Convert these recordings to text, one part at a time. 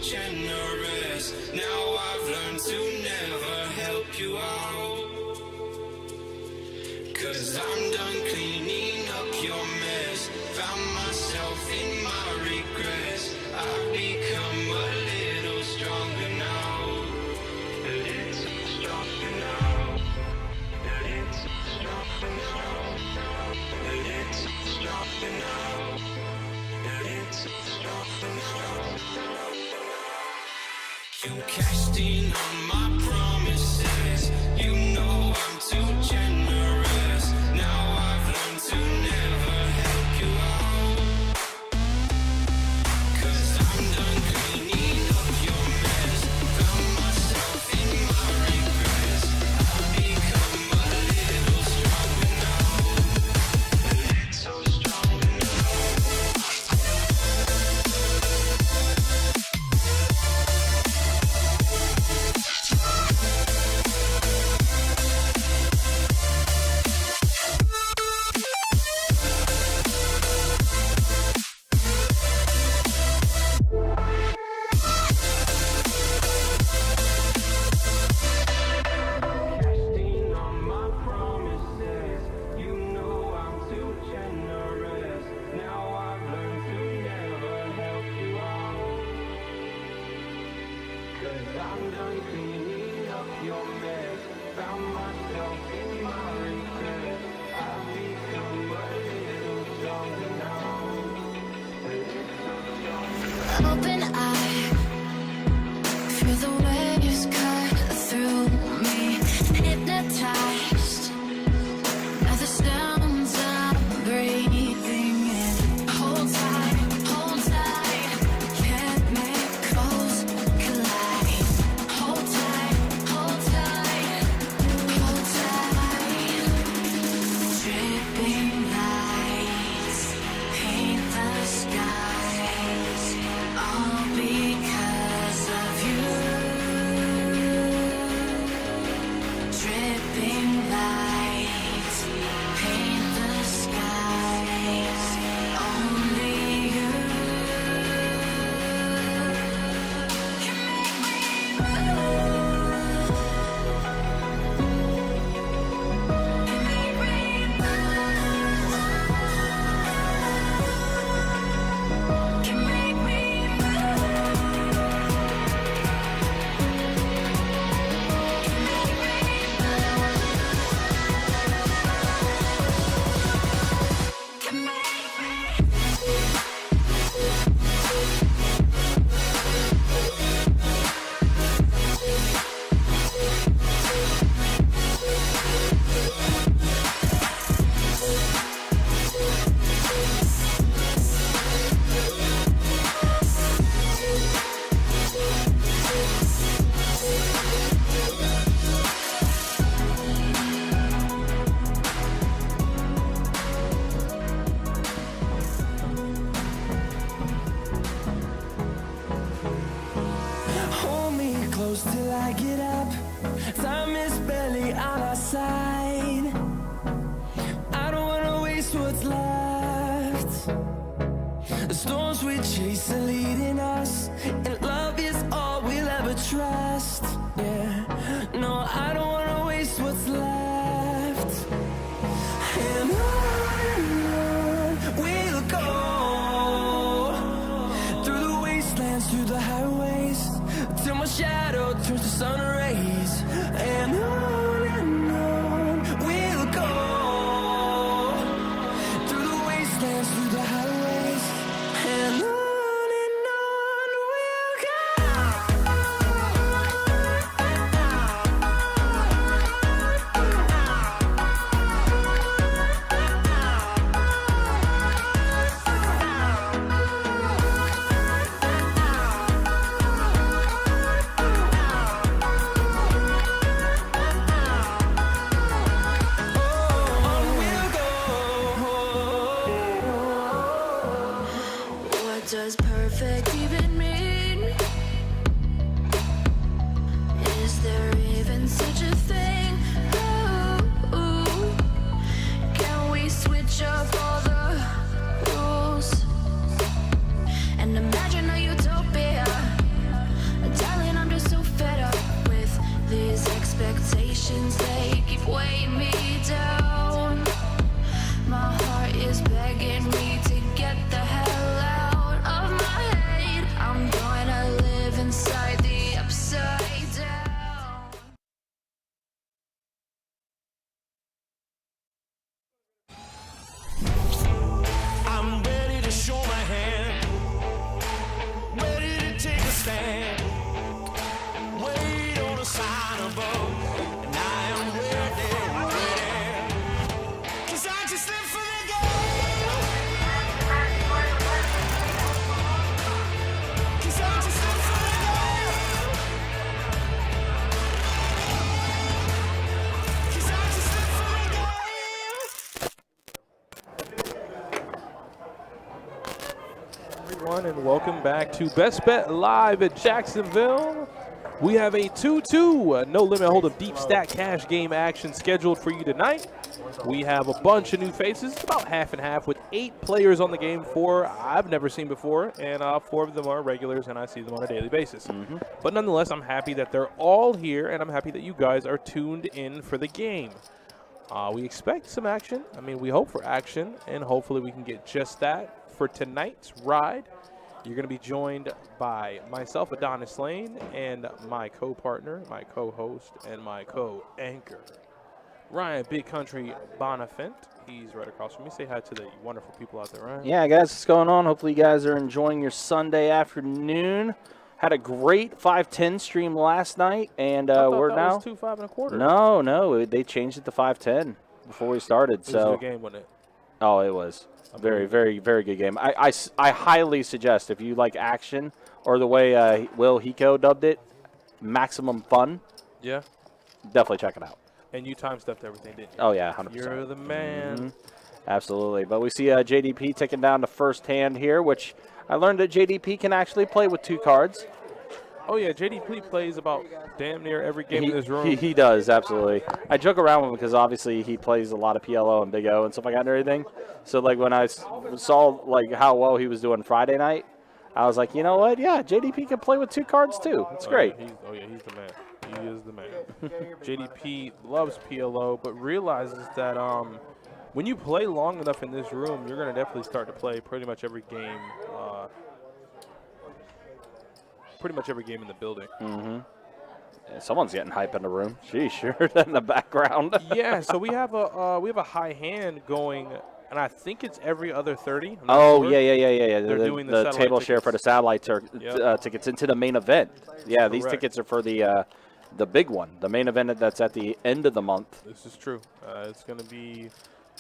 generous. Now I've learned to never help you out. 'Cause I'm done cleaning up your mess. Found myself in my regrets. I've become a little stronger now. A little stronger now. A little stronger now. A little stronger now. A little stronger now. You cashed in on my promises. You know I'm too generous. Now I've learned to never help you out. 'Cause I'm done cleaning up your mess. Found myself in my regrets. I've become a little stronger now. A little stronger now. Casting on my promises. You know I'm too generous. Now I've learned to never help you out. 'Cause I'm done cleaning up your mess. Found myself in my regrets. I've become a little stronger now. A little stronger now. Open eye, feel the waves cut through me. Hypnotized by the sounds I'm breathing in. Hold tight, chemicals collide. Hold tight, hold tight, hold tight. Dripping lights paint the skies, all because of you. Dripping lights paint the skies, only you can make me move. Can make me move. Can make me can make Hold me close till I get up. Time is barely on our side. I don't wanna waste what's left. The storms we chase are leading us, and love is all we'll ever trust. Yeah, no, I don't wanna waste what's left. And on we'll go, through the wastelands, through the highways, till my shadow turns to sun rays. And on we'll go, through the wastelands, through the highways. And on we'll go. stand. Wait on a sign above, and I am ready, ready. 'Cause I just live for the game. 'Cause I just live for the game. 'Cause I just live for the game. Everyone, and welcome back to Best Bet Live at Jacksonville. We have a 2-2 no limit hold'em deep stack cash game action scheduled for you tonight. We have a bunch of new faces, about half and half, with 8 players on the game. 4 I've never seen before, and 4 of them are regulars, and I see them on a daily basis. But nonetheless, I'm happy that they're all here, and I'm happy that you guys are tuned in for the game. We expect some action. I mean, we hope for action, and hopefully we can get just that for tonight's ride. You're going to be joined by myself, Adonis Lane, and my co-partner, my co-host, and my co-anchor, Ryan Big Country Bonifant. He's right across from me. Say hi to the wonderful people out there, Ryan. Yeah, guys, what's going on? Hopefully you guys are enjoying your Sunday afternoon. Had a great 5-10 stream last night, and we're that now was 2 5 1/4. No, they changed it to 5-10 before we started. It was a good game, wasn't it? Oh, it was very, very, very good game. I highly suggest, if you like action, or the way Will Hiko dubbed it, maximum fun. Yeah. Definitely check it out. And you time-stepped everything, didn't you? Oh yeah, 100%. You're the man. Absolutely. But we see JDP taking down the first hand here, which I learned that JDP can actually play with 2 cards. Oh, yeah, JDP plays about damn near every game in this room. He does, absolutely. I joke around with him because obviously he plays a lot of PLO and Big O and stuff like that and everything. So, like, when I saw, like, how well he was doing Friday night, I was like, you know what? Yeah, JDP can play with 2 cards, too. It's great. He's the man. He is the man. JDP loves PLO, but realizes that when you play long enough in this room, you're going to definitely start to play pretty much every game. Pretty much every game in the building. Yeah, someone's getting hype in the room. Sheesh, sure, in the background. Yeah, so we have a high hand going, and I think it's every other 30. Oh, sure. yeah. They're doing the satellite table share tickets. for the satellite Yep. tickets into the main event. Yeah, these Correct. tickets are for the big one, the main event that's at the end of the month. This is true. It's going to be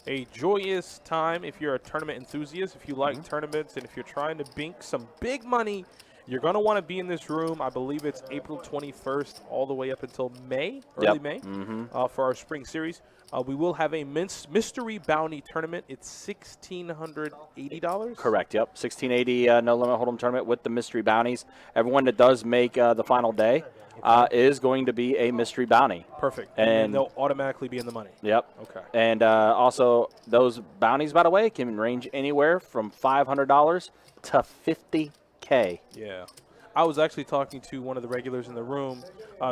a joyous time if you're a tournament enthusiast, if you like tournaments, and if you're trying to bink some big money. You're going to want to be in this room. I believe it's April 21st all the way up until May, early May, for our spring series. We will have a mystery bounty tournament. It's $1,680. Correct, yep. $1,680 no limit hold'em tournament with the mystery bounties. Everyone that does make the final day is going to be a mystery bounty. Perfect. And they'll automatically be in the money. Yep. Okay. And also, those bounties, by the way, can range anywhere from $500 to $50K. Yeah. I was actually talking to one of the regulars in the room.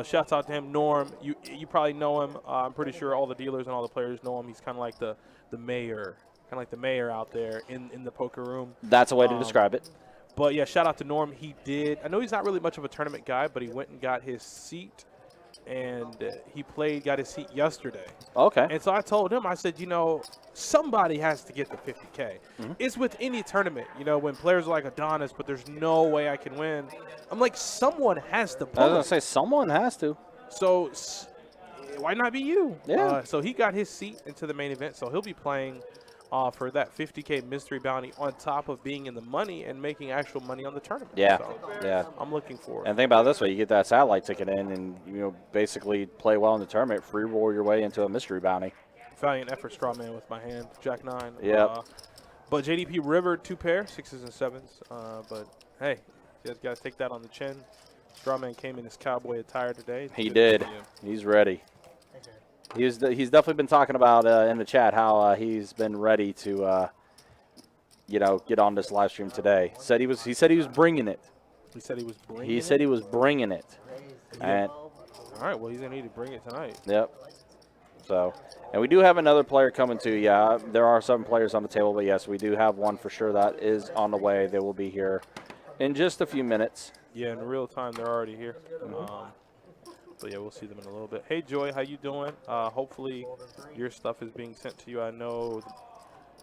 Shouts out to him, Norm. You probably know him. I'm pretty sure all the dealers and all the players know him. He's kind of like the mayor, out there in the poker room. That's a way to describe it. But, yeah, shout out to Norm. He did. I know he's not really much of a tournament guy, but he went and got his seat, and got his seat yesterday. Okay. And so I told him, I said, somebody has to get the $50K. It's with any tournament, when players are like Adonis, but there's no way I can win. I'm like, someone has to I was pull going it. to say, someone has to. So why not be you? Yeah. So he got his seat into the main event, so he'll be playing for that $50K mystery bounty on top of being in the money and making actual money on the tournament. Yeah, So yeah. I'm looking forward. And think about it this way. You get that satellite ticket in and, basically play well in the tournament, free roll your way into a mystery bounty. Valiant effort, Strawman with my hand, Jack 9. Yep. But JDP River, 2 pair, 6s and 7s. But, hey, you guys take that on the chin. Strawman came in his cowboy attire today. He Good did. to see him. He's ready. He's definitely been talking about in the chat how he's been ready to, get on this live stream today. He said he was bringing it. He said he was bringing He it? said he was bringing it. And All right, well, he's going to need to bring it tonight. yep. So, and we do have another player coming too. Yeah, there are some players on the table, but yes, we do have one for sure that is on the way. They will be here in just a few minutes. Yeah, in real time, they're already here. But, yeah, we'll see them in a little bit. Hey, Joy, how you doing? Hopefully your stuff is being sent to you. I know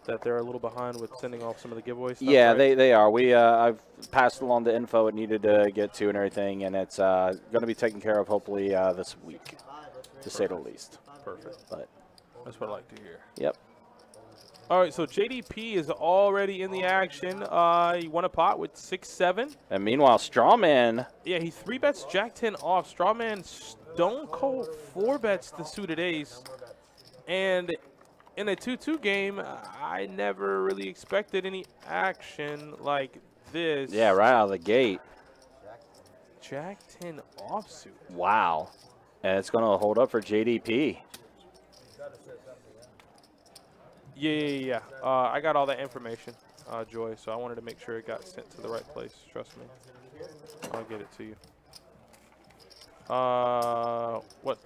that they're a little behind with sending off some of the giveaway stuff. Yeah, right? they are. I've passed along the info it needed to get to and everything, and it's going to be taken care of hopefully this week, to say the least. Perfect. But That's what I like to hear. yep. All right, so JDP is already in the action. He won a pot with 6-7. And meanwhile, Strawman. Yeah, he 3-bets Jack 10 off. Strawman stone cold 4-bets the suited ace. And in a 2-2 game, I never really expected any action like this. Yeah, right out of the gate. Jack 10 offsuit. Wow. And it's going to hold up for JDP. Yeah. I got all that information, Joy, so I wanted to make sure it got sent to the right place. Trust me. I'll get it to you. What?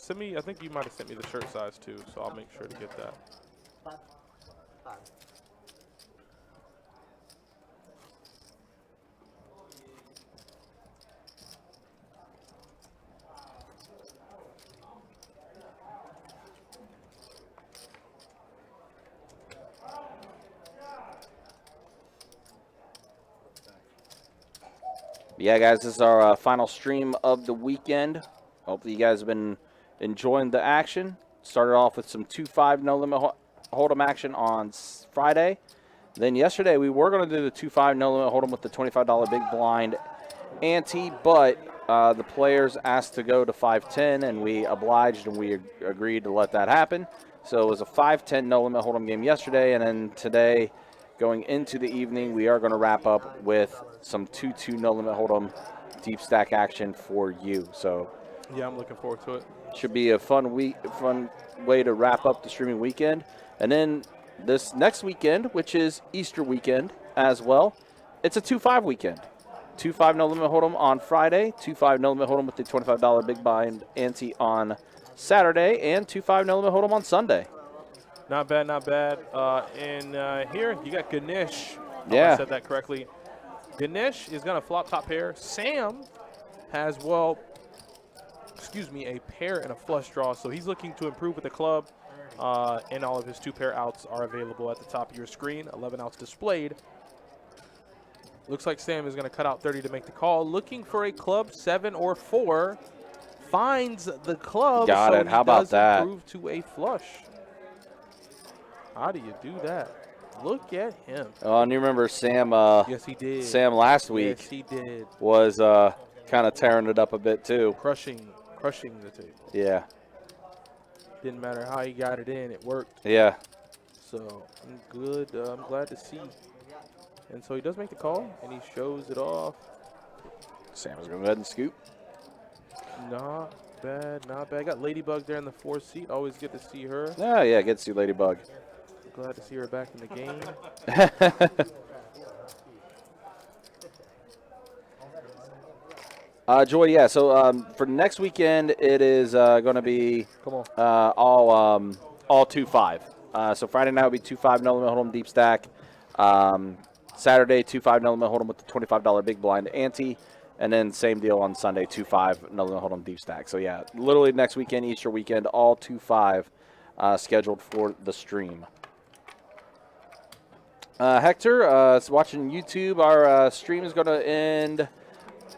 Send me, I think you might have sent me the shirt size too, so I'll make sure to get that. Yeah, guys, this is our final stream of the weekend. Hopefully you guys have been enjoying the action. Started off with some 2-5 no limit hold'em action on Friday. Then yesterday we were going to do the 2-5 no limit hold'em with the $25 big blind ante, but the players asked to go to 5-10, and we obliged and we agreed to let that happen. So it was a 5-10 no limit hold'em game yesterday, and then today, going into the evening, we are going to wrap up with some 2-2 no limit hold'em deep stack action for you. So Yeah, I'm looking forward to it. should be a fun way to wrap up the streaming weekend. And then this next weekend, which is Easter weekend as well, it's a 2-5 weekend. 2-5 no limit hold'em on Friday, 2-5 no limit hold'em with the $25 big blind ante on Saturday, and 2-5 no limit hold'em on Sunday. Not bad, not bad. And here you got Ganesh. Yeah. I said that correctly. Ganesh is going to flop top pair. Sam has, a pair and a flush draw, so he's looking to improve with the club, and all of his 2-pair outs are available at the top of your screen. 11 outs displayed. Looks like Sam is going to cut out 30 to make the call. Looking for a club 7 or 4. Finds the club. Got so it. How about that? Improve to a flush. How do you do that? Look at him. Oh, and you remember Sam? Yes, he did. Sam last week Yes, he did. was kind of tearing it up a bit too. Crushing the table. Yeah. Didn't matter how he got it in, it worked. Yeah. So I'm good. I'm glad to see. And so he does make the call, and he shows it off. Sam is going to go ahead and scoop. Not bad, not bad. Got Ladybug there in the 4th seat. Always good to see her. Oh, yeah, good to see Ladybug. Glad to see her back in the game. Joy, yeah, so for next weekend, it is going to be all 2-5. So Friday night will be 2-5 no limit hold'em deep stack. Saturday, 2-5 no limit hold'em with the $25 big blind ante. And then same deal on Sunday, 2-5 no limit hold'em deep stack. So, yeah, literally next weekend, Easter weekend, all 2-5 scheduled for the stream. Hector, is watching YouTube. Our stream is going to end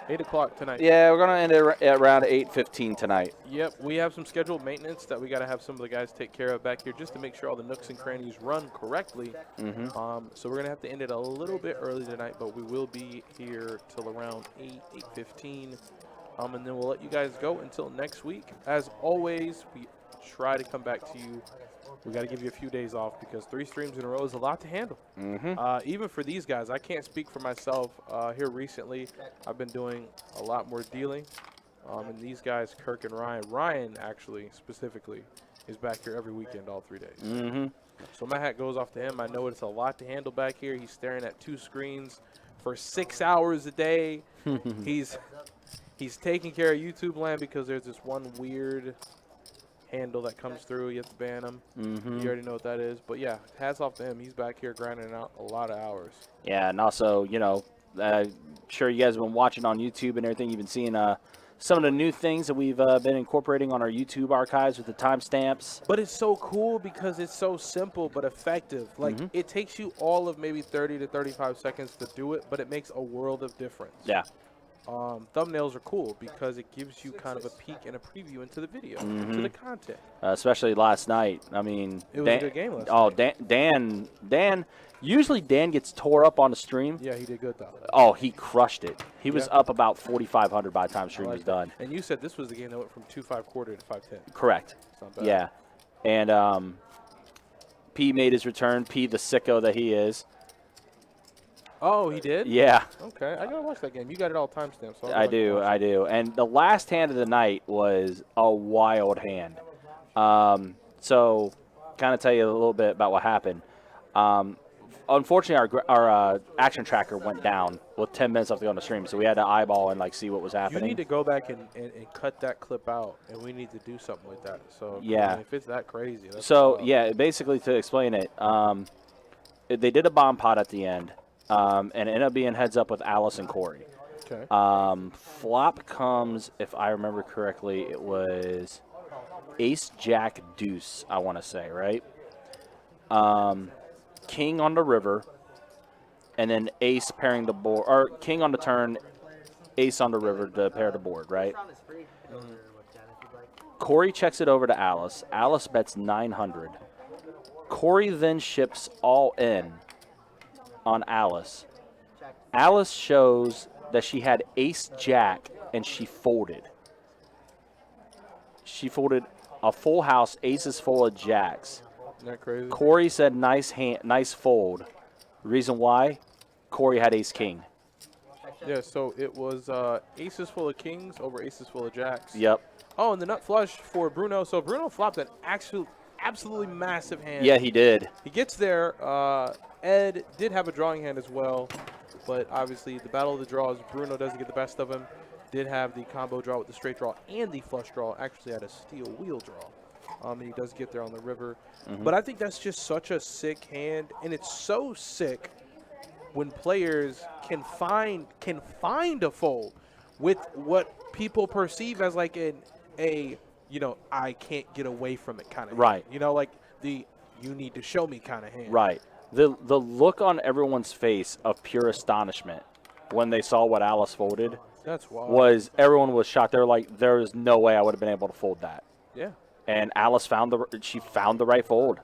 8 o'clock tonight. Yeah, we're going to end it at around 8:15 tonight. Yep, we have some scheduled maintenance that we got to have some of the guys take care of back here just to make sure all the nooks and crannies run correctly. So we're going to have to end it a little bit early tonight, but we will be here till around 8:15. And then we'll let you guys go until next week. As always, we try to come back to you. We got to give you a few days off because 3 streams in a row is a lot to handle. Even for these guys, I can't speak for myself. Here recently, I've been doing a lot more dealing. And these guys, Kirk and Ryan actually specifically, is back here every weekend, all 3 days. So my hat goes off to him. I know it's a lot to handle back here. He's staring at 2 screens for 6 hours a day. He's taking care of YouTube land because there's this one weird handle that comes through. You have to ban him. You already know what that is. But yeah, hats off to him. He's back here grinding out a lot of hours. Yeah, and also, you know, sure you guys have been watching on YouTube and everything. You've been seeing some of the new things that we've been incorporating on our YouTube archives with the timestamps. But it's so cool because it's so simple but effective. Like, it takes you all of maybe 30 to 35 seconds to do it, but it makes a world of difference. Yeah. Thumbnails are cool because it gives you kind of a peek and a preview into the video, into the content. Especially last night. I mean, It was a good game last night. Dan. Usually Dan gets tore up on the stream. Yeah, he did good, though. Oh, he crushed it. He was Yeah. up about 4,500 by the time stream was done. And you said this was the game that went from 2.5 quarter to 5.10. Correct. It's not bad. Yeah. And P made his return. P, the sicko that he is. Oh, he did? Yeah, Okay, I gotta watch that game. You got it all timestamped. So I do. And the last hand of the night was a wild hand. So, kind of tell you a little bit about what happened. Unfortunately, our action tracker went down with 10 minutes left to go on the stream, so we had to eyeball and like see what was happening. You need to go back and cut that clip out, and we need to do something with that. So Yeah. I mean, if it's that crazy. That's So wild. yeah, basically to explain it, they did a bomb pot at the end, and it ended up being heads up with Alice and Corey. Okay. Flop comes, if I remember correctly, it was Ace Jack Deuce, I want to say, right? King on the river, and then Ace pairing the board, or King on the turn, Ace on the river to pair the board, right? Corey checks it over to Alice. Alice bets 900. Corey then ships all in on Alice. Alice shows that she had Ace Jack, and she folded. She folded a full house, aces full of jacks. Isn't that crazy? Corey said nice hand, nice fold. Reason why? Corey had ace king. Yeah, so it was aces full of kings over aces full of jacks. Yep. Oh, and the nut flush for Bruno. So Bruno flopped an absolutely massive hand. Yeah, he did. He gets there. Ed did have a drawing hand as well, but obviously the battle of the draws, Bruno doesn't get the best of him. Did have the combo draw with the straight draw and the flush draw. Actually had a steel wheel draw. And he does get there on the river. But I think that's just such a sick hand, and it's so sick when players can find a fold with what people perceive as like a I can't get away from it kind of Right. hand. Like the you need to show me kind of hand. Right. The look on everyone's face of pure astonishment when they saw what Alice folded That's wild. was everyone was shocked. They were like, there is no way I would have been able to fold that. Yeah. And Alice found the right fold.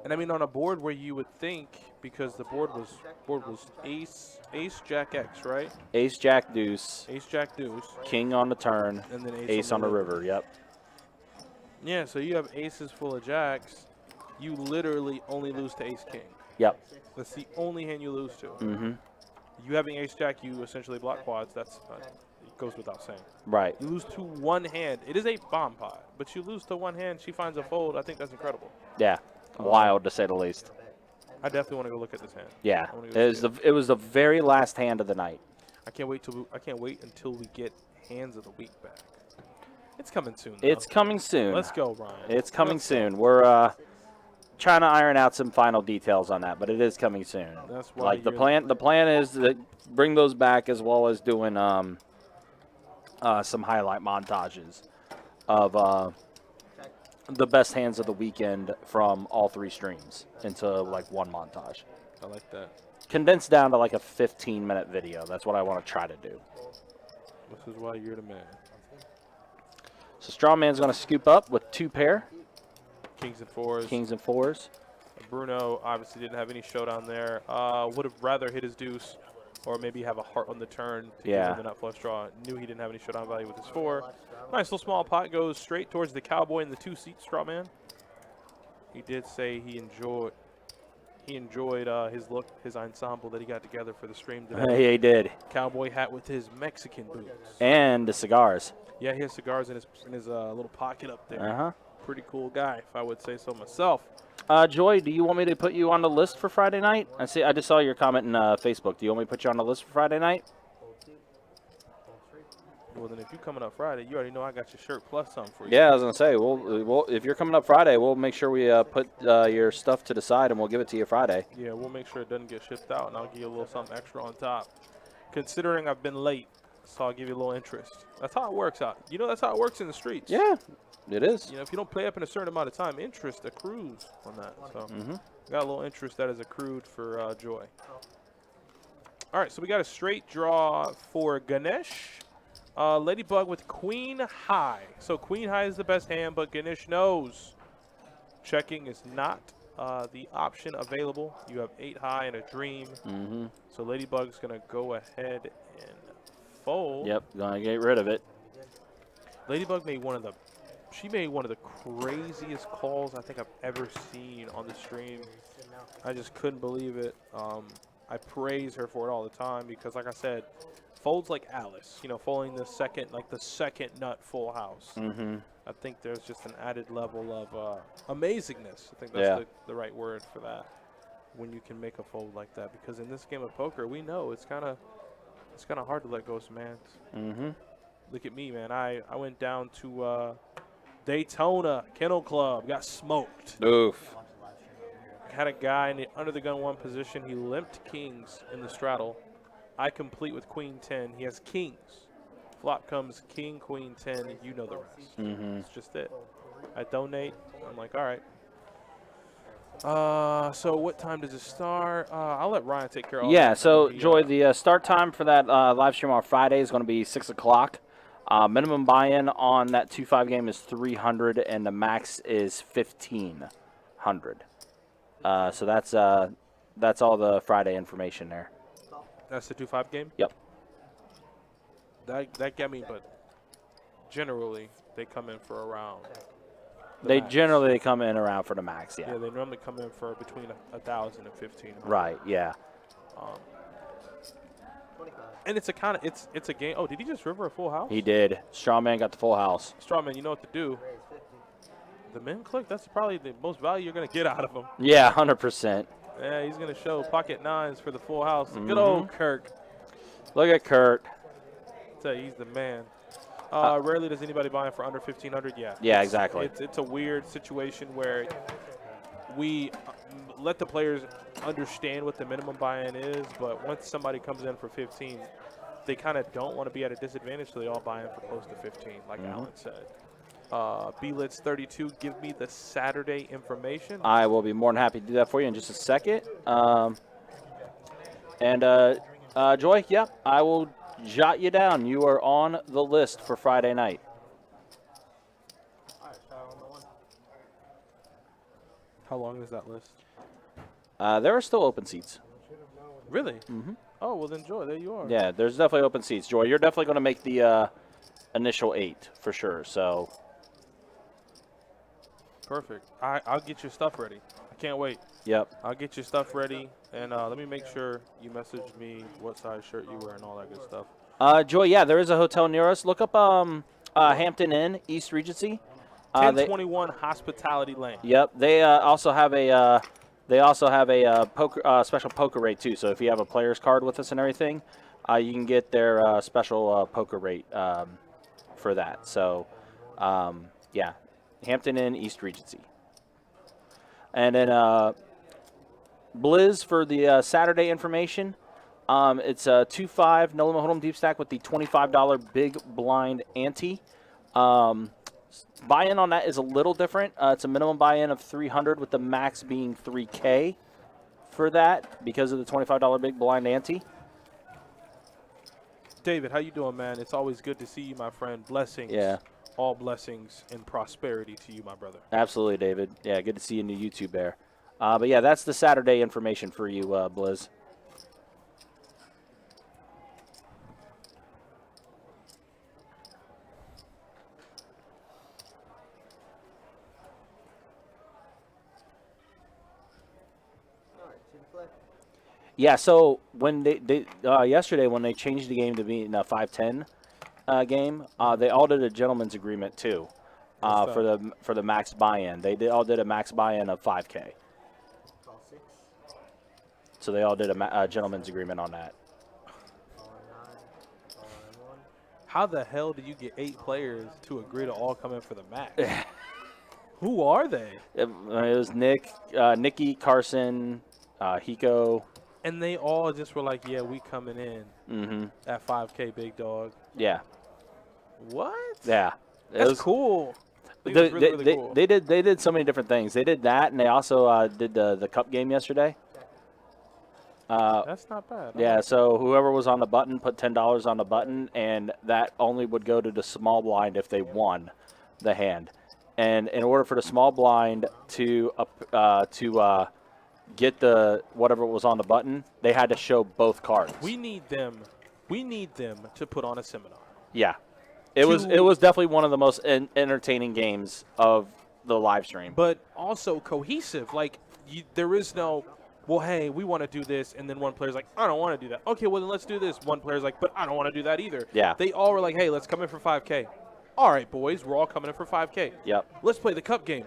And I mean on a board where you would think, because the board was ace jack X, right? Ace Jack Deuce, Ace jack deuce, King on the turn, and then ace on the river. Yep. Yeah, so you have aces full of jacks. You literally only lose to ace king. Yep. That's the only hand you lose to. Mm-hmm. You having ace jack, you essentially block quads. That's it goes without saying. Right. You lose to one hand. It is a bomb pot, but you lose to one hand. She finds a fold. I think that's incredible. Yeah. Wild to say the least. I definitely want to go look at this hand. Yeah. I wanna go see It was the very last hand of the night. I can't wait until we get hands of the week back. It's coming soon. It's coming soon. Let's go, Ryan. It's coming Let's go. soon. We're trying to iron out some final details on that, but it is coming soon. That's why Like the you're plan is to bring those back as well as doing some highlight montages of the best hands of the weekend from all three streams into like one montage. I like that. Condensed down to like a 15-minute video. That's what I want to try to do. This is why you're the man. So Strawman's going to scoop up with two pair, Kings and fours. kings and fours. Bruno obviously didn't have any showdown there. Would have rather hit his deuce or maybe have a heart on the turn to Yeah. give him the nut flush draw. Knew he didn't have any showdown value with his four. Nice little small pot goes straight towards the cowboy in the two-seat Strawman. He did say he enjoyed his look, his ensemble that he got together for the stream today. He did. Cowboy hat with his Mexican boots. And the cigars. Yeah, he has cigars in his little pocket up there. Uh-huh. Pretty cool guy, if I would say so myself. Joy, do you want me to put you on the list for Friday night? I just saw your comment in Facebook. Do you want me to put you on the list for Friday night? Well, then if you're coming up Friday, you already know I got your shirt plus something for you. Yeah, I was gonna say, we'll if you're coming up Friday, we'll make sure we put your stuff to the side and we'll give it to you Friday. Yeah, we'll make sure it doesn't get shipped out, and I'll give you a little something extra on top. Considering I've been late, So I'll give you a little interest. That's how it works out. You know, that's how it works in the streets. Yeah, it is. You know, if you don't pay up in a certain amount of time, interest accrues on that. So got a little interest that is accrued for Joy. All right, so we got a straight draw for Ganesh. Ladybug with Queen High. So Queen High is the best hand, but Ganesh knows checking is not the option available. You have 8 high and a dream. So Ladybug's going to go ahead and fold. Yep, gonna get rid of it. Ladybug made one of the craziest calls I think I've ever seen on the stream. I just couldn't believe it. I praise her for it all the time because, like I said, folds like Alice, you know, folding the second nut full house. I think there's just an added level of amazingness. I think that's the right word for that when you can make a fold like that. Because in this game of poker, we know it's kind of hard to let go some hands. Look at me, man. I went down to Daytona Kennel Club, got smoked. Oof. Had a guy in the under the gun 1 position. He limped kings in the straddle. I complete with queen 10. He has kings. Flop comes king, queen 10. You know the rest. It's just it. I donate. I'm like, all right. So what time does it start? I'll let Ryan take care of all Yeah, that. so Joy, the start time for that live stream on Friday is going to be 6 o'clock. Minimum buy-in on that 2-5 game is 300, and the max is 1,500. So that's all the Friday information there. That's the 2-5 game? Yep. That got me, but generally they come in for around. They max. generally come in around for the max, yeah. Yeah, they normally come in for between 1,000 and 1,500. Right, yeah. And it's a game. Oh, did he just river a full house? He did. Strawman got the full house. Strawman, you know what to do. The min click, that's probably the most value you're going to get out of him. Yeah, 100%. Yeah, he's going to show pocket 9s for the full house. Good old Kirk. Look at Kurt. Tell you, he's the man. Rarely does anybody buy in for under 1,500. Yeah. Yeah, exactly. It's a weird situation where we let the players understand what the minimum buy-in is, but once somebody comes in for 15, they kind of don't want to be at a disadvantage, so they all buy in for close to 15, like Alan said. B-Litz 32, give me the Saturday information. I will be more than happy to do that for you in just a second. Joy, yep, I will jot you down. You are on the list for Friday night. How long is that list? There are still open seats. Really? Oh, well then, Joy, there you are. Yeah, there's definitely open seats. Joy, you're definitely going to make the initial 8 for sure. So perfect. I'll get your stuff ready. I can't wait. Yep. I'll get your stuff ready, and let me make sure you message me what size shirt you wear and all that good stuff. Joy, yeah, there is a hotel near us. Look up Hampton Inn, East Regency. 1021 Hospitality Lane. Yep. They also have a poker special poker rate too. So if you have a player's card with us and everything, you can get their special poker rate for that. So yeah, Hampton Inn, East Regency. And then Blizz for the Saturday information. It's a 2-5 no limit hold'em deep stack with the $25 big blind ante. Buy-in on that is a little different. It's a minimum buy-in of 300 with the max being 3K for that because of the $25 big blind ante. David, how you doing, man? It's always good to see you, my friend. Blessings. Yeah. All blessings and prosperity to you, my brother. Absolutely, David. Yeah, good to see you in the YouTube there. But yeah, that's the Saturday information for you, Blizz. Yeah, so when they yesterday when they changed the game to be in a 5-10 game, they all did a gentleman's agreement too for the max buy-in. They all did a max buy-in of 5K. So they all did a gentleman's agreement on that. How the hell did you get 8 players to agree to all come in for the max? Who are they? It was Nicky, Carson, Hiko. And they all just were like, yeah, we coming in at 5K, big dog. Yeah. What? Yeah. That's cool. It was really cool. They did so many different things. They did that, and they also did the cup game yesterday. That's not bad. Yeah, so whoever was on the button put $10 on the button, and that only would go to the small blind if they won the hand. And in order for the small blind to get the whatever was on the button, they had to show both cards. We need them to put on a seminar. Yeah, it was definitely one of the most entertaining games of the live stream. But also cohesive. Like there is no, well, hey, we want to do this, and then one player's like, I don't want to do that. Okay, well then let's do this. One player's like, but I don't want to do that either. Yeah. They all were like, hey, let's come in for 5K. All right, boys, we're all coming in for 5K. Yep. Let's play the cup game.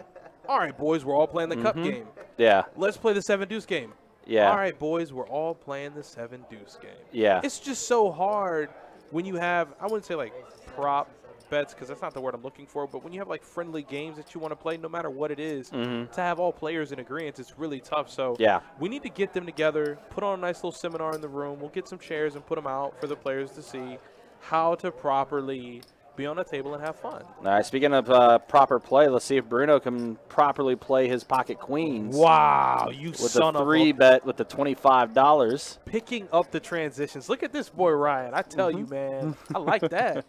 All right, boys, we're all playing the cup game. Yeah. Let's play the 7 deuce game. Yeah. All right, boys, we're all playing the 7 deuce game. Yeah. It's just so hard when you have, I wouldn't say like prop bets because that's not the word I'm looking for, but when you have like friendly games that you want to play, no matter what it is, to have all players in agreement, it's really tough. So yeah, we need to get them together, put on a nice little seminar in the room. We'll get some chairs and put them out for the players to see how to properly be on a table and have fun. All right, speaking of proper play, let's see if Bruno can properly play his pocket queens. Wow, you with son a of a 3-bet with the $25. Picking up the transitions. Look at this boy, Ryan. I tell you, man, I like that.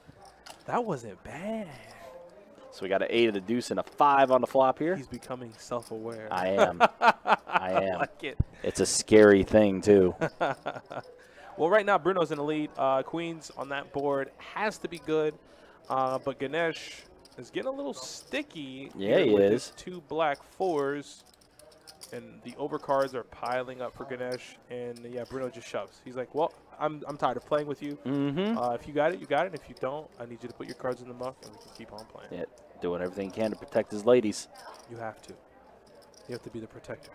That wasn't bad. So we got an 8 of the deuce and a 5 on the flop here. He's becoming self-aware. I am. I am. Like it. It's a scary thing, too. Well, right now, Bruno's in the lead. Queens on that board has to be good. But Ganesh is getting a little sticky. Yeah, he with is. his 2 black 4s. And the overcards are piling up for Ganesh. And, yeah, Bruno just shoves. He's like, well, I'm tired of playing with you. If you got it, you got it. If you don't, I need you to put your cards in the muck, and we can keep on playing. Yeah, doing everything he can to protect his ladies. You have to. You have to be the protector.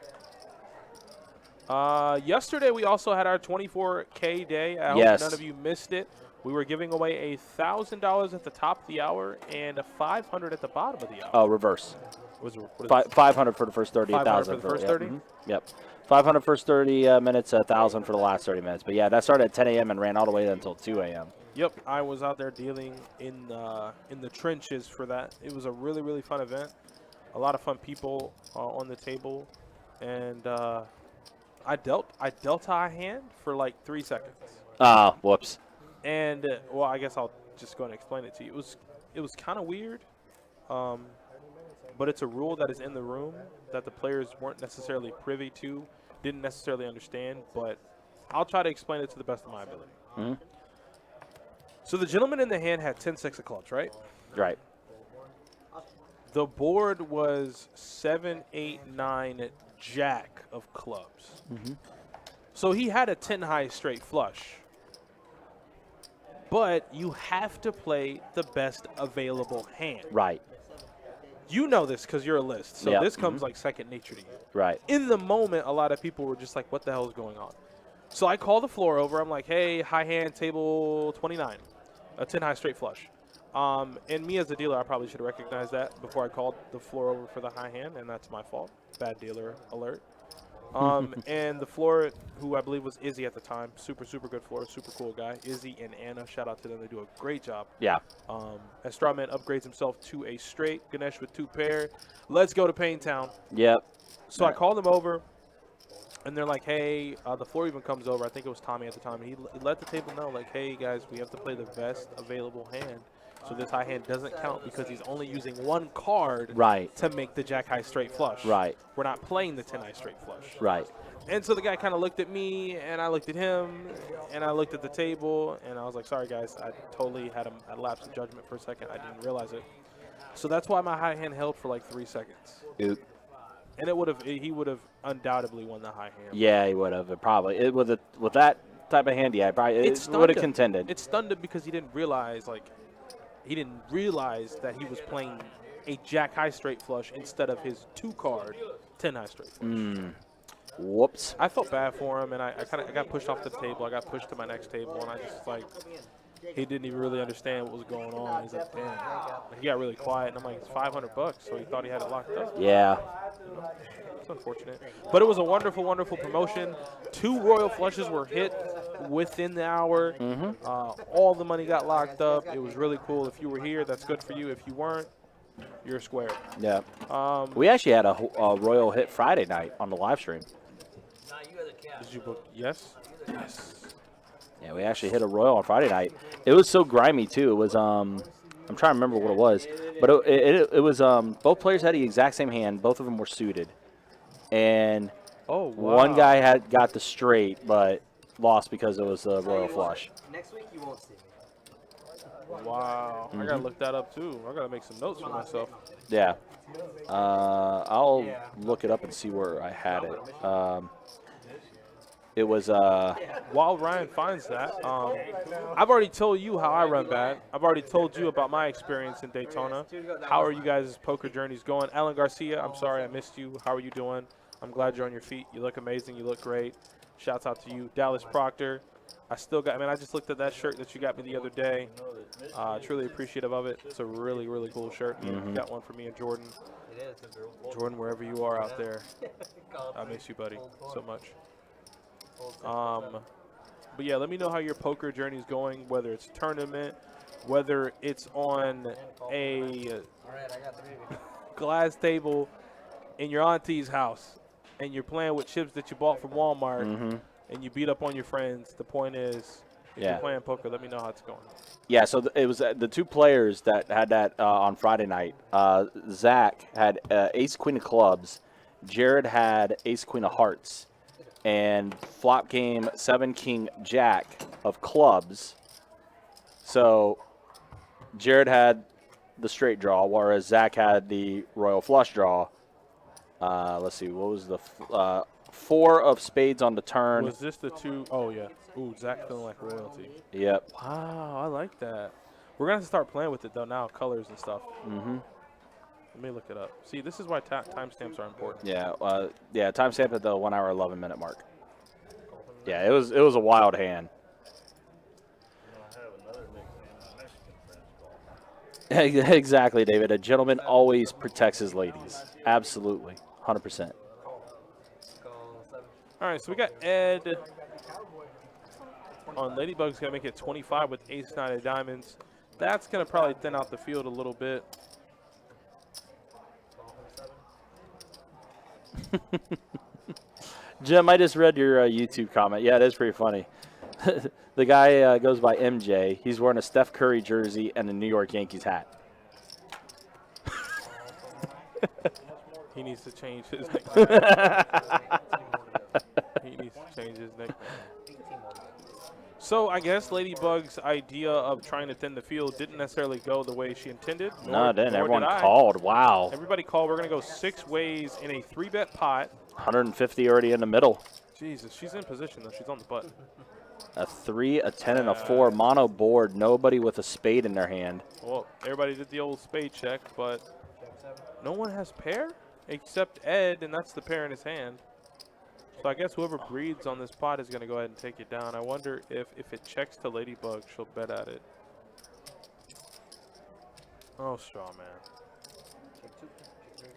Yesterday, we also had our 24K day. I hope none of you missed it. We were giving away $1,000 at the top of the hour and a $500 at the bottom of the hour. Oh, reverse. What is 500 for the first 30, 1,000 1,000 for the first 30? Yep. 500 first 30 minutes, 1,000 for the last 30 minutes. But yeah, that started at 10 a.m. and ran all the way until 2 a.m. Yep, I was out there dealing in the trenches for that. It was a really, really fun event. A lot of fun people on the table, and I dealt a high hand for like 3 seconds. Ah, whoops. And well, I guess I'll just go and explain it to you. It was kind of weird, but it's a rule that is in the room that the players weren't necessarily privy to, didn't necessarily understand. But I'll try to explain it to the best of my ability. So the gentleman in the hand had 10-6 of clubs, right? Right. The board was 7, 8, 9, jack of clubs. So he had a 10 high straight flush. But you have to play the best available hand. Right. You know this because you're a list. So this comes like second nature to you. Right. In the moment, a lot of people were just like, what the hell is going on? So I call the floor over. I'm like, hey, high hand, table 29, a 10 high straight flush. And me as a dealer, I probably should have recognized that before I called the floor over for the high hand, and that's my fault. Bad dealer alert. And the floor, who I believe was Izzy at the time, super, super good floor, super cool guy. Izzy and Anna, shout out to them. They do a great job. Yeah. As Strawman upgrades himself to a straight, Ganesh with 2 pair. Let's go to Paintown. Yep. So I called them over, and they're like, hey, the floor even comes over. I think it was Tommy at the time. And he let the table know, like, hey, guys, we have to play the best available hand. So this high hand doesn't count because he's only using 1 card to make the jack high straight flush. Right. We're not playing the 10 high straight flush. Right. And so the guy kind of looked at me, and I looked at him, and I looked at the table, and I was like, sorry, guys, I totally had a lapse of judgment for a second. I didn't realize it. So that's why my high hand held for like 3 seconds. Oop. And he would have undoubtely won the high hand. Yeah, he would have. Probably. With that type of hand, yeah, probably it would have contended. It stunned him because he didn't realize that he was playing a jack high straight flush instead of his 2-card 10 high straight flush. Whoops. I felt bad for him, and I got pushed off the table. I got pushed to my next table, and I just like, he didn't even really understand what was going on. He's like, damn. He got really quiet, and I'm like, it's $500, so he thought he had it locked up. Yeah. It's unfortunate. But it was a wonderful, wonderful promotion. 2 royal flushes were hit within the hour. All the money got locked up. It was really cool. If you were here, that's good for you. If you weren't, you're square. Yeah. We actually had a royal hit Friday night on the live stream. Did you book? Yes? Yes. Yeah, we actually hit a royal on Friday night. It was so grimy, too. It was, I'm trying to remember what it was. But it was, both players had the exact same hand. Both of them were suited. And one guy got the straight, but lost because it was a royal flush. Next week you won't see me. Wow. I got to look that up, too. I got to make some notes for myself. Yeah. I'll look it up and see where I had it. It was While Ryan finds that, I've already told you how I run bad. I've already told you about my experience in Daytona. How are you guys' poker journeys going? Alan Garcia, I'm sorry I missed you. How are you doing? I'm glad you're on your feet. You look amazing. You look great. Shouts out to you. Dallas Proctor, I just looked at that shirt that you got me the other day. Truly appreciative of it. It's a really, really cool shirt. You got one for me and Jordan. Jordan, wherever you are out there, I miss you, buddy, so much. But yeah, let me know how your poker journey is going, whether it's a tournament, whether it's on a glass table in your auntie's house and you're playing with chips that you bought from Walmart and you beat up on your friends. The point is, if you're playing poker, let me know how it's going. Yeah, so it was the 2 players that had that on Friday night. Zach had ace queen of clubs. Jared had ace queen of hearts. And flop game 7 king jack of clubs. So Jared had the straight draw, whereas Zach had the royal flush draw. Let's see, what was the 4 of spades on the turn? Was this the 2? Oh, yeah. Ooh, Zach feeling like royalty. Yep. Wow, I like that. We're going to start playing with it, though, now, colors and stuff. Let me look it up. See, this is why timestamps are important. Yeah, timestamp at the 1 hour 11 minute mark. Yeah, it was a wild hand. Exactly, David. A gentleman always protects his ladies. Absolutely, 100%. All right, so we got Ed on Ladybug's going to make it 25 with ace-9 of diamonds. That's going to probably thin out the field a little bit. Jim, I just read your YouTube comment. Yeah, it is pretty funny. The guy goes by MJ. He's wearing a Steph Curry jersey and a New York Yankees hat. He needs to change his nickname. He needs to change his nickname. So I guess Ladybug's idea of trying to thin the field didn't necessarily go the way she intended. No, it didn't. Everyone called. Wow. Everybody called. We're going to go 6 ways in a 3-bet pot. 150 already in the middle. Jesus, she's in position, though. She's on the button. A 3, a 10, and a 4 mono board. Nobody with a spade in their hand. Well, everybody did the old spade check, but no one has pair except Ed, and that's the pair in his hand. So I guess whoever breeds on this pot is going to go ahead and take it down. I wonder if it checks to Ladybug, she'll bet at it. Oh, Strawman.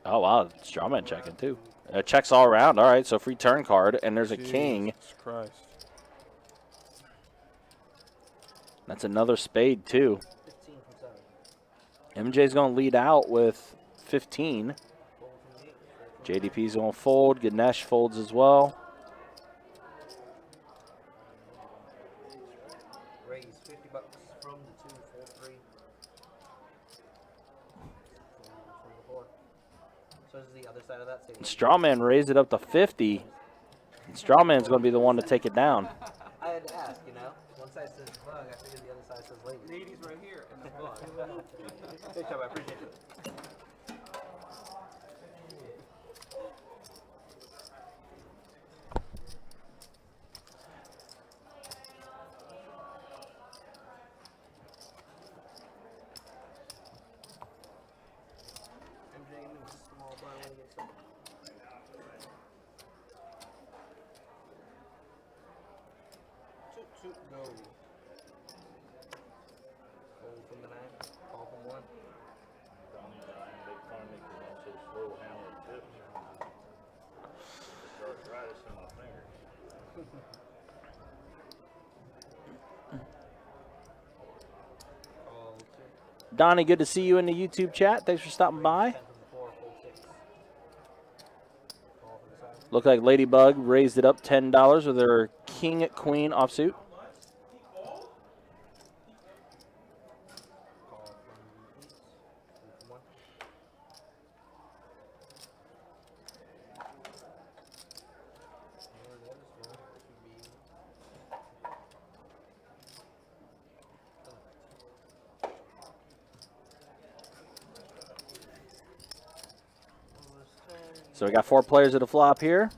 Oh, wow. Strawman checking, too. Checks all around. All right, so free turn card, and there's a king. Jesus Christ. That's another spade, too. MJ's going to lead out with 15. JDP's going to fold. Ganesh folds as well. Raise $50 from the 2, 4, 3. From the 4. So this is the other side of that stadium. Strawman raised it up to 50. And Strawman's going to be the one to take it down. I had to ask, you know. One side says bug, I figured the other side says lady. Lady's right here and the bug. Good job, I appreciate it. Donnie, good to see you in the YouTube chat. Thanks for stopping by. Look like Ladybug raised it up $10 with her King Queen offsuit. So we got 4 players at a flop here.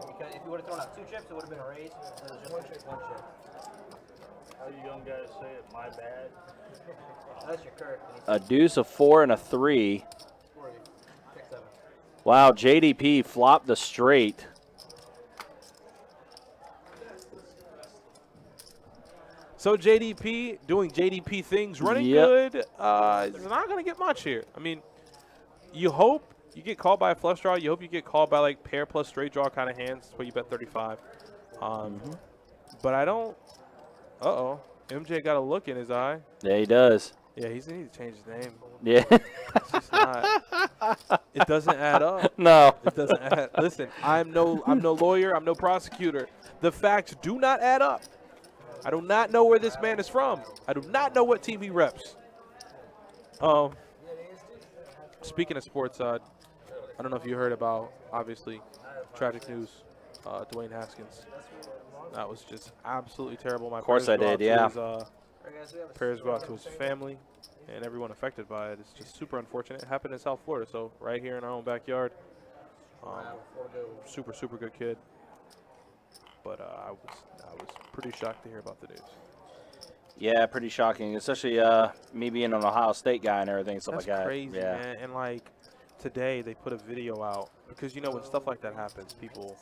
Because if you would have thrown out 2 chips, it would have been a raise. It was just one chip. How you young guys say it? My bad. That's your Kirk. A deuce, a 4, and a 3. 6-7. Wow, JDP flopped the straight. So JDP doing JDP things, running good. It's not going to get much here. I mean, you hope you get called by a flush draw. You hope you get called by like pair plus straight draw kind of hands where you bet 35. But I don't. Uh-oh. MJ got a look in his eye. Yeah, he does. Yeah, he's going to need to change his name. Yeah. It's just not. It doesn't add up. No. It doesn't add. Listen, I'm no lawyer. I'm no prosecutor. The facts do not add up. I do not know where this man is from. I do not know what team he reps. Speaking of sports, I don't know if you heard about, obviously, tragic news, Dwayne Haskins. That was just absolutely terrible. My of course I did, yeah. Prayers go out to his family and everyone affected by it. It's just super unfortunate. It happened in South Florida, so right here in our own backyard. Super, super good kid. But I was pretty shocked to hear about the news. Yeah, pretty shocking, especially me being an Ohio State guy and everything, stuff That's like that. Crazy, yeah. man. And like today, they put a video out because you know when stuff like that happens, people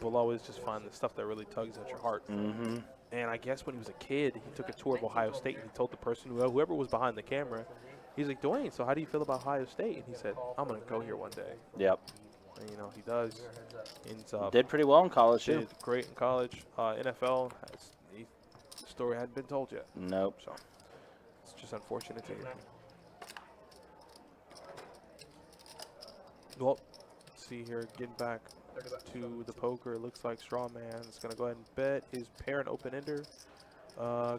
always just find the stuff that really tugs at your heart. Mm-hmm. And I guess when he was a kid, he took a tour of Ohio State and he told the person, whoever was behind the camera, he's like, Dwayne, so how do you feel about Ohio State? And he said, I'm gonna go here one day. Yep. And, you know, he does. And, did pretty well in college, too. Did great in college. NFL, the story hadn't been told yet. Nope. So it's just unfortunate to hear. Well, let's see here, getting back to the poker. It looks like Strawman is going to go ahead and bet his pair and open-ender.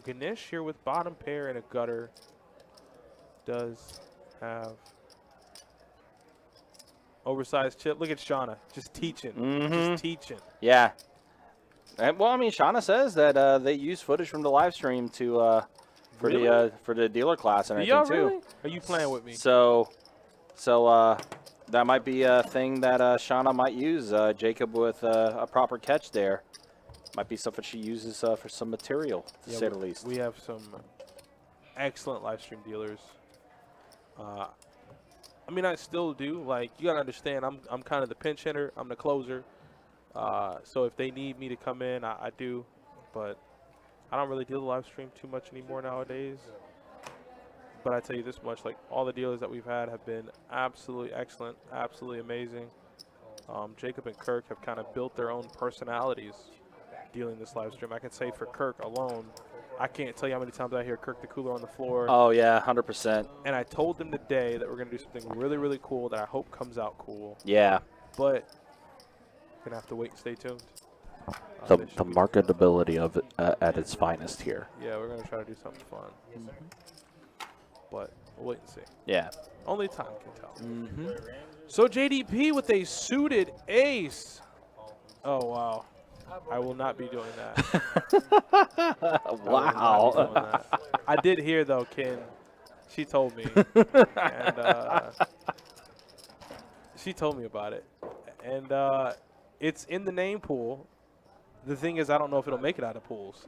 Ganesh here with bottom pair and a gutter does have oversized chip. Look at Shauna, just teaching, just teaching. Yeah. And, well, I mean, Shauna says that they use footage from the live stream to for the dealer class and everything too. Really? Are you playing with me? So that might be a thing that Shauna might use. Jacob with a proper catch there. Might be something she uses for some material, to say the least. We have some excellent live stream dealers. I mean, I still do. Like, you gotta understand, I'm kind of the pinch hitter. I'm the closer. So if they need me to come in, I do. But I don't really deal the live stream too much anymore nowadays. But I tell you this much, like, all the dealers that we've had have been absolutely excellent, absolutely amazing. Jacob and Kirk have kind of built their own personalities dealing this live stream. I can say for Kirk alone, I can't tell you how many times I hear Kirk the Cooler on the floor. Oh, yeah, 100%. And I told them today that we're going to do something really, really cool that I hope comes out cool. Yeah. But we're going to have to wait and stay tuned. The marketability of it at its finest here. Yeah, we're going to try to do something fun. But we'll wait and see. Yeah. Only time can tell. So JDP with a suited ace. Oh, wow. I will not be doing that. Wow. I did hear, though, Ken. She told me. And she told me about it. And it's in the name pool. The thing is, I don't know if it'll make it out of pools.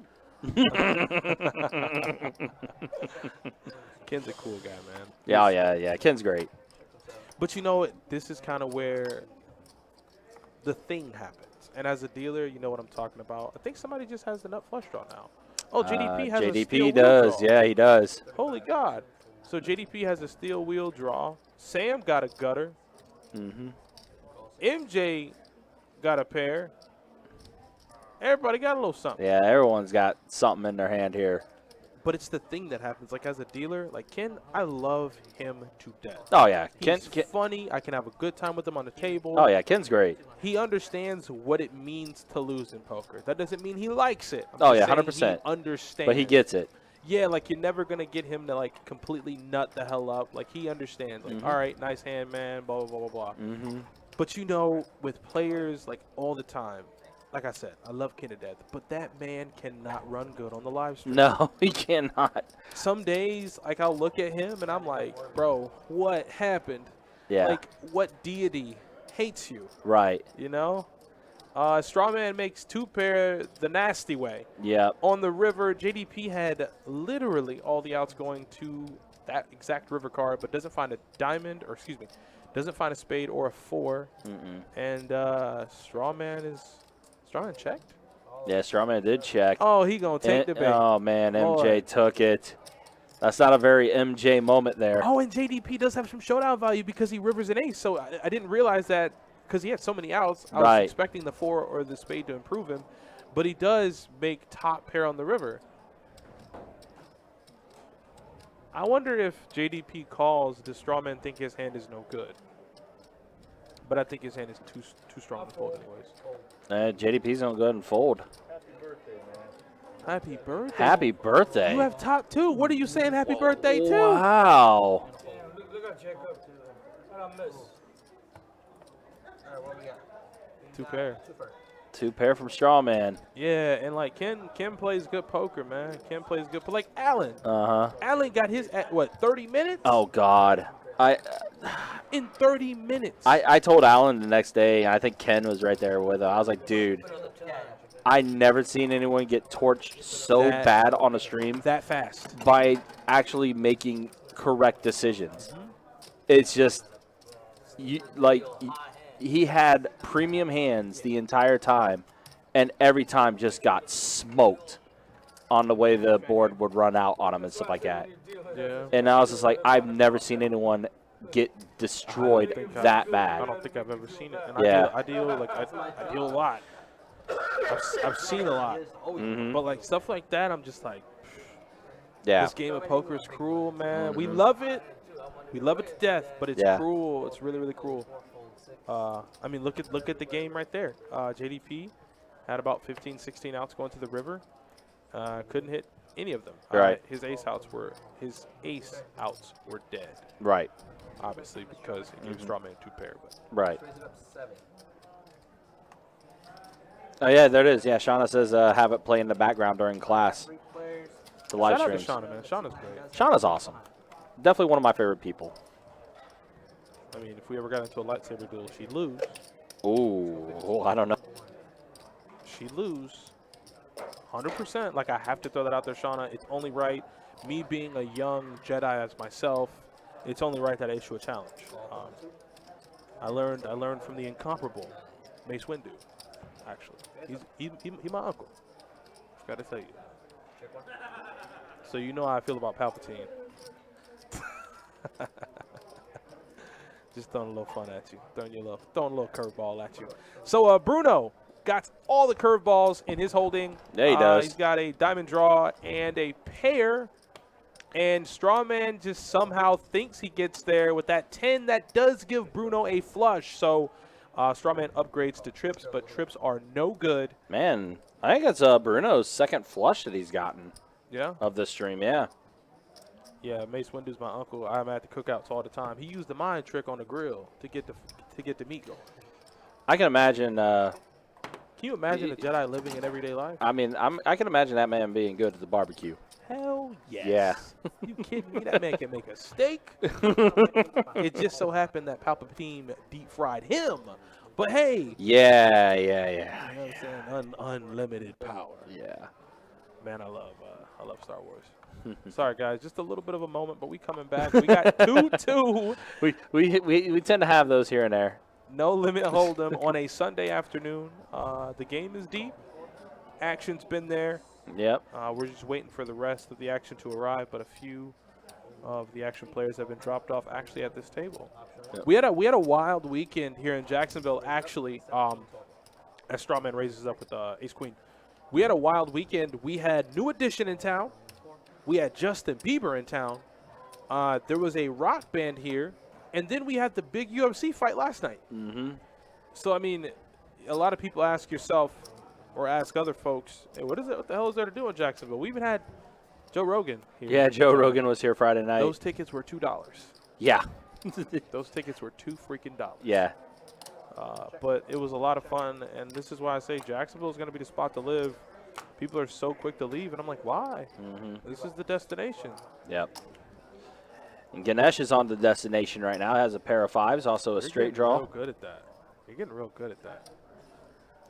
Ken's a cool guy, man. Yeah, yeah. Ken's great. But you know, this is kind of where the thing happens. And as a dealer, you know what I'm talking about. I think somebody just has the nut flush draw now. Oh, JDP has a steel wheel does. draw. Yeah, he does. Holy God. So JDP has a steel wheel draw. Sam got a gutter. MJ got a pair. Everybody got a little something. Yeah, everyone's got something in their hand here. But it's the thing that happens. Like, as a dealer, like Ken, I love him to death. Oh, yeah. He's funny. I can have a good time with him on the table. Oh, yeah. Ken's great. He understands what it means to lose in poker. That doesn't mean he likes it. Oh, yeah, 100%. He understands. But he gets it. Yeah, like, you're never going to get him to, like, completely nut the hell up. Like, he understands. Like, all right, nice hand, man, blah, blah, blah, blah, blah. But, you know, with players, like, all the time, like I said, I love Ken to death, but that man cannot run good on the live stream. No, he cannot. Some days, like, I'll look at him, and I'm like, bro, what happened? Yeah. Like, what deity hates you? Right. You know? Strawman makes 2-pair the nasty way. Yeah. On the river, JDP had literally all the outs going to that exact river card, but doesn't find a diamond, or excuse me, doesn't find a spade or a 4. And Strawman checked? Yeah, Strawman did check. Oh, he going to take the bait. Oh, man, Boy. MJ took it. That's not a very MJ moment there. Oh, and JDP does have some showdown value because he rivers an ace. So I didn't realize that because he had so many outs. I was expecting the 4 or the spade to improve him. But he does make top pair on the river. I wonder if JDP calls, does Strawman think his hand is no good? But I think his hand is too strong to fold anyways. JDP's going to go ahead and fold. Happy birthday. Happy birthday. You have top 2. What are you saying happy birthday to? Wow. Look at Jacob, too. What I miss? All right, what we got? 2 pair. 2 pair from Strawman. Yeah, and like Ken plays good poker, man. Ken plays good, but like Allen. Allen got his at what, 30 minutes? Oh God. In 30 minutes. I told Alan the next day, I think Ken was right there with him. I was like, dude, I never seen anyone get torched so bad on a stream that fast by actually making correct decisions. It's just he had premium hands the entire time, and every time just got smoked on the way the board would run out on him and stuff like that. Yeah. And I was just like, I've never seen anyone get destroyed that bad. I don't think I've ever seen it. And Yeah. I deal a lot. I've seen a lot. But like stuff like that, I'm just like, Yeah. this game of poker is cruel, man. We love it. We love it to death, but it's cruel. It's really, really cruel. I mean, look at the game right there. JDP had about 15, 16 outs going to the river. Couldn't hit any of them. Right. His ace outs were dead. Right. Obviously, because he gave Strawman 2 pair. But Right. Oh, yeah, there it is. Yeah, Shauna says have it play in the background during class. The live shout out to streams. Shauna, man. Shauna's great. Shauna's awesome. Definitely one of my favorite people. I mean, if we ever got into a lightsaber duel, she'd lose. Ooh, I don't know. She'd lose 100%. Like, I have to throw that out there, Shauna. It's only right. Me being a young Jedi as myself, it's only right that I issue a challenge. I learned from the incomparable Mace Windu, actually. He's my uncle. Forgot to tell you. So you know how I feel about Palpatine. Just throwing a little fun at you, throwing a little curveball at you. So Bruno got all the curveballs in his holding. Yeah, he does. He's got a diamond draw and a pair. And Strawman just somehow thinks he gets there with that 10. That does give Bruno a flush. So Strawman upgrades to trips, but trips are no good. Man, I think it's Bruno's second flush that he's gotten. Yeah. Of this stream, yeah. Yeah, Mace Windu's my uncle. I'm at the cookouts all the time. He used the mind trick on the grill to get the meat going. I can imagine. Can you imagine a Jedi living in everyday life? I mean, I can imagine that man being good at the barbecue. Hell yes. Yeah. You kidding me? That man can make a steak. It just so happened that Palpatine deep fried him. But hey. Yeah. You know what I'm saying? Unlimited power. Yeah. Man, I love Star Wars. Sorry, guys, just a little bit of a moment, but we coming back. We got 2-2. We tend to have those here and there. No limit hold'em on a Sunday afternoon. The game is deep. Action's been there. Yep. We're just waiting for the rest of the action to arrive, but a few of the action players have been dropped off actually at this table. Yep. We had a wild weekend here in Jacksonville. Actually, as Strawman raises up with ace-queen. We had a wild weekend. We had New Edition in town. We had Justin Bieber in town. There was a rock band here. And then we had the big UFC fight last night. Mm-hmm. So, I mean, a lot of people ask yourself or ask other folks, hey, what the hell is there to do in Jacksonville? We even had Joe Rogan here. Yeah, Joe Rogan was here Friday night. Those tickets were $2. Yeah. Those tickets were $2 freaking. Yeah. But it was a lot of fun, and this is why I say Jacksonville is going to be the spot to live. People are so quick to leave, and I'm like, why? Mm-hmm. This is the destination. Yep. And Ganesh is on the destination right now. Has a pair of fives, also a straight draw. Real good at that. You're getting real good at that.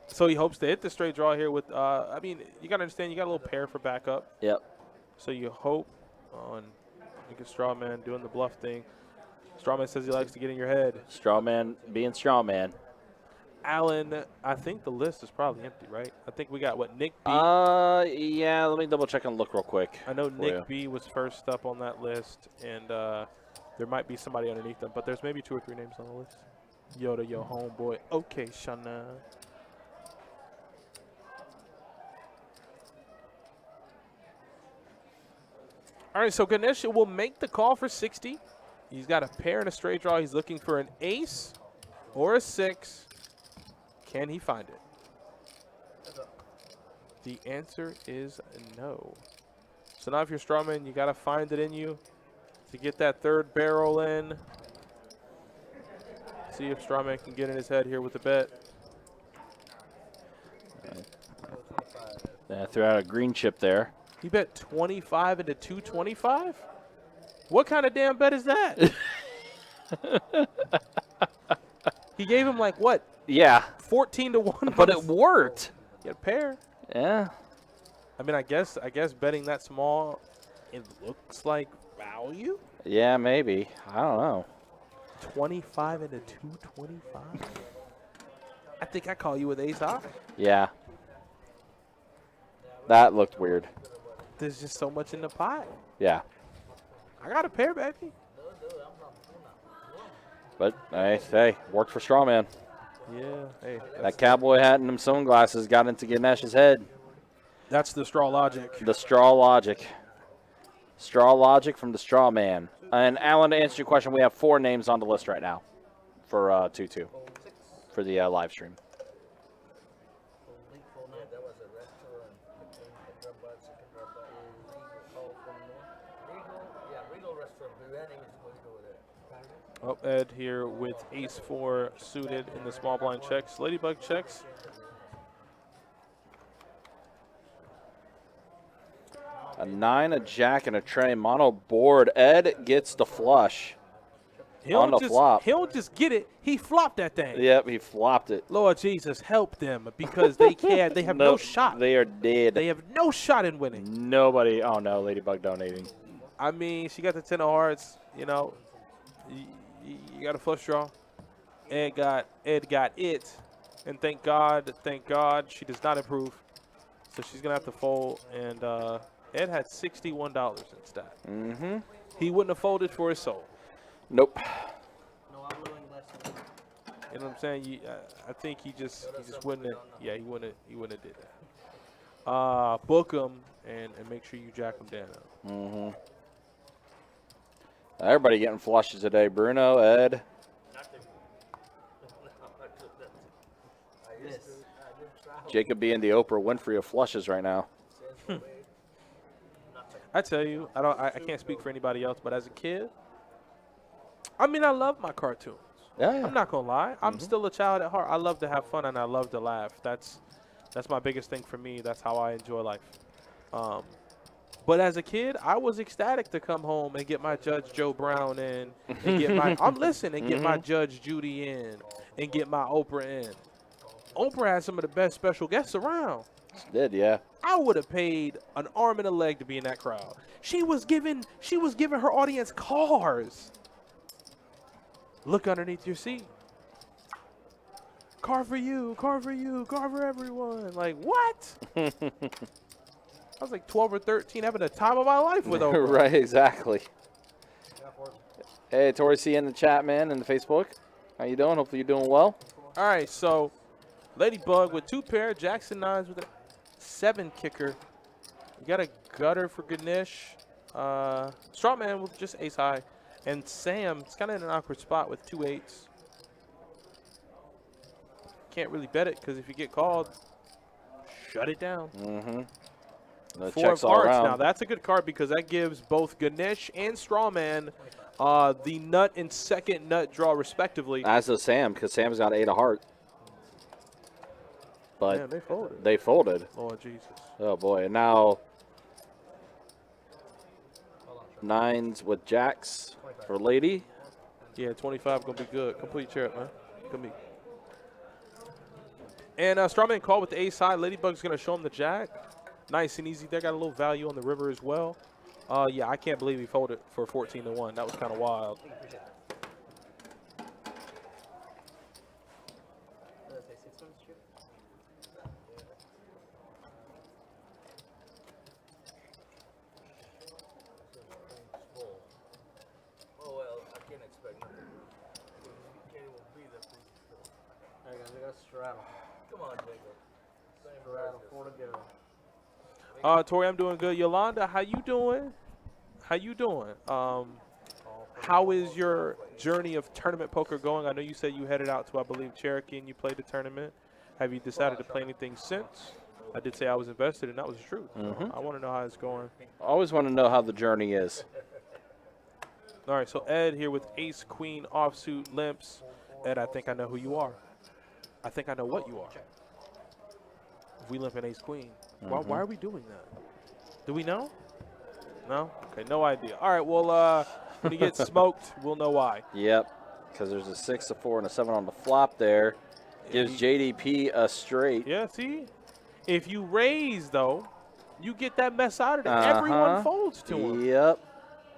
So he hopes to hit the straight draw here with, I mean, you got to understand, you got a little pair for backup. Yep. So you hope on, look at Strawman doing the bluff thing. Strawman says he likes to get in your head. Strawman being Strawman. Allen, I think the list is probably empty, right? I think we got, what, Nick B? Yeah, let me double check and look real quick. I know Nick B was first up on that list, and there might be somebody underneath them, but there's maybe 2 or 3 names on the list. Yoda, your homeboy. Okay, Shana. All right, so Ganesh will make the call for 60. He's got a pair and a straight draw. He's looking for an ace or a 6. Can he find it? The answer is no. So now if you're Strawman, you got to find it in you to get that third barrel in. See if Strawman can get in his head here with the bet. Yeah, threw out a green chip there. He bet 25 into 225? What kind of damn bet is that? He gave him like what? Yeah. 14 to 1. But it worked. Get a pair. Yeah. I mean, I guess betting that small, it looks like value. Yeah, maybe. I don't know. 25 into 225. I think I call you with ace high. Yeah. That looked weird. There's just so much in the pot. Yeah. I got a pair, baby. But hey, worked for Strawman. Yeah. Hey. That cowboy hat and them sunglasses got into Ganesh's head. That's the straw logic. The straw logic. Straw logic from the straw man. And Alan, to answer your question, we have 4 names on the list right now for 2-2 for the live stream. Oh, Ed here with ace-4 suited in the small blind checks. Ladybug checks. A 9, a jack, and a tray mono board. Ed gets the flush on the flop. He don't just get it. He flopped that thing. Yep, he flopped it. Lord Jesus, help them because they can't. They have no shot. They are dead. They have no shot in winning. Nobody. Oh, no, Ladybug donating. I mean, she got the 10 of hearts. You know, you got a flush draw. Ed got it. And thank God, she does not improve. So she's going to have to fold. And Ed had $61 in stat. Mm-hmm. He wouldn't have folded for his soul. Nope. You know what I'm saying? I think he just wouldn't have. Yeah, he wouldn't have did that. Book him and make sure you jack him down. Mm-hmm. Everybody getting flushes today. Bruno, Ed. Jacob being the Oprah Winfrey of flushes right now. I tell you, I can't speak for anybody else, but as a kid, I mean, I love my cartoons. Yeah. I'm not gonna lie. I'm still a child at heart. I love to have fun and I love to laugh. That's my biggest thing for me. That's how I enjoy life. But as a kid, I was ecstatic to come home and get my Judge Joe Brown in, and get my get my Judge Judy in, and get my Oprah in. Oprah had some of the best special guests around. She did, yeah. I would have paid an arm and a leg to be in that crowd. She was giving her audience cars. Look underneath your seat. Car for you, car for you, car for everyone. Like, what? I was like 12 or 13 having the time of my life with Oprah. Right, exactly. Hey, Tori C in the chat, man, in the Facebook. How you doing? Hopefully you're doing well. All right, so Ladybug with 2 pair. Jackson 9s with a 7 kicker. You got a gutter for Ganesh. Strawman with just ace high. And Sam, it's kind of in an awkward spot with 2 8s. Can't really bet it because if you get called, shut it down. The 4 checks of all hearts. around. Now that's a good card because that gives both Ganesh and Strawman the nut and second nut draw respectively. As does Sam, because Sam's got 8 of heart. But Man, they folded. they folded. Lord Jesus. Oh boy, and now 9s with jacks for Lady. Yeah, 25 gonna be good. Complete chart, man. Gonna be. And Strawman called with the ace high. Ladybug's gonna show him the jack. Nice and easy. They got a little value on the river as well. Yeah, I can't believe he folded for 14-1. That was kind of wild. Oh well, I can't expect nothing. Can't even be there. Alright guys, we got a straddle. Come on, Jacob. Straddle, 4 to go. Tori, I'm doing good. Yolanda, how you doing? How you doing? How is your journey of tournament poker going? I know you said you headed out to, I believe, Cherokee and you played the tournament. Have you decided to play anything since? I did say I was invested, and that was the truth. I want to know how it's going. I always want to know how the journey is. All right, so Ed here with ace, queen, offsuit, limps. Ed, I think I know who you are. I think I know what you are. If we limp an ace, queen. Why are we doing that? Do we know? No? Okay, no idea. All right, well, when he gets smoked, we'll know why. Yep, because there's a 6, a 4, and a 7 on the flop there. Gives JDP a straight. Yeah, see? If you raise, though, you get that mess out of it. Everyone folds to him. Yep.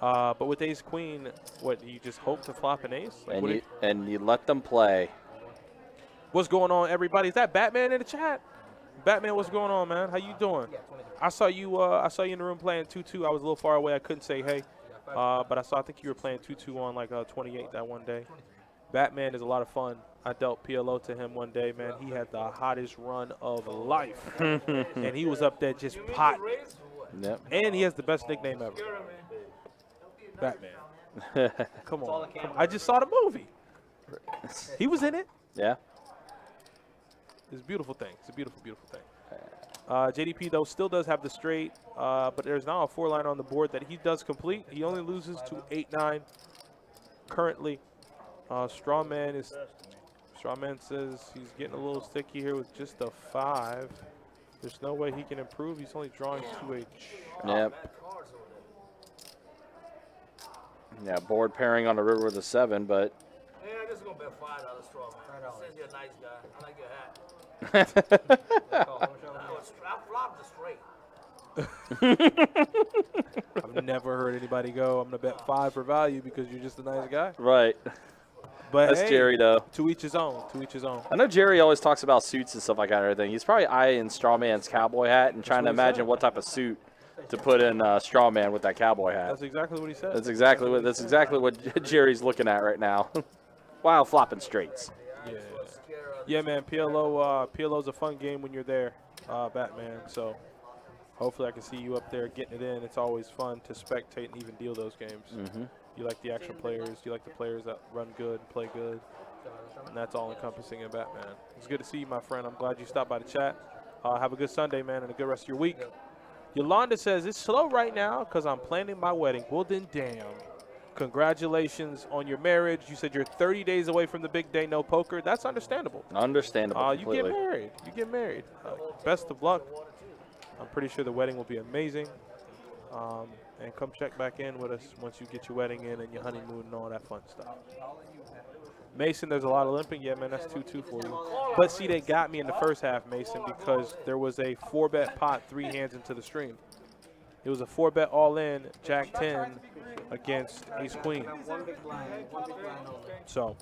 But with ace, queen, what, you just hope to flop an ace? Like, And you let them play. what's going on, everybody? Is that Batman in the chat? Batman, what's going on, man? How you doing? I saw you in the room playing 2-2. I was a little far away. I couldn't say hey. But I think you were playing 2-2 on like 28 that one day. Batman is a lot of fun. I dealt PLO to him one day, man. He had the hottest run of life. And he was up there just potting. Yep. And he has the best nickname ever. Batman. Come on. I just saw the movie. He was in it. Yeah. It's a beautiful thing. It's a beautiful, beautiful thing. JDP, though, still does have the straight, but there's now a 4-line on the board that he does complete. He only loses to 8-9 currently. Strawman says he's getting a little sticky here with just a 5. There's no way he can improve. He's only drawing to a chop. Yep. Yeah, board pairing on the river with a 7, but. Yeah, I'm just going to bet $5 Strawman. Since you're a nice guy, I like your hat. I flopped the straight. I've never heard anybody go, I'm going to bet 5 for value because you're just a nice guy. Right. But That's hey, Jerry, though. To each his own. To each his own. I know Jerry always talks about suits and stuff like that and everything. He's probably eyeing Strawman's cowboy hat and trying to imagine what type of suit to put in Strawman with that cowboy hat. That's exactly what he said. That's exactly what Jerry's looking at right now. While flopping straights. Yeah. Yeah, man. PLO's a fun game when you're there, Batman. So hopefully I can see you up there getting it in. It's always fun to spectate and even deal those games. You like the action players. You like the players that run good and play good. And that's all encompassing in Batman. It's good to see you, my friend. I'm glad you stopped by the chat. Have a good Sunday, man, and a good rest of your week. Yolanda says, it's slow right now because I'm planning my wedding. Well, then, damn. Congratulations on your marriage. You said you're 30 days away from the big day, no poker. That's understandable. Understandable. You get married. You get married. Best of luck. I'm pretty sure the wedding will be amazing. And come check back in with us once you get your wedding in and your honeymoon and all that fun stuff. Mason, there's a lot of limping. Yeah, man, that's 2-2 for you. But see, they got me in the first half, Mason, because there was a 4-bet pot 3 hands into the stream. It was a 4-bet all-in, Jack 10 against Ace Queen. So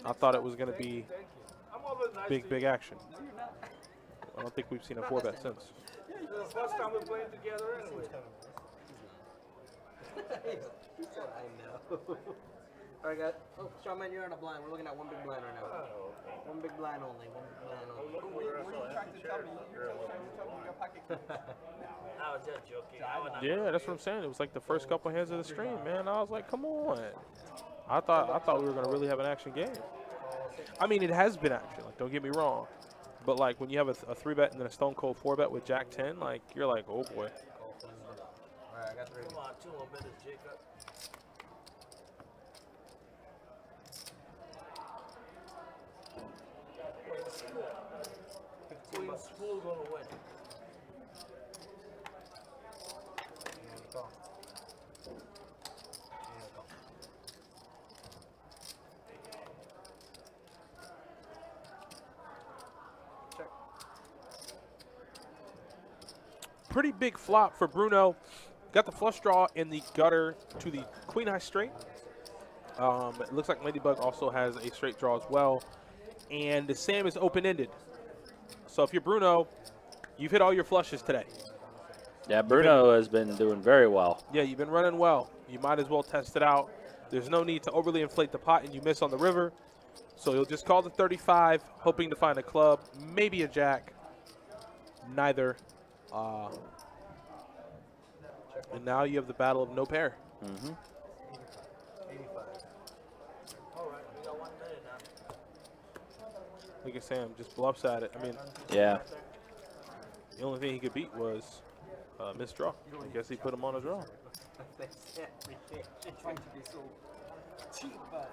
I thought it was going to be big action. I don't think we've seen a 4-bet since. This is the first time we're playing together anyway. I know. All right, guys. Oh, Strawman, you're on a blind. We're looking at one big blind right now. One big blind only. One big blind only. I was just joking. Yeah, that's what I'm saying. It was like the first couple hands of the stream, man. I was like, come on. I thought we were gonna really have an action game. I mean, it has been action. Like, don't get me wrong. But like when you have a 3-bet and then a stone cold 4-bet with Jack 10, like you're like, oh boy. All right, I got 3. Come on, 2 more minutes, Jacob. Queen Spool gonna win. Pretty big flop for Bruno. Got the flush draw in the gutter to the queen high straight. It looks like Ladybug also has a straight draw as well. And the Sam is open-ended. So if you're Bruno, you've hit all your flushes today. Yeah, Bruno has been doing very well. Yeah, you've been running well. You might as well test it out. There's no need to overly inflate the pot and you miss on the river. So you'll just call the 35, hoping to find a club, maybe a jack. Neither. And now you have the battle of no pair. Mm-hmm. 85. All right, we got 1 minute now. Look at Sam, just bluffs at it. I mean, Yeah. the only thing he could beat was missed draw. I guess he put him on a draw. Trying to be so cheap, but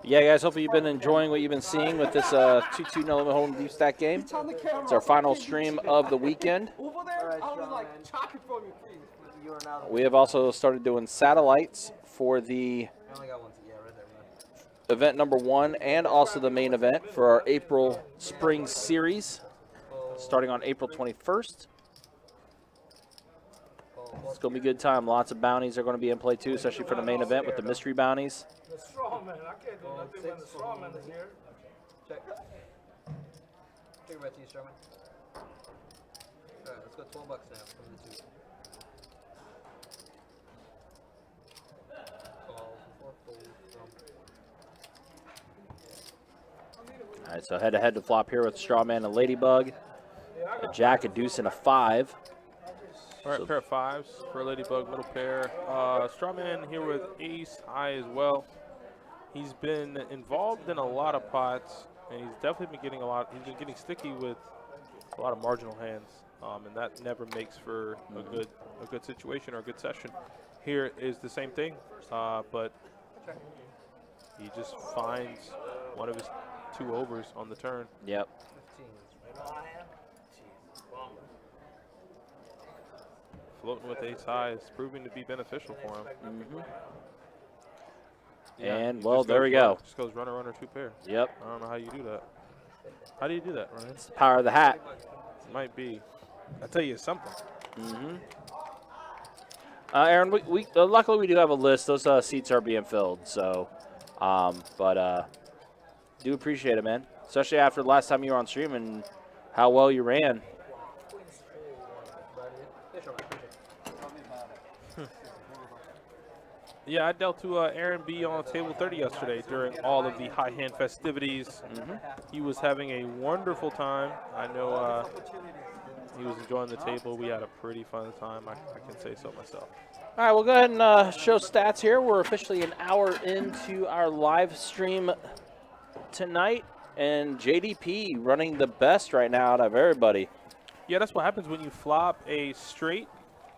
Yeah, guys, hopefully you've been enjoying what you've been seeing with this 2-2 no limit hold'em deep stack game. It's our final stream of the weekend. over there, I was like, chop it from you, please. You are now. We have also started doing satellites for the I only got 1. Yeah, right there, man. event number 1 and also the main event for our April Spring Series, starting on April 21st. It's going to be a good time. Lots of bounties are going to be in play too, especially for the main event with the mystery bounties. The Strawman, I can't do nothing when the Strawman is here. Check. Take it back to you, Sherman. All right, let's go 12 bucks now from the 2. All right, so head-to-head to flop here with Strawman and Ladybug. A jack, a deuce, and a 5. All right, pair of 5s for Ladybug, middle pair. Strawman here with ace high as well. He's been involved in a lot of pots, and he's definitely been getting he's been getting sticky with a lot of marginal hands, and that never makes for a good situation or a good session. Here is the same thing, but he just finds one of his 2 overs on the turn. Yep. 15. Floating with ace high is proving to be beneficial for him. Mm-hmm. Yeah, And, he well, just there goes we go. Just goes runner, runner, 2 pair. Yep. I don't know how you do that. How do you do that, Ryan? It's the power of the hat. Might be. I tell you something. Mm-hmm. Aaron, we luckily we do have a list. Those seats are being filled, so, do appreciate it, man. Especially after the last time you were on stream and how well you ran. Yeah, I dealt to Aaron B on table 30 yesterday during all of the high hand festivities. He was having a wonderful time. I know he was enjoying the table. We had a pretty fun time. I can say so myself. All right, we'll go ahead and show stats here. We're officially an hour into our live stream tonight, and JDP running the best right now out of everybody. Yeah, that's what happens when you flop a straight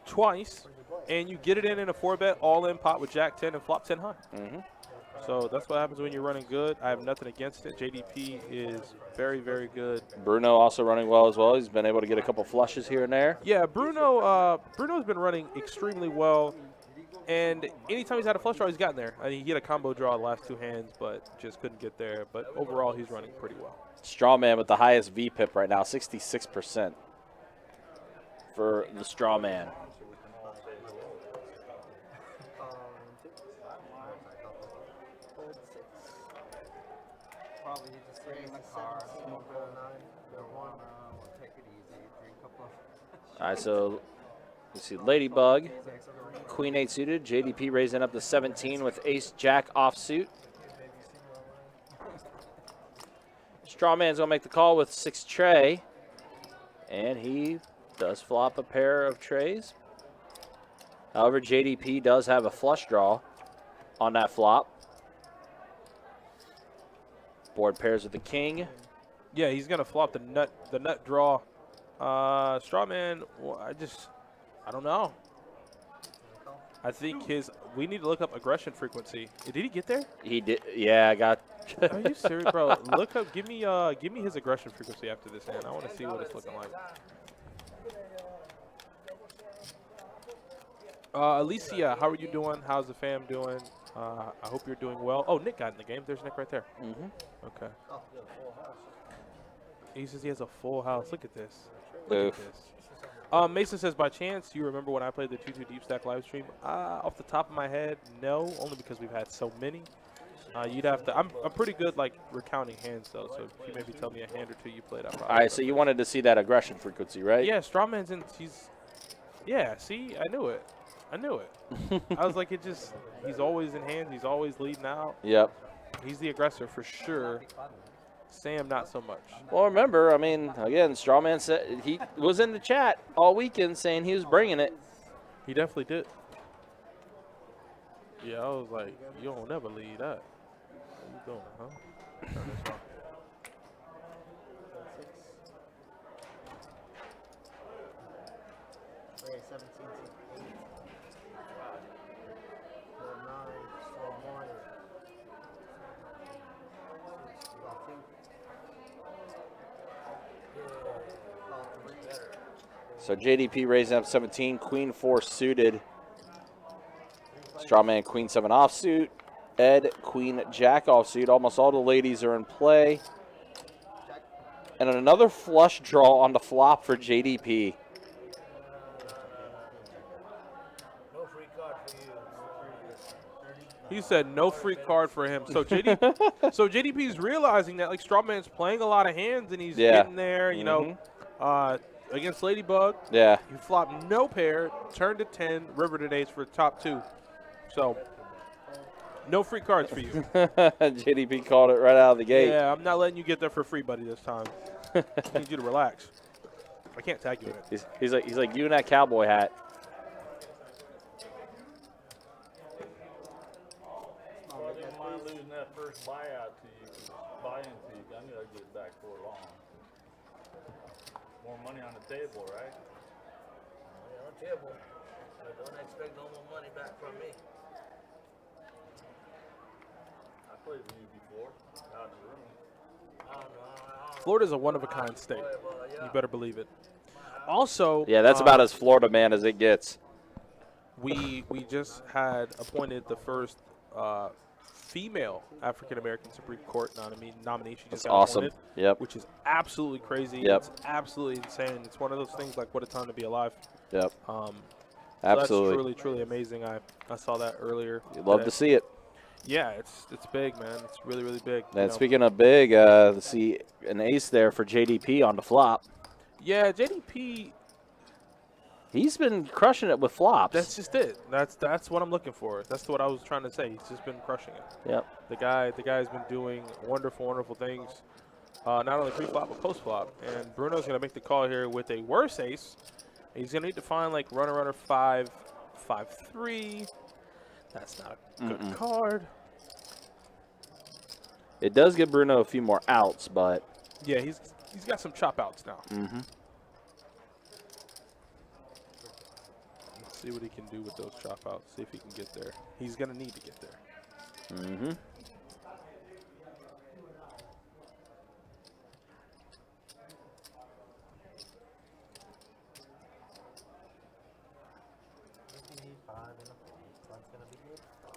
twice and you get it in a 4-bet all-in pot with Jack 10 and flop 10 high. So that's what happens when you're running good. I have nothing against it. JDP is very, very good. Bruno also running well as well. He's been able to get a couple flushes here and there. Yeah, Bruno's been running extremely well. And anytime he's had a flush draw, he's gotten there. I mean, he had a combo draw the last 2 hands, but just couldn't get there. But overall, he's running pretty well. Strawman with the highest VPIP right now, 66% for the Strawman. Probably just stay in the car, smoke all night. We'll take it easy, drink a couple. All right, so You see Ladybug, Queen 8 suited. JDP raising up to 17 with Ace Jack offsuit. Strawman's going to make the call with 6 tray. And he does flop a pair of trays. However, JDP does have a flush draw on that flop. Board pairs with the king. Yeah, he's gonna flop the nut draw. Strawman, well, I don't know. I think we need to look up aggression frequency. Did he get there? He did. Yeah, I got. Are you serious, bro? Look up. Give me his aggression frequency after this hand. I want to see what it's looking like. Alicia, how are you doing? How's the fam doing? I hope you're doing well. Oh, Nick got in the game. There's Nick right there. Okay. He says he has a full house. Look at this. Look at this. Mason says, by chance, you remember when I played the 2-2 Deep Stack live stream? Off the top of my head, no, only because we've had so many. You'd have to. I'm pretty good like recounting hands though. So if you maybe tell me a hand or two you played, All right. So you wanted to see that aggression frequency, right? Yeah, Strawman's in. Yeah. See, I knew it. I was like, he's always in hands. He's always leading out. Yep. He's the aggressor for sure. Sam, not so much. Well, remember, I mean, again, Strawman said he was in the chat all weekend saying he was bringing it. He definitely did. Yeah, I was like, you don't never lead that. What you doing, huh? Turn this off. So JDP raising up 17, Queen 4 suited. Strawman Queen 7 offsuit. Ed Queen Jack offsuit. Almost all the ladies are in play. And another flush draw on the flop for JDP. No free card for you. He said no free card for him. So JDP's realizing that like Strawman's playing a lot of hands and he's getting there, you know. Against Ladybug, he flopped no pair, turned to 10, river to ace for top 2. So, no free cards for you. JDP called it right out of the gate. Yeah, I'm not letting you get there for free, buddy, this time. I need you to relax. I can't tag you in it. He's like you in that cowboy hat. Well, I didn't mind losing that first buyout to you, buy-in to you. I knew I'd get back for long. More money on the table, right? Yeah, on the table. But don't expect no more money back from me. I played with you before, out in the room. I don't know. Florida's a one-of-a-kind state. You better believe it. Also, Yeah, that's about as Florida man as it gets. we just had appointed the first female African-American Supreme Court nominee. She just got Awesome. appointed, Yep. which is absolutely crazy. Yep. It's absolutely insane. It's one of those things like, what a time to be alive. Yep. So Absolutely. that's truly, truly amazing. I saw that earlier. You'd love to see it. Yeah, it's big, man. It's really, really big. And speaking of big, see an ace there for JDP on the flop. Yeah, JDP. He's been crushing it with flops. That's just it. That's what I'm looking for. That's what I was trying to say. He's just been crushing it. Yep. The guy's been doing wonderful, wonderful things. Not only pre-flop but post-flop. And Bruno's gonna make the call here with a worse ace. He's gonna need to find like runner 5, 5-3. That's not a good card. It does give Bruno a few more outs, but Yeah, he's got some chop outs now. Let's see what he can do with those chop outs. See if he can get there. He's gonna need to get there.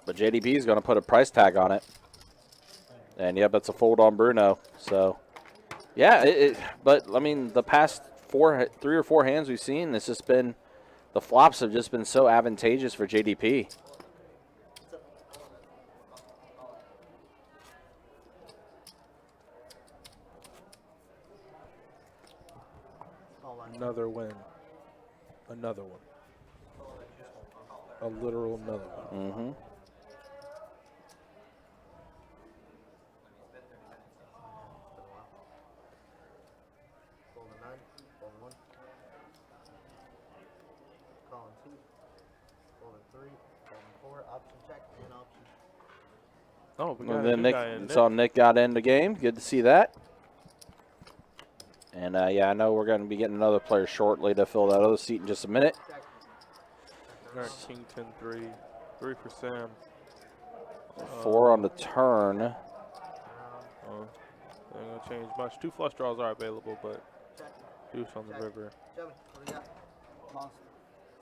But JDP is going to put a price tag on it. And, yep, it's a fold on Bruno. So, yeah, but, I mean, the past 3 or 4 hands we've seen, it's just been – the flops have just been so advantageous for JDP. Another win. Another one. a literal mellow. Mm-hmm. Folding 9, folding 1. Calling 2. Folding 3, folding 4. Option check, and option. Oh, we Well, got a then new guy in. saw Nick got in the game. Good to see that. And yeah, I know we're going to be getting another player shortly to fill that other seat in just a minute. Check. All right, King 10 3. 3 for Sam. 4 on the turn. Ain't gonna change much. 2 flush draws are available, but Check. deuce on the river. Chubby, what do you got? Monster.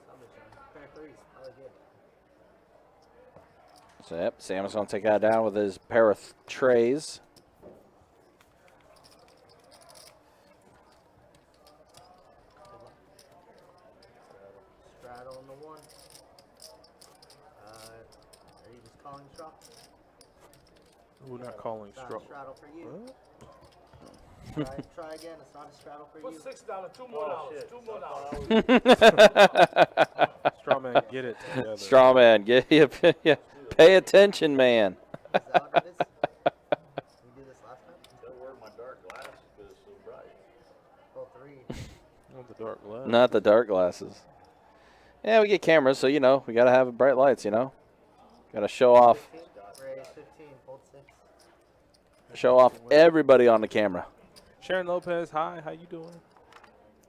Somebody showing. Pair of 3s. I like it. So, yep, Sam is going to take that down with his pair of trays. Straddle on the 1. Are you just calling straw? We're not calling Not straw. a straddle for you. What? Try again. It's not a straddle for you. $6, $2 more. $2 more. Strawman, get it together. Strawman, pay attention, man. Is that what it is? We did this last time? Gotta wear my dark glasses because it's so bright. Pull 3. Not the dark glass. Not the dark glasses. Yeah, we get cameras, so, you know, we got to have bright lights, you know. Got to show off 15. Raise 15. Fold 6. everybody on the camera. Sharon Lopez, hi. How you doing?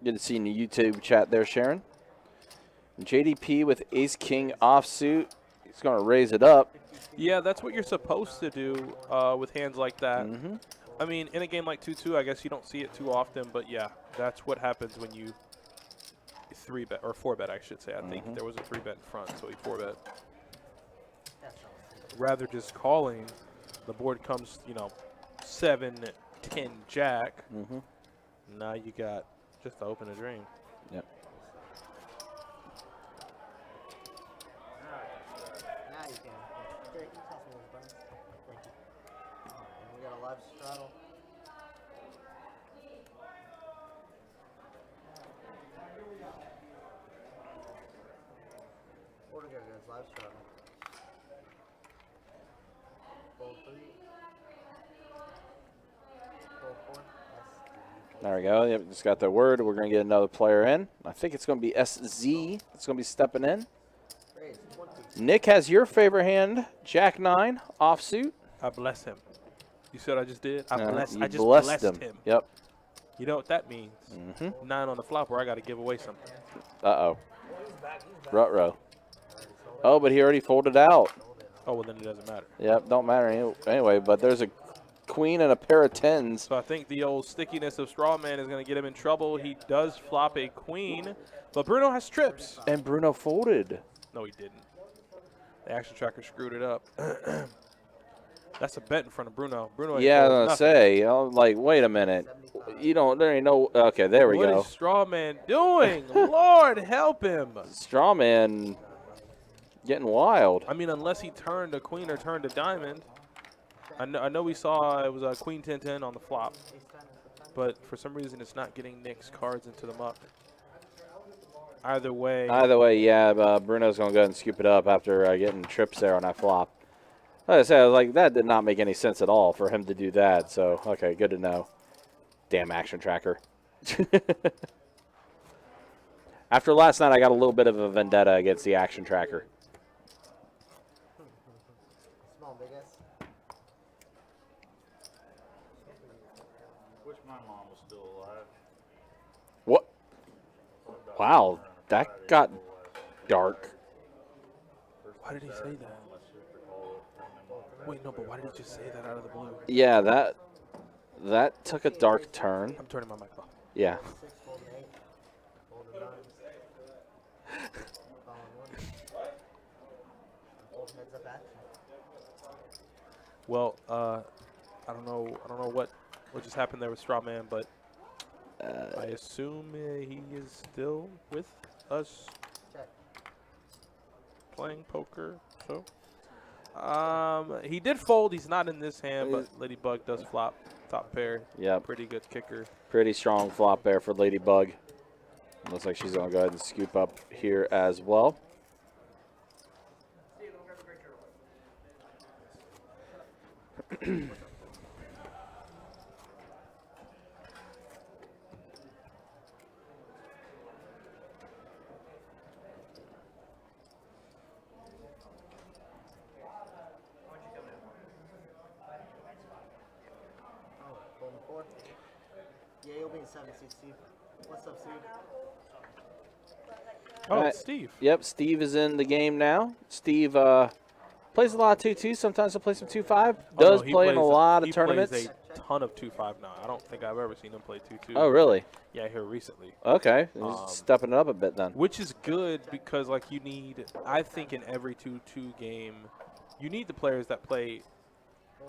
Good to see you in the YouTube chat there, Sharon. JDP with ace-king offsuit. He's going to raise it up. Yeah, that's what you're supposed to do with hands like that. Mm-hmm. I mean, in a game like 2-2, I guess you don't see it too often, but yeah, that's what happens when you 3-bet, or 4-bet, I should say. I think there was a 3-bet in front, so he 4-bet. Rather just calling, the board comes, you know, 7, 10, jack. Mm-hmm. Now you got just to open a drain. Yep. Now you can. Jerry, can you toss me those buttons? Thank you. And we got a live straddle. Order go, guys. Live straddle. Fold 3. Fold 4. There we go. Yep, just got the word. We're going to get another player in. I think it's going to be SZ. It's going to be stepping in. Raise. 1, 2. Nick has your favorite hand, Jack 9, offsuit. I bless him. You see what I just did? I You just blessed blessed him. him. Yep. You know what that means? 9 on the flop where I got to give away something. Uh-oh. Ruh-roh. Oh, but he already folded out. Oh, well, then it doesn't matter. Yep, don't matter anyway, but there's a queen and a pair of 10s. So I think the old stickiness of Strawman is going to get him in trouble. He does flop a queen, but Bruno has trips. And Bruno folded. No, he didn't. The action tracker screwed it up. That's a bet in front of Bruno. Bruno ain't Yeah, I was folding going to nothing. say, I'm like, wait a minute. You don't, there ain't no, okay, there we What go. is Strawman doing? Lord, help him. Strawman getting wild. I mean, unless he turned a queen or turned a diamond. I know we saw it was a queen 10-10 on the flop. But for some reason, it's not getting Nick's cards into the muck. Either way. Yeah, Bruno's going to go ahead and scoop it up after getting trips there on that flop. Like I said, I was like, that did not make any sense at all for him to do that. So, okay, good to know. Damn action tracker. After last night, I got a little bit of a vendetta against the action tracker. Small, big S. Wish my mom was still alive. What? Wow, that got dark. Why did he say that? Wait, no, but why did he just say that out of the blue? Yeah, that took a dark turn. I'm turning my mic off. Yeah. 6, fold 8. Fold 9. Calling 1. Fold heads up action. Well, I don't know what just happened there with Strawman, but I assume he is still with us Check. playing poker. So, he did fold. He's not in this hand, but Ladybug does flop top pair. Yep. Pretty good kicker. Pretty strong flop there for Ladybug. Looks like she's going to go ahead and scoop up here as well. Golden 4. Yeah, you'll be in 7 seed, Steve. What's up, Steve? Oh, Alright. it's Steve. Yep, Steve is in the game now. Steve plays a lot of 2-2. Sometimes he'll play some 2-5. Oh, no, Does he play in a plays- lot of he tournaments. plays a ton of 2-5 now. I don't think I've ever seen him play 2-2. Oh, really? Yeah, here recently. Okay. He's stepping it up a bit then. Which is good because, like, you need, I think in every 2-2 game, you need the players that play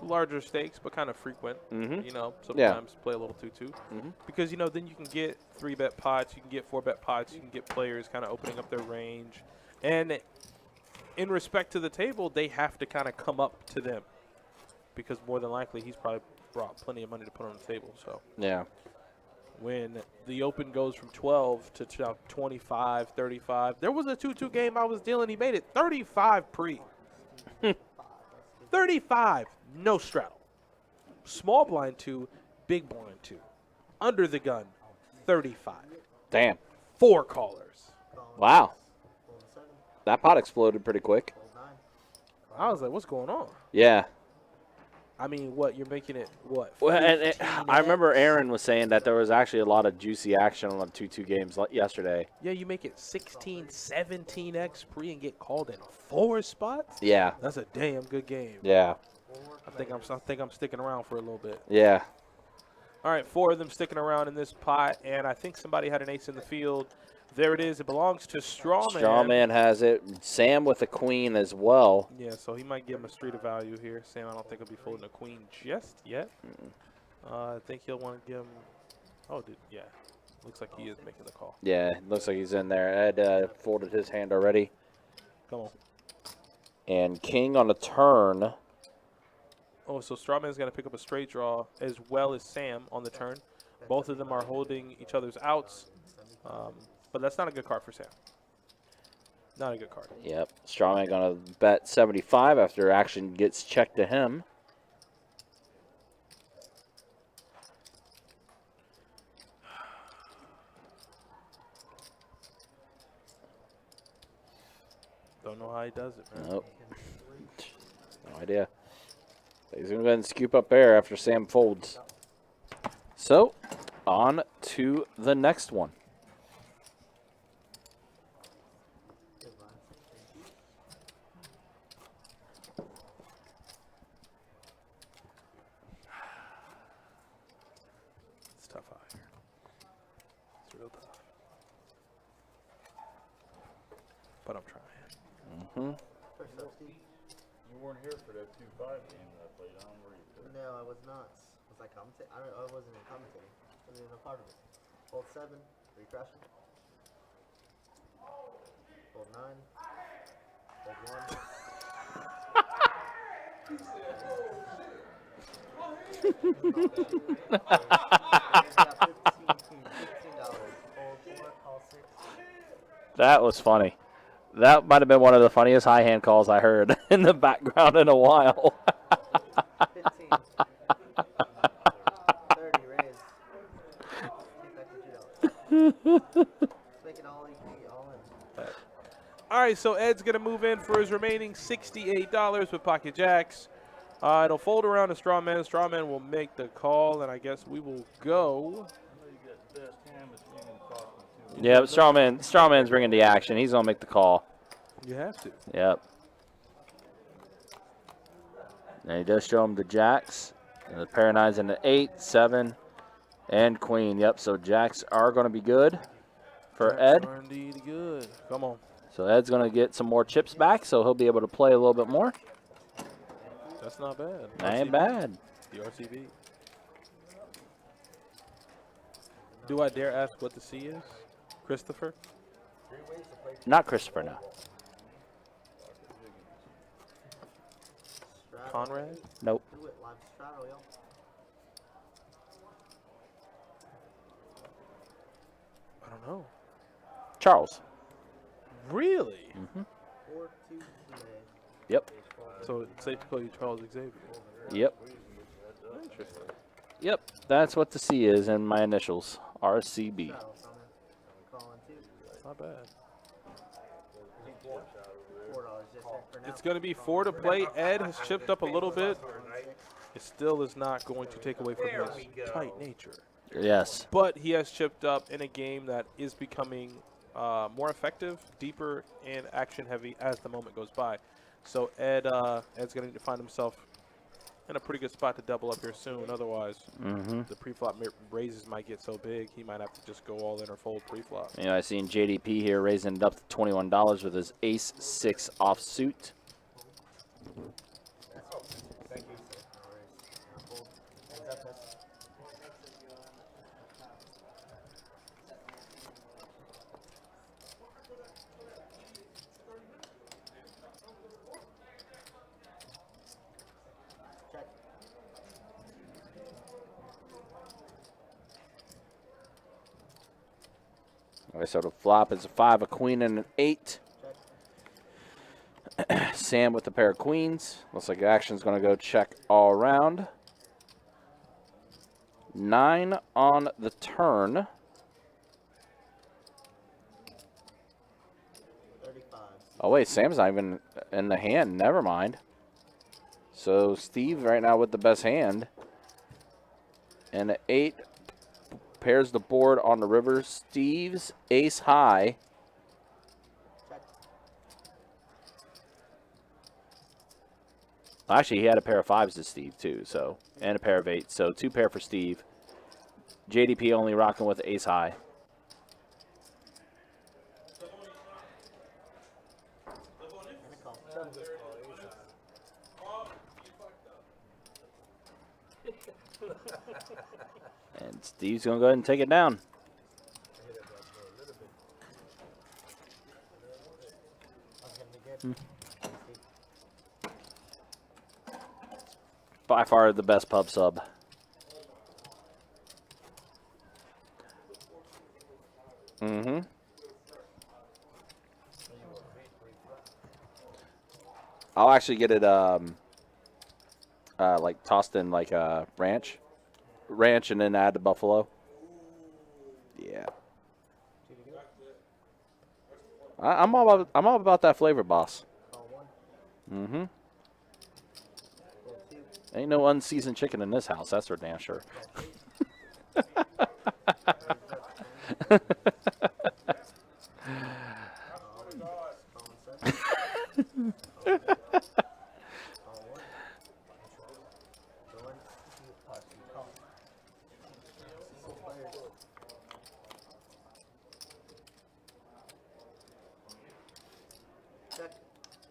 larger stakes but kind of frequent. Mhm. You know, sometimes play a little 2-2. Mhm. Because, you know, then you can get 3-bet pots, you can get 4-bet pots, you can get players kind of opening up their range. And in respect to the table, they have to kind of come up to them because more than likely he's probably brought plenty of money to put on the table. So Yeah. when the open goes from 12 to 25, 35, there was a 2-2 game I was dealing. He made it 35 pre. 35, no straddle. Small blind 2, big blind 2. Under the gun, 35. Damn. 4 callers. Wow. Golden 7. That pot exploded pretty quick. Golden 9. I was like, what's going on? Yeah. I mean, what, you're making it, what, Well, and 15X? I remember Aaron was saying that there was actually a lot of juicy action on the 2-2 games yesterday. Yeah, you make it 16, 17X pre and get called in 4 spots? Yeah. That's a damn good game. Yeah. I think I'm sticking around for a little bit. Yeah. All right, 4 of them sticking around in this pot, and I think somebody had an ace in the field. There it is. It belongs to Strawman. Strawman has it. Sam with a queen as well. Yeah, so he might give him a street of value here. Sam, I don't think he'll be folding a queen just yet. I think he'll want to give him. Oh, dude, yeah. Looks like he is making the call. Yeah, looks like he's in there. Ed folded his hand already. Come on. And king on a turn. Oh, so Strawman's going to pick up a straight draw as well as Sam on the turn. Both of them are holding each other's outs. But that's not a good card for Sam. Not a good card. Yep. Strawman going to bet 75 after action gets checked to him. Don't know how he does it, man. Nope. No idea. He's going to go ahead and scoop up air after Sam folds. So, on to the next one. It's tough out here. It's real tough. But I'm trying. First up, Steve. You weren't here for that 2-5 game that I played on, were you? No, I was not. Was I commentating? I wasn't in commentating. I wasn't even a part of it. Gold 7. 3 crashing. Gold 9. Gold 1. That was funny. That might have been one of the funniest high hand calls I heard in the background in a while. 15. 30 raise. Make it all equal, all in. All right, so Ed's going to move in for his remaining $68 with Pocket Jacks. It'll fold around to Strawman. Strawman will make the call, and I guess we will go. Yep, Strawman's bringing the action. He's going to make the call. You have to. Yep. And he does show him the jacks. And the pair of nines and the 8, 7, and queen. Yep, so jacks are going to be good for Ed. Are indeed good. Come on. So Ed's going to get some more chips back, so he'll be able to play a little bit more. That's not bad. That ain't RCB. bad. The RCB. Do I dare ask what the C is? Christopher? Not Christopher, no. Conrad? Nope. Do it, live straddle, yo. I don't know. Charles. Really? 4, 2, 2, Yep. So it's safe to call you Charles Xavier. Yep. Interesting. Yep, that's what the C is in my initials, RCB. Not bad. $4 just for now. It's going to be 4 to play. Ed has chipped up a little bit. It still is not going to take away from his tight nature. Yes. But he has chipped up in a game that is becoming more effective, deeper, and action-heavy as the moment goes by. So Ed's going to need to find himself in a pretty good spot to double up here soon. Otherwise, the pre-flop raises might get so big, he might have to just go all in or fold pre-flop. You know, I seen JDP here raising it up to $21 with his ace-6 offsuit. Thank you. Okay, so the flop is a 5, a queen, and an 8. Sam with a pair of queens. Looks like action's going to go check all around. 9 on the turn. 35. Oh, wait, Sam's not even in the hand. Never mind. So Steve right now with the best hand. And an 8 pairs the board on the river. Steve's ace high. Actually, he had a pair of 5s to Steve, too, so, and a pair of 8s. So 2 pair for Steve. JDP only rocking with ace high. And Steve's going to go ahead and take it down. By far the best pub sub. I'll actually get it like tossed in like a ranch and then add the buffalo. Yeah. I'm all about that flavor, boss. Ain't no unseasoned chicken in this house, that's for damn sure.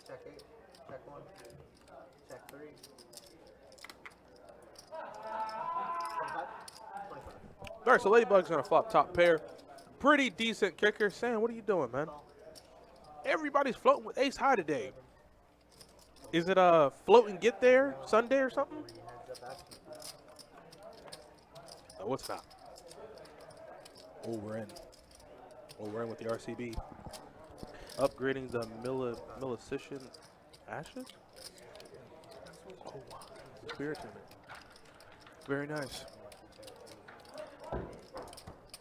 Check 8, check 1, check 3. 25. All right, so Ladybug's going to flop top pair. Pretty decent kicker. Sam, what are you doing, man? Everybody's floating with ace high today. Is it a float and get there Sunday or something? No, it's not. Oh, we're in. Oh, we're in with the RCB. Upgrading the millicitian ashes? Oh, wow. Spirit in it. Very nice.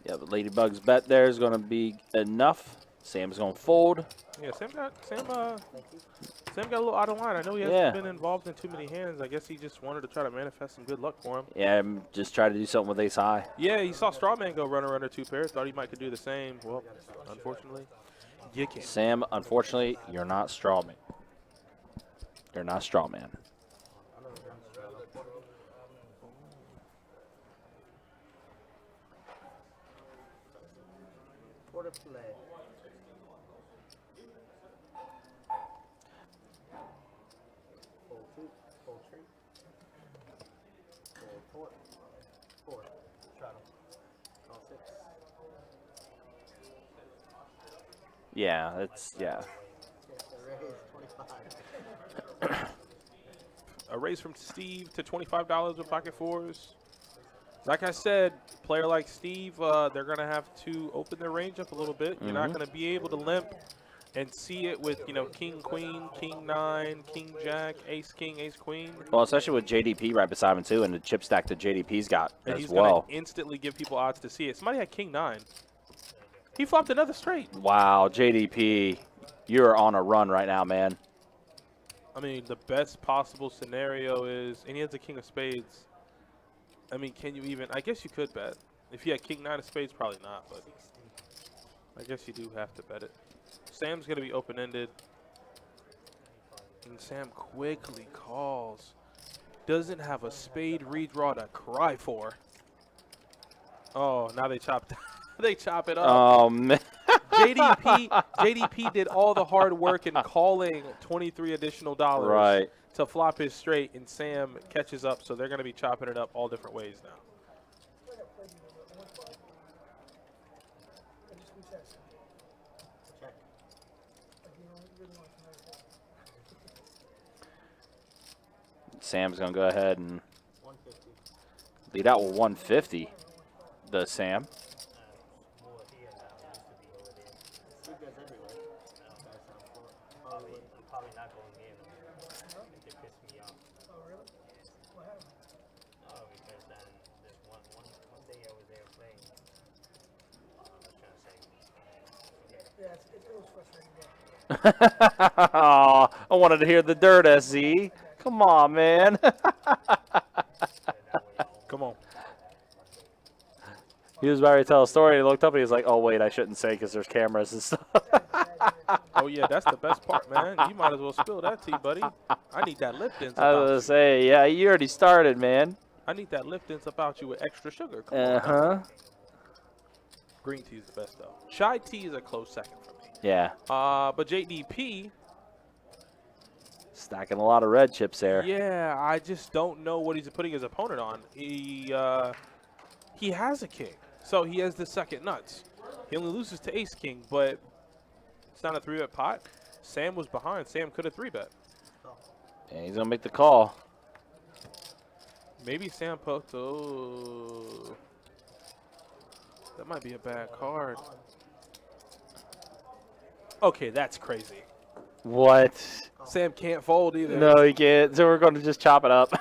Yeah, the Ladybug's bet there is going to be enough. Sam's going to fold. Yeah, Sam got a little out of line. I know he hasn't been involved in too many hands. I guess he just wanted to try to manifest some good luck for him. Yeah, just try to do something with ace high. Yeah, he saw Strawman go runner under 2 pairs. Thought he might could do the same. Well, unfortunately, you can't. Sam, unfortunately, you're not Strawman. You're not Strawman. Quarter play. Fold 2, fold 3. Fold 4. 4. Straddle. Call 6. Yeah, it's, yeah. Raise 25. A raise from Steve to $25 with pocket 4s. Like I said, player like Steve, they're going to have to open their range up a little bit. You're not going to be able to limp and see it with, you know, king, queen, king, 9, king, jack, ace, king, ace, queen. Well, especially with JDP right beside him, too, and the chip stack that JDP's got And as he's well. going to instantly give people odds to see it. Somebody had king, 9. He flopped another straight. Wow, JDP, you're on a run right now, man. I mean, the best possible scenario is, and he has a king of spades. I mean, can you even, I guess you could bet. If you had king, 9 of spades, probably not, but I guess you do have to bet it. Sam's going to be open-ended. And Sam quickly calls. Doesn't have a spade redraw to cry for. Oh, now they chop they chop it up. Oh, man. JDP did all the hard work in calling $23 additional Right. to flop his straight, and Sam catches up, so they're going to be chopping it up all different ways now. Sam's going to go ahead and lead out with 150, does Sam. Oh, I wanted to hear the dirt, SZ. Come on, man. Come on. He was about to tell a story, and he looked up, and he was like, oh, wait, I shouldn't say because there's cameras and stuff. Oh, yeah, that's the best part, man. You might as well spill that tea, buddy. I need that Lipton's I was about going you. to say, yeah, you already started, man. I need that Lipton's about you with extra sugar. Come on. Uh-huh. Green tea is the best, though. Chai tea is a close second for me. Yeah. But JDP, Stacking a lot of red chips there. yeah, I just don't know what he's putting his opponent on. He has a king, so he has the second nuts. He only loses to ace king, but it's not a 3-bet pot. Sam was behind. Sam could have 3-bet. And he's going to make the call. Maybe Sam poked. Oh, that might be a bad card. Okay, that's crazy. What? Sam can't fold either. No, he can't. So we're going to just chop it up.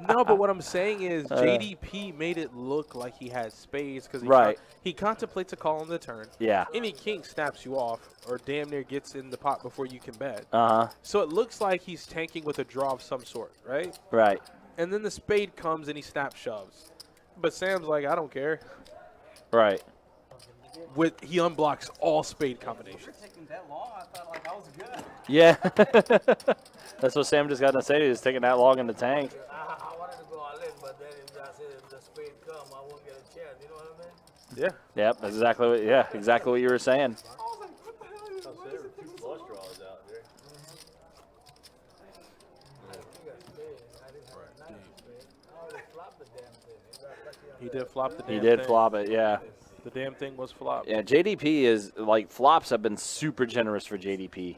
No, but what I'm saying is JDP made it look like he had spades because Right. He contemplates a call on the turn. Yeah. Any king snaps you off or damn near gets in the pot before you can bet. Uh-huh. So it looks like he's tanking with a draw of some sort, right? Right. And then the spade comes and he snap shoves. But Sam's like, I don't care. Right. He unblocks all spade combinations. Taking that long, I thought like I was good. Yeah. That's what Sam just got to say. He was taking that long in the tank. I wanted to go all in, but then if I said if the spade come, I won't get a chance. You know what I mean? Yeah. Yep, that's exactly what you were saying. I was like, what the hell is There were 2 flush draws out there. He did flop the damn He did thing. flop it, yeah. The damn thing was flopped. Yeah, JDP is, like, flops have been super generous for JDP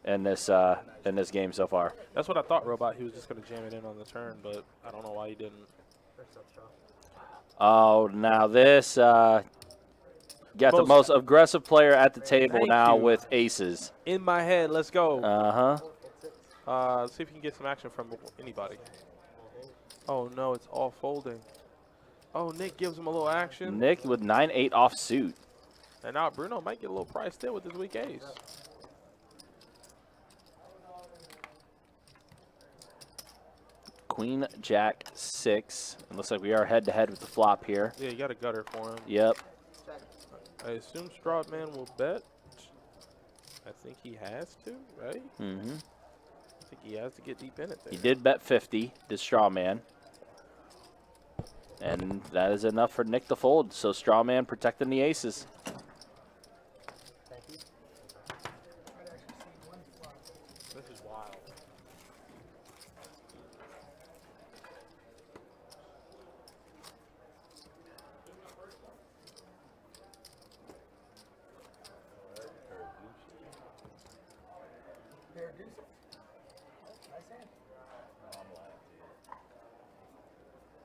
in this game so far. That's what I thought, Robot. He was just going to jam it in on the turn, but I don't know why he didn't. Oh, now this got the most aggressive player at the table Thank now you. with aces. In my head, let's go. Uh-huh. Let's see if we can get some action from anybody. Oh, no, it's all folding. Oh, Nick gives him a little action. Nick with 9-8 off suit. And now Bruno might get a little priced in with his weak ace. Queen, Jack, 6. It looks like we are head-to-head with the flop here. Yeah, you got a gutter for him. Yep. I assume Strawman will bet. I think he has to, right? Mm-hmm. I think he has to get deep in it there. He did bet 50, the Strawman. And that is enough for Nick to fold. So Strawman protecting the aces. This is wild.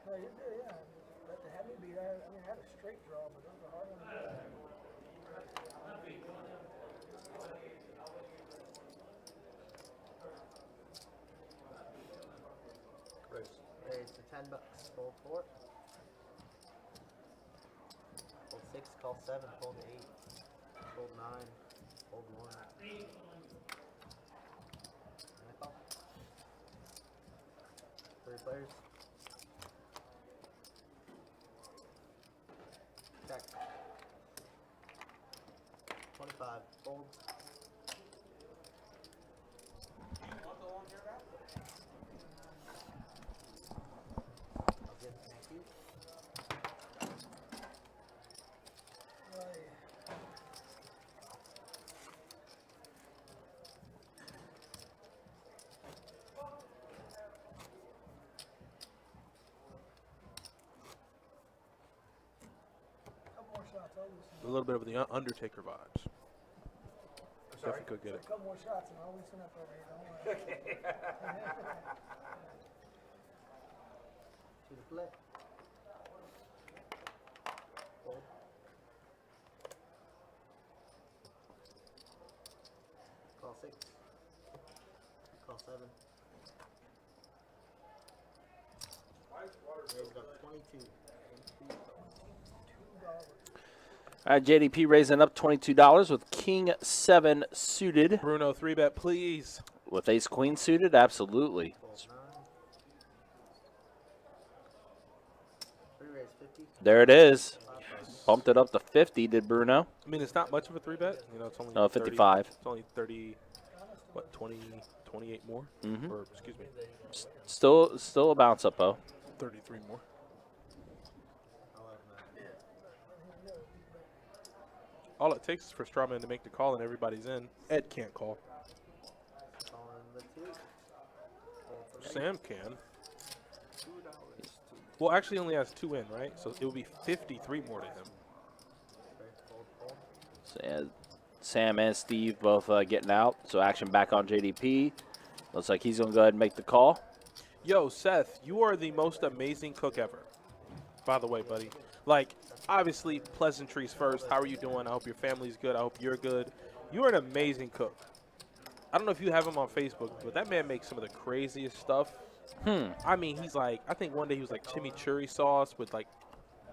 No, you do, yeah. But to have me beat, I had a straight draw, but it was a hard one to do. 4. Fold 6, call 7, fold 8, fold 9, fold 1. And I call. 3 players. Check. 25, fold. I'll give it next to you. A little bit of the Undertaker vibes. Definitely could get it. Couple more shots and I'll loosen up over here. Don't worry. To the play. Fold. Call 6. Call 7. Raise up 22. All right, JDP raising up $22 with King 7 suited. Bruno, 3-bet, please. With Ace Queen suited, absolutely. Fold 9. 3 raise 50. There it is. Bumped it up to 50, did Bruno? I mean, it's not much of a 3-bet. You know, it's only No, 30 55. It's only 30, what, 20, 28 more? Mhm. Or, excuse me, Still a bounce up, though. 33 more. All it takes is for Strawman to make the call and everybody's in. Ed can't call. Calling the 2. Fold 3. Sam can. Well, actually, he only has 2 in, right? So it would be 53 more to him. Fold, fold. So, yeah, Sam and Steve both getting out. So action back on JDP. Looks like he's going to go ahead and make the call. Yo, Seth, you are the most amazing cook ever. By the way, buddy. Like, obviously, pleasantries first. How are you doing? I hope your family's good. I hope you're good. You're an amazing cook. I don't know if you have him on Facebook, but that man makes some of the craziest stuff. I mean, he's like, I think one day he was like chimichurri sauce with like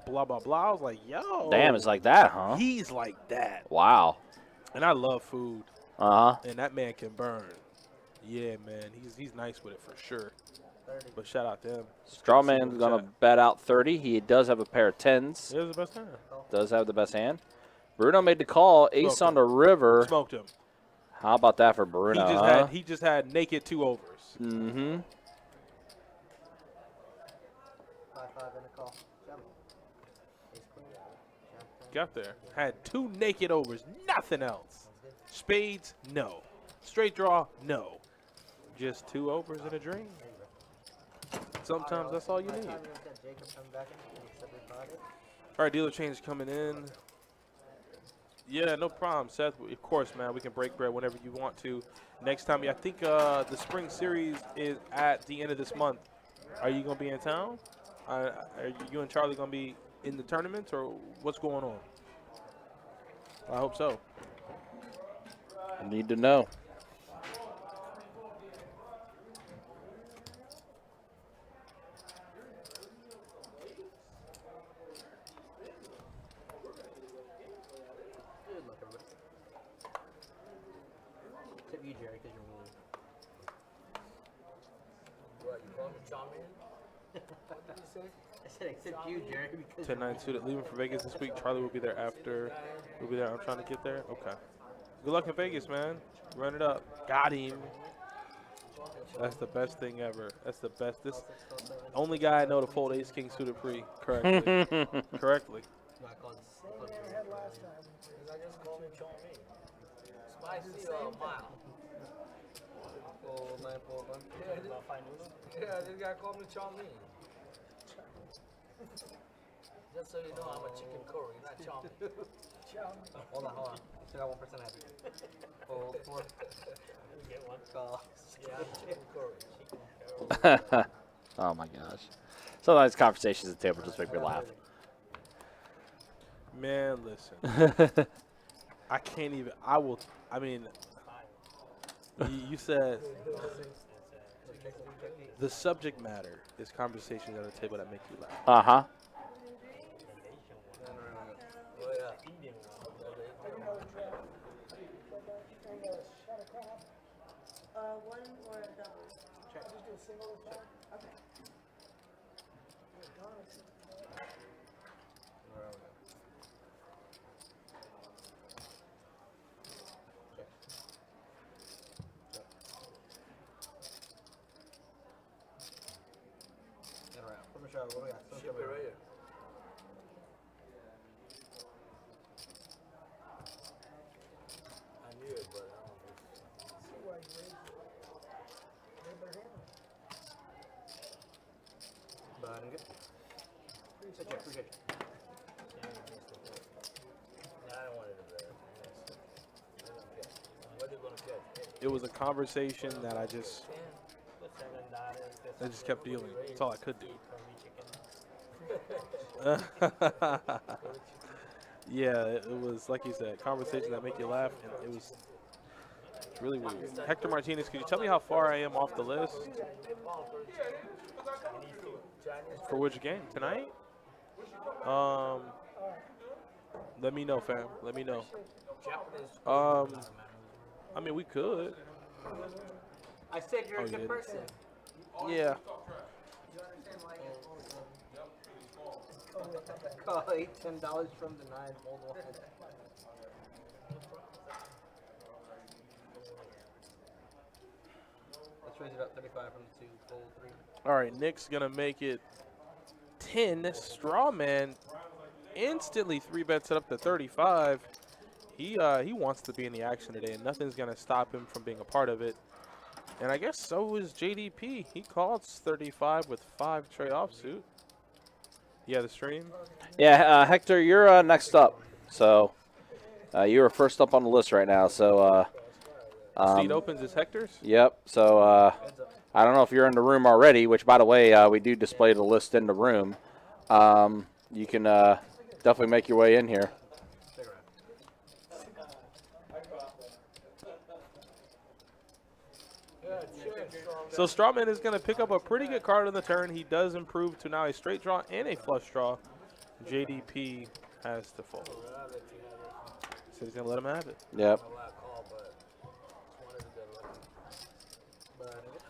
blah, blah, blah. I was like, yo. Damn, it's like that, huh? He's like that. Wow. And I love food. Uh-huh. And that man can burn. Yeah, man. He's nice with it for sure. But shout out to him. Strawman's going to bet out 30. He does have a pair of 10s. It was the best hand. Does have the best hand. Bruno made the call. Ace Smoked on the river. Smoked him. How about that for Bruno, He just had naked 2 overs. Mm-hmm. 5, 5 and a call. 7. Ace queen. Jack 10. Got there. Had 2 naked overs. Nothing else. Spades, no. Straight draw, no. Just 2 overs in a dream. Sometimes that's all you need. All right, dealer change coming in. Yeah, no problem, Seth. Of course, man. We can break bread whenever you want to. Next time, I think the spring series is at the end of this month. Are you going to be in town? Are you and Charlie going to be in the tournament, or what's going on? I hope so. I need to know. Except you, Jerry, because you're mean. What, you call me Charmin? What did you say? I said except you, Jerry, because 10-9 suited. Leaving for Vegas this week. Charlie will be there after. We'll be there. I'm trying to get there. Okay. Good luck in Vegas, man. Run it up. Got him. That's the best thing ever. That's the best. This only guy I know to fold ace king suited pre correctly. Correctly. I called Same way I had last time. Because I just called me Charmin. Spicy or mild? fold 9, fold 1. Yeah, this guy called me Charmin. Just so you know, I'm a chicken curry, not Charmin. Hold on. Still got 1% happy. Fold 4. Get one. Call. Yeah, I'm chicken curry. Oh, my gosh. Sometimes conversations at the table just make me laugh. Man, listen. I can't even. I mean, you said The subject matter is conversations at a table that make you laugh. Uh-huh. Oh, yeah. One or a double? Check. Just do a single with that. Okay. What do we got? Ship it right here. I knew it, but I don't know. See why you raised it. They better handle it. But I'm good. Appreciate you. Nah, I don't want it to be there. What are you going to catch? It was a conversation that I just kept dealing. That's all I could do. Yeah, it was like you said, conversations that make you laugh, and it was really weird. Hector Martinez, could you tell me how far I am off the list? For which game? Tonight? Let me know, fam. Let me know. I mean, we could. I said you're a good person. Yeah. Call $10 from the 9. Hold on. Let's raise it up 35 from the 2. Fold 3. All right, Nick's going to make it 10. Strawman instantly 3-bets it up to 35. He wants to be in the action today, and nothing's going to stop him from being a part of it. And I guess so is JDP. He calls 35 with 5 tray offsuit. Yeah, the stream. Yeah, Hector, you're next up. So you are first up on the list right now. So seat opens is Hector's. Yep. So I don't know if you're in the room already. Which, by the way, we do display the list in the room. You can definitely make your way in here. So Strawman is going to pick up a pretty good card on the turn. He does improve to now a straight draw and a flush draw. JDP has to fold. So he's going to let him have it. Yep.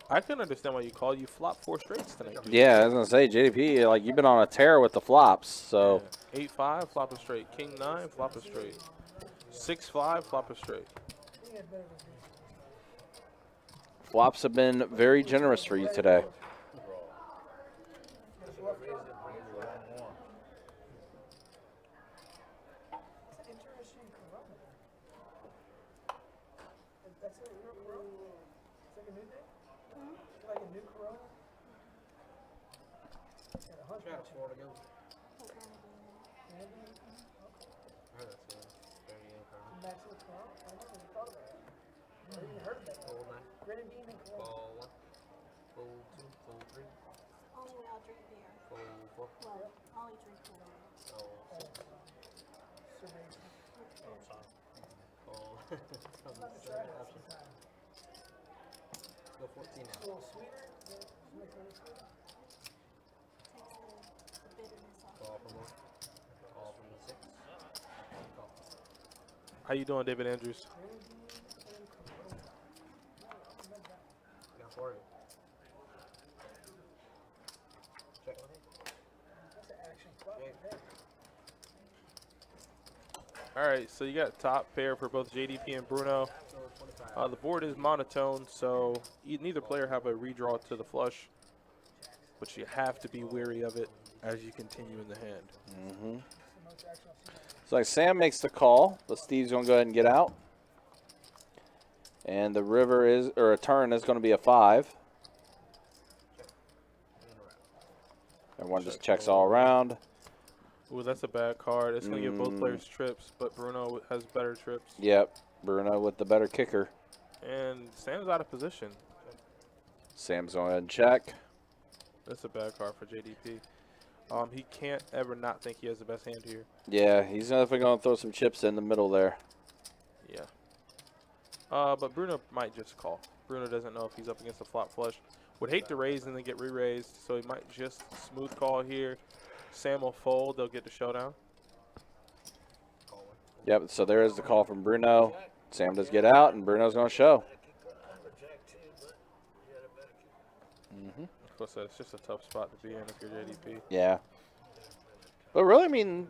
I can understand why you call. You flop 4 straights tonight. Dude. Yeah, I was going to say, JDP, like, you've been on a tear with the flops. So yeah. 8-5, flop a straight. King 9, flop a straight. 6-5, flop a straight. Flops have been very generous for you today. Go 14 now. Call from 1. Call from the 6. Call. How you doing, David Andrews? Got 40. Check. All right, so you got top pair for both JDP and Bruno. The board is monotone, so neither player have a redraw to the flush, but you have to be wary of it as you continue in the hand. So like Sam makes the call, but Steve's going to go ahead and get out. And the river is, or a turn is going to be a 5. Everyone just checks all around. Ooh, that's a bad card. It's going to give both players trips, but Bruno has better trips. Yep, Bruno with the better kicker. And Sam's out of position. Sam's going to go ahead and check. That's a bad card for JDP. He can't ever not think he has the best hand here. Yeah, he's definitely going to throw some chips in the middle there. Yeah. But Bruno might just call. Bruno doesn't know if he's up against a flop flush. Would hate to raise and then get re-raised, so he might just smooth call here. Sam will fold. They'll get the showdown. Yep, so there is the call from Bruno. Sam does get out, and Bruno's going to show. Of course, it's just a tough spot to be in if you're JDP. Yeah. But really, I mean,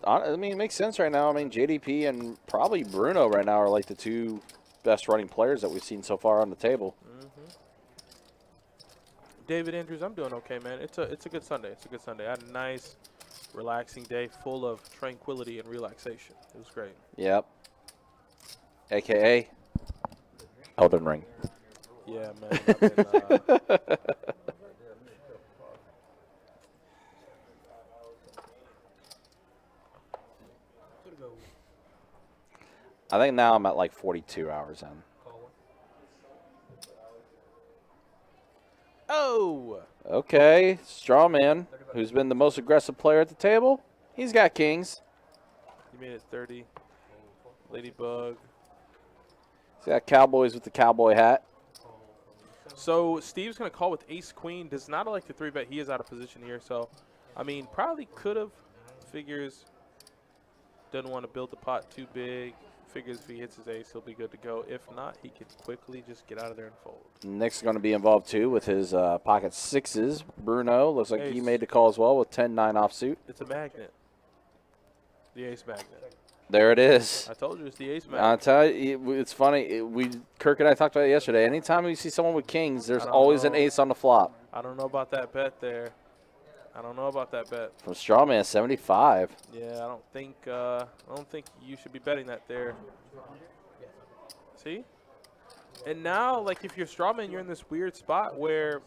it makes sense right now. I mean, JDP and probably Bruno right now are like the two best running players that we've seen so far on the table. David Andrews, I'm doing okay, man. It's a good Sunday. It's a good Sunday. I had a nice, relaxing day full of tranquility and relaxation. It was great. Yep. AKA Elden Ring. Yeah, man. I've been, I think now I'm at like 42 hours in. oh! Okay, Strawman, who's been the most aggressive player at the table, he's got kings. You made it 30. Ladybug. He's got Cowboys with the cowboy hat. So Steve's going to call with ace-queen. Does not like the 3-bet. He is out of position here. So, I mean, probably could have. Figures doesn't want to build the pot too big. Figures if he hits his ace, he'll be good to go. If not, he can quickly just get out of there and fold. Nick's going to be involved, too, with his pocket sixes. Bruno looks like he Ace. made the call as well with 10-9 offsuit. It's a magnet. The ace magnet. There it is. I told you it's the ace magnet. I'll tell you, it's funny. Kirk and I talked about it yesterday. Anytime we see someone with kings, there's always an ace on the flop. I don't know about that bet there. I don't know about that bet. From Strawman, 75. Yeah, I don't think you should be betting that there. See? And now, like, if you're Strawman, you're in this weird spot where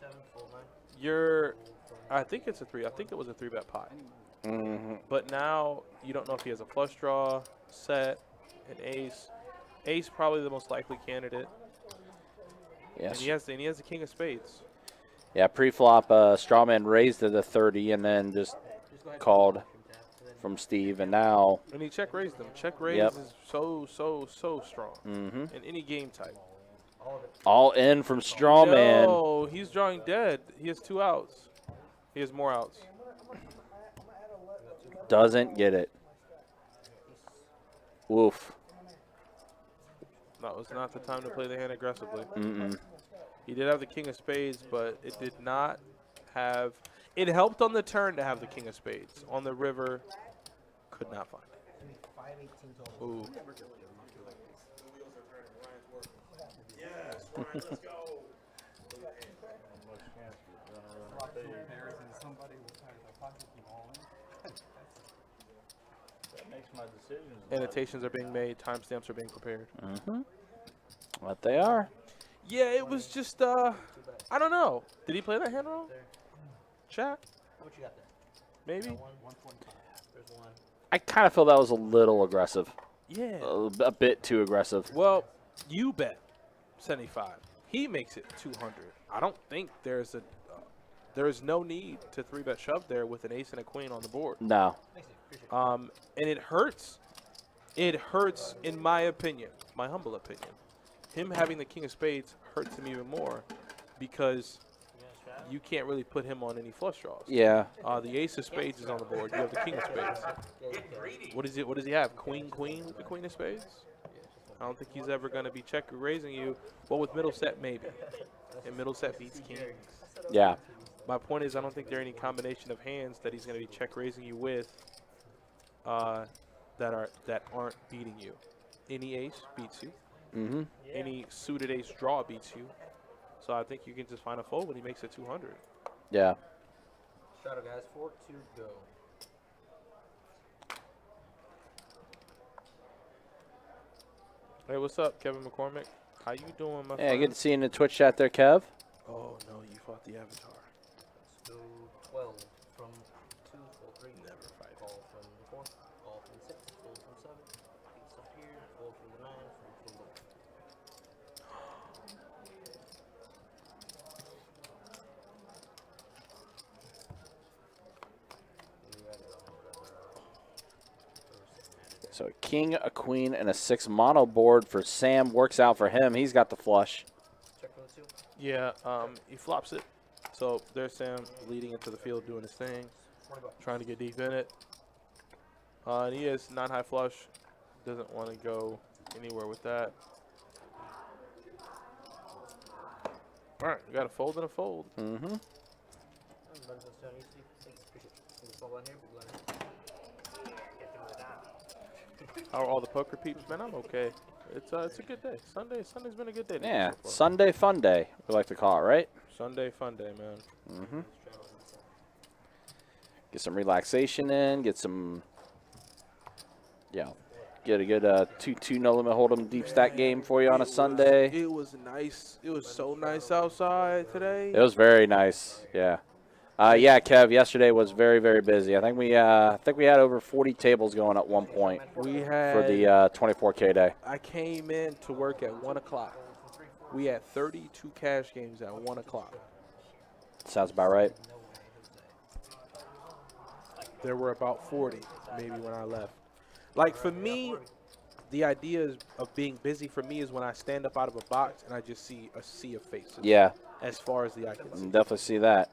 I think it's a 3. I think it was a 3-bet pot. But now you don't know if he has a flush draw, set, an ace. Ace probably the most likely candidate. Yes. And he has the king of spades. Yeah, pre-flop, Strawman raised to the 30 and then just called from Steve, and now. And he check raised them. Check raise is so strong in any game type. All in from Strawman. No, he's drawing dead. He has 2 outs. He has more outs. Doesn't get it. Woof. That was not the time to play the hand aggressively. He did have the king of spades, but it did not have. It helped on the turn to have the king of spades. On the river, could not find it. Ooh. Annotations are being made. Timestamps are being prepared. What they are. Yeah, it was just, I don't know. Did he play that hand wrong? Chat? What you got there? Maybe? There's one. I kind of feel that was a little aggressive. Yeah. A bit too aggressive. Well, you bet 75. He makes it 200. I don't think there is no need to 3-bet shove there with an ace and a queen on the board. No. And it hurts. It hurts, in my opinion, my humble opinion. Him having the king of spades hurts him even more because you can't really put him on any flush draws. Yeah. The ace of spades is on the board. You have the king of spades. What is it? What does he have? Queen with the queen of spades? I don't think he's ever going to be check raising you. Well, with middle set, maybe. And middle set beats king. Yeah. My point is I don't think there are any combination of hands that he's going to be check raising you with that aren't beating you. Any ace beats you. Any suited ace draw beats you. So I think you can just find a fold when he makes it 200. Yeah. Shadow guys, 4-2 go. Hey, what's up, Kevin McCormick? How you doing, my Yeah, friend? good to see you in the Twitch chat there, Kev. Oh, no, you fought the Avatar. Let's go 12 from 2, fold 3. Never fight. Call from the 4, call from the 6, fold from 7. Beats up here, fold from the 9, from the 1. So a king, a queen, and a 6 mono board for Sam works out for him. He's got the flush. Check from the 2. Yeah, he flops it So there's Sam leading into the field, doing his thing, trying to get deep in it. And he is 9-high flush. Doesn't want to go anywhere with that. All right, we got a fold and a fold. Mm-hmm. How are all the poker peeps, man? I'm okay. It's a good day. Sunday's been a good day. Yeah, so far. Sunday fun day, we like to call it, right? Sunday fun day, man. Mm-hmm. Get some relaxation in, get some, get a good 2-2 no limit hold'em deep stack game for you on a Sunday. It was nice. It was so nice outside today. It was very nice, yeah. Yeah, Kev, yesterday was very, very busy. I think we had over 40 tables going at one point We had for the 24K day. I came in to work at 1 o'clock. We had 32 cash games at 1 o'clock. Sounds about right. There were about 40 maybe when I left. Like for me, the idea of being busy for me is when I stand up out of a box and I just see a sea of faces. Yeah, As far as the eye can see. definitely see that.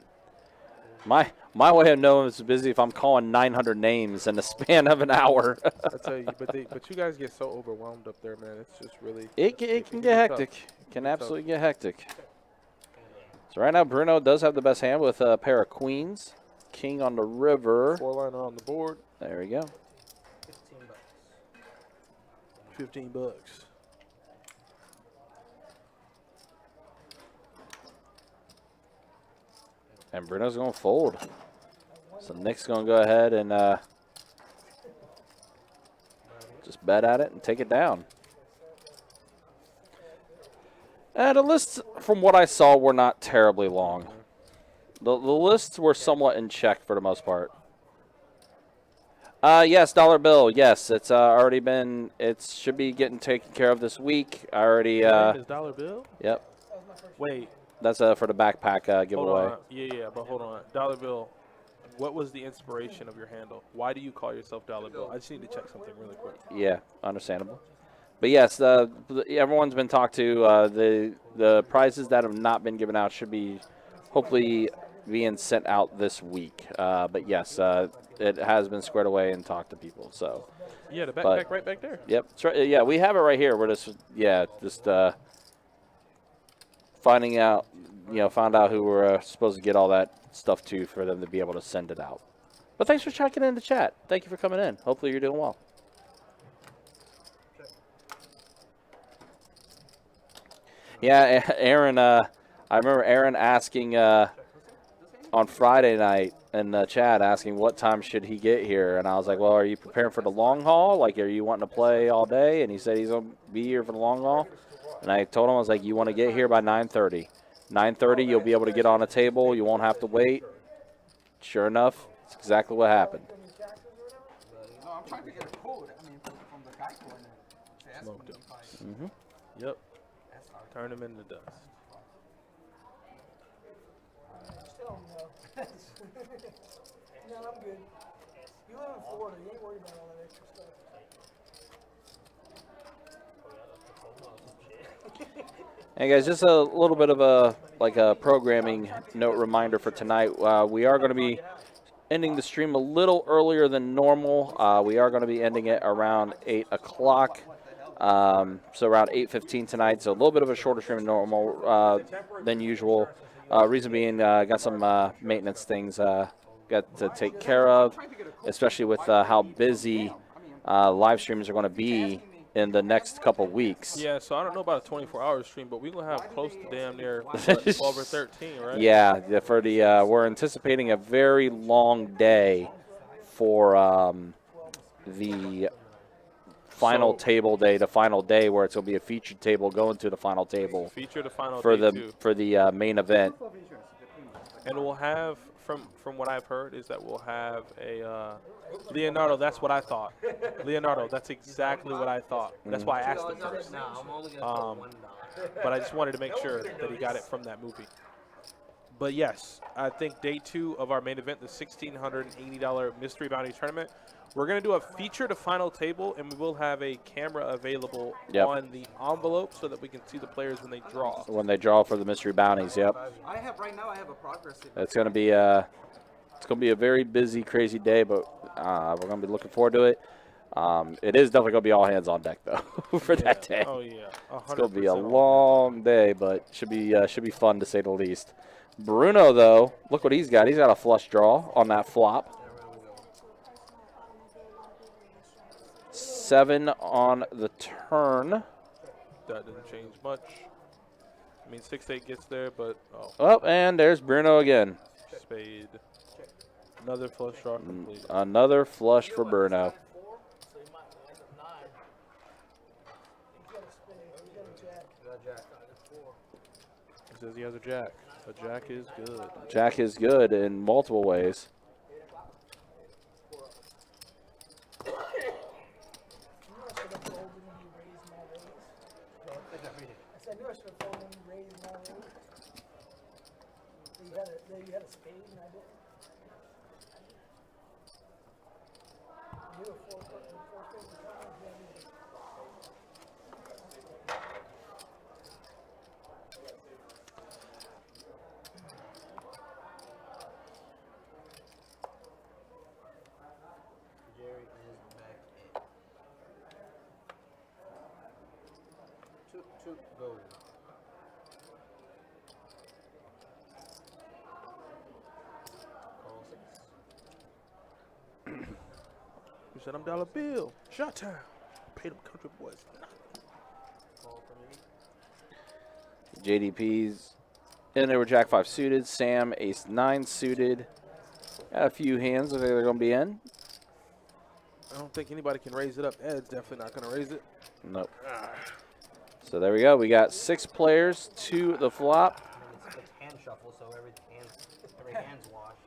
My way of knowing it's busy if I'm calling 900 names in the span of an hour. I tell you, but you guys get so overwhelmed up there, man. It's just really. It can get hectic. It can absolutely get hectic. So right now Bruno does have the best hand with a pair of queens. King on the river. 4-liner on the board. There we go. 15 bucks. And Bruno's going to fold. So Nick's going to go ahead and just bet at it and take it down. And the lists, from what I saw, were not terribly long. The lists were somewhat in check for the most part. Yes, dollar bill. Yes, it's already been. It should be getting taken care of this week. I already. Is dollar bill? Yep. Wait. That's for the backpack Hold giveaway. on. Yeah, but hold on. Dollar bill. What was the inspiration of your handle? Why do you call yourself dollar bill? I just need to check something really quick. Yeah, understandable. But yes, everyone's been talked to. The prizes that have not been given out should be hopefully being sent out this week. But yes, it has been squared away and talked to people. So Yeah, the backpack right back there. yep, yeah, we have it right here. We're just finding out, found out who we're supposed to get all that stuff to for them to be able to send it out. But thanks for checking in the chat. Thank you for coming in. Hopefully you're doing well. Yeah, Aaron, I remember Aaron asking on Friday night in the chat, asking what time should he get here. And I was like, well, are you preparing for the long haul? Like, are you wanting to play all day? And he said he's going to be here for the long haul. And I told him, I was like, you want to get here by 9:30. 9:30, you'll be able to get on a table. You won't have to wait. Sure enough, it's exactly what happened. No, I'm trying to get a code. I mean, from the guy going there. Smoked it. Mm-hmm. Yep. Turn them into dust. Still no. No, I'm good. You live in Florida. You ain't worried about all that extra stuff. Hey guys, just a little bit of a programming note reminder for tonight. We are going to be ending the stream a little earlier than normal. We are going to be ending it around 8 o'clock. So around 8:15 tonight. So a little bit of a shorter stream than normal than usual. Reason being, got some maintenance things got to take care of, especially with how busy live streams are going to be in the next couple weeks. Yeah, so I don't know about a 24-hour stream, but we're going to have close to damn near what, 12 or 13, right? Yeah, for the we're anticipating a very long day for the final table day, the final day where it's going to be a featured table going to the final table. Feature the final for day the too. for the main event. And we'll have, from what I've heard, is that we'll have a Leonardo. That's what I thought. Leonardo, that's exactly what I thought. That's why I asked him first. But I just wanted to make sure that he got it from that movie. But yes, I think day 2 of our main event, the $1,680 Mystery Bounty Tournament, we're going to do a feature to final table, and we will have a camera available on the envelope so that we can see the players when they draw. When they draw for the mystery bounties, yep. I have right now. I have a progress. It's going to be a very busy, crazy day, but we're going to be looking forward to it. It is definitely going to be all hands on deck though for that day. Oh yeah, 100% it's going to be a long day, but should be fun to say the least. Bruno though, look what he's got. He's got a flush draw on that flop. 7 on the turn. That didn't change much. I mean, 6-8 gets there, but Oh, and there's Bruno again. Spade. Another flush draw complete. Another flush for Bruno. He says he has a jack. A jack is good. Jack is good in multiple ways. You had a spade and I didn't. You were 450 times. Jerry is back in. Two gold. He said, I'm dollar bill. Shot time. Pay them country boys. JDP's in there with Jack 5 suited. Sam Ace 9 suited. Got a few hands that they're going to be in. I don't think anybody can raise it up. Ed's definitely not going to raise it. Nope. So there we go. We got 6 players to the flop. It's hand shuffle, so every hand's washed.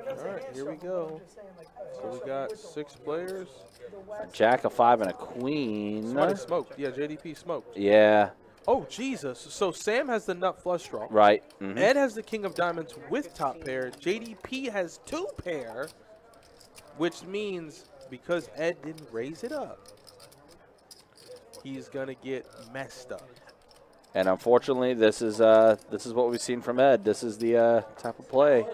All right, here we go. So we got 6 players. Jack, a 5, and a queen. Somebody smoked. Yeah, JDP smoked. Yeah. Oh, Jesus. So Sam has the nut flush draw. Right. Ed has the king of diamonds with top pair. JDP has 2 pair, which means because Ed didn't raise it up, he's going to get messed up. And unfortunately, this is what we've seen from Ed. This is the type of play.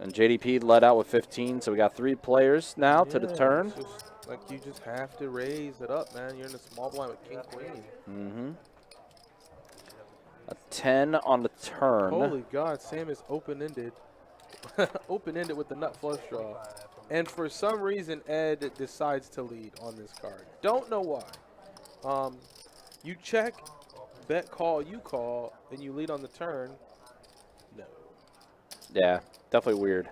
And JDP led out with 15, so we got 3 players now to the turn. It's just, like, you just have to raise it up, man. You're in a small blind with king queen. A 10 on the turn. Holy God, Sam is open-ended. Open-ended with the nut flush draw. And for some reason, Ed decides to lead on this card. Don't know why. You check, bet call, you call, and you lead on the turn. No. Yeah, definitely weird.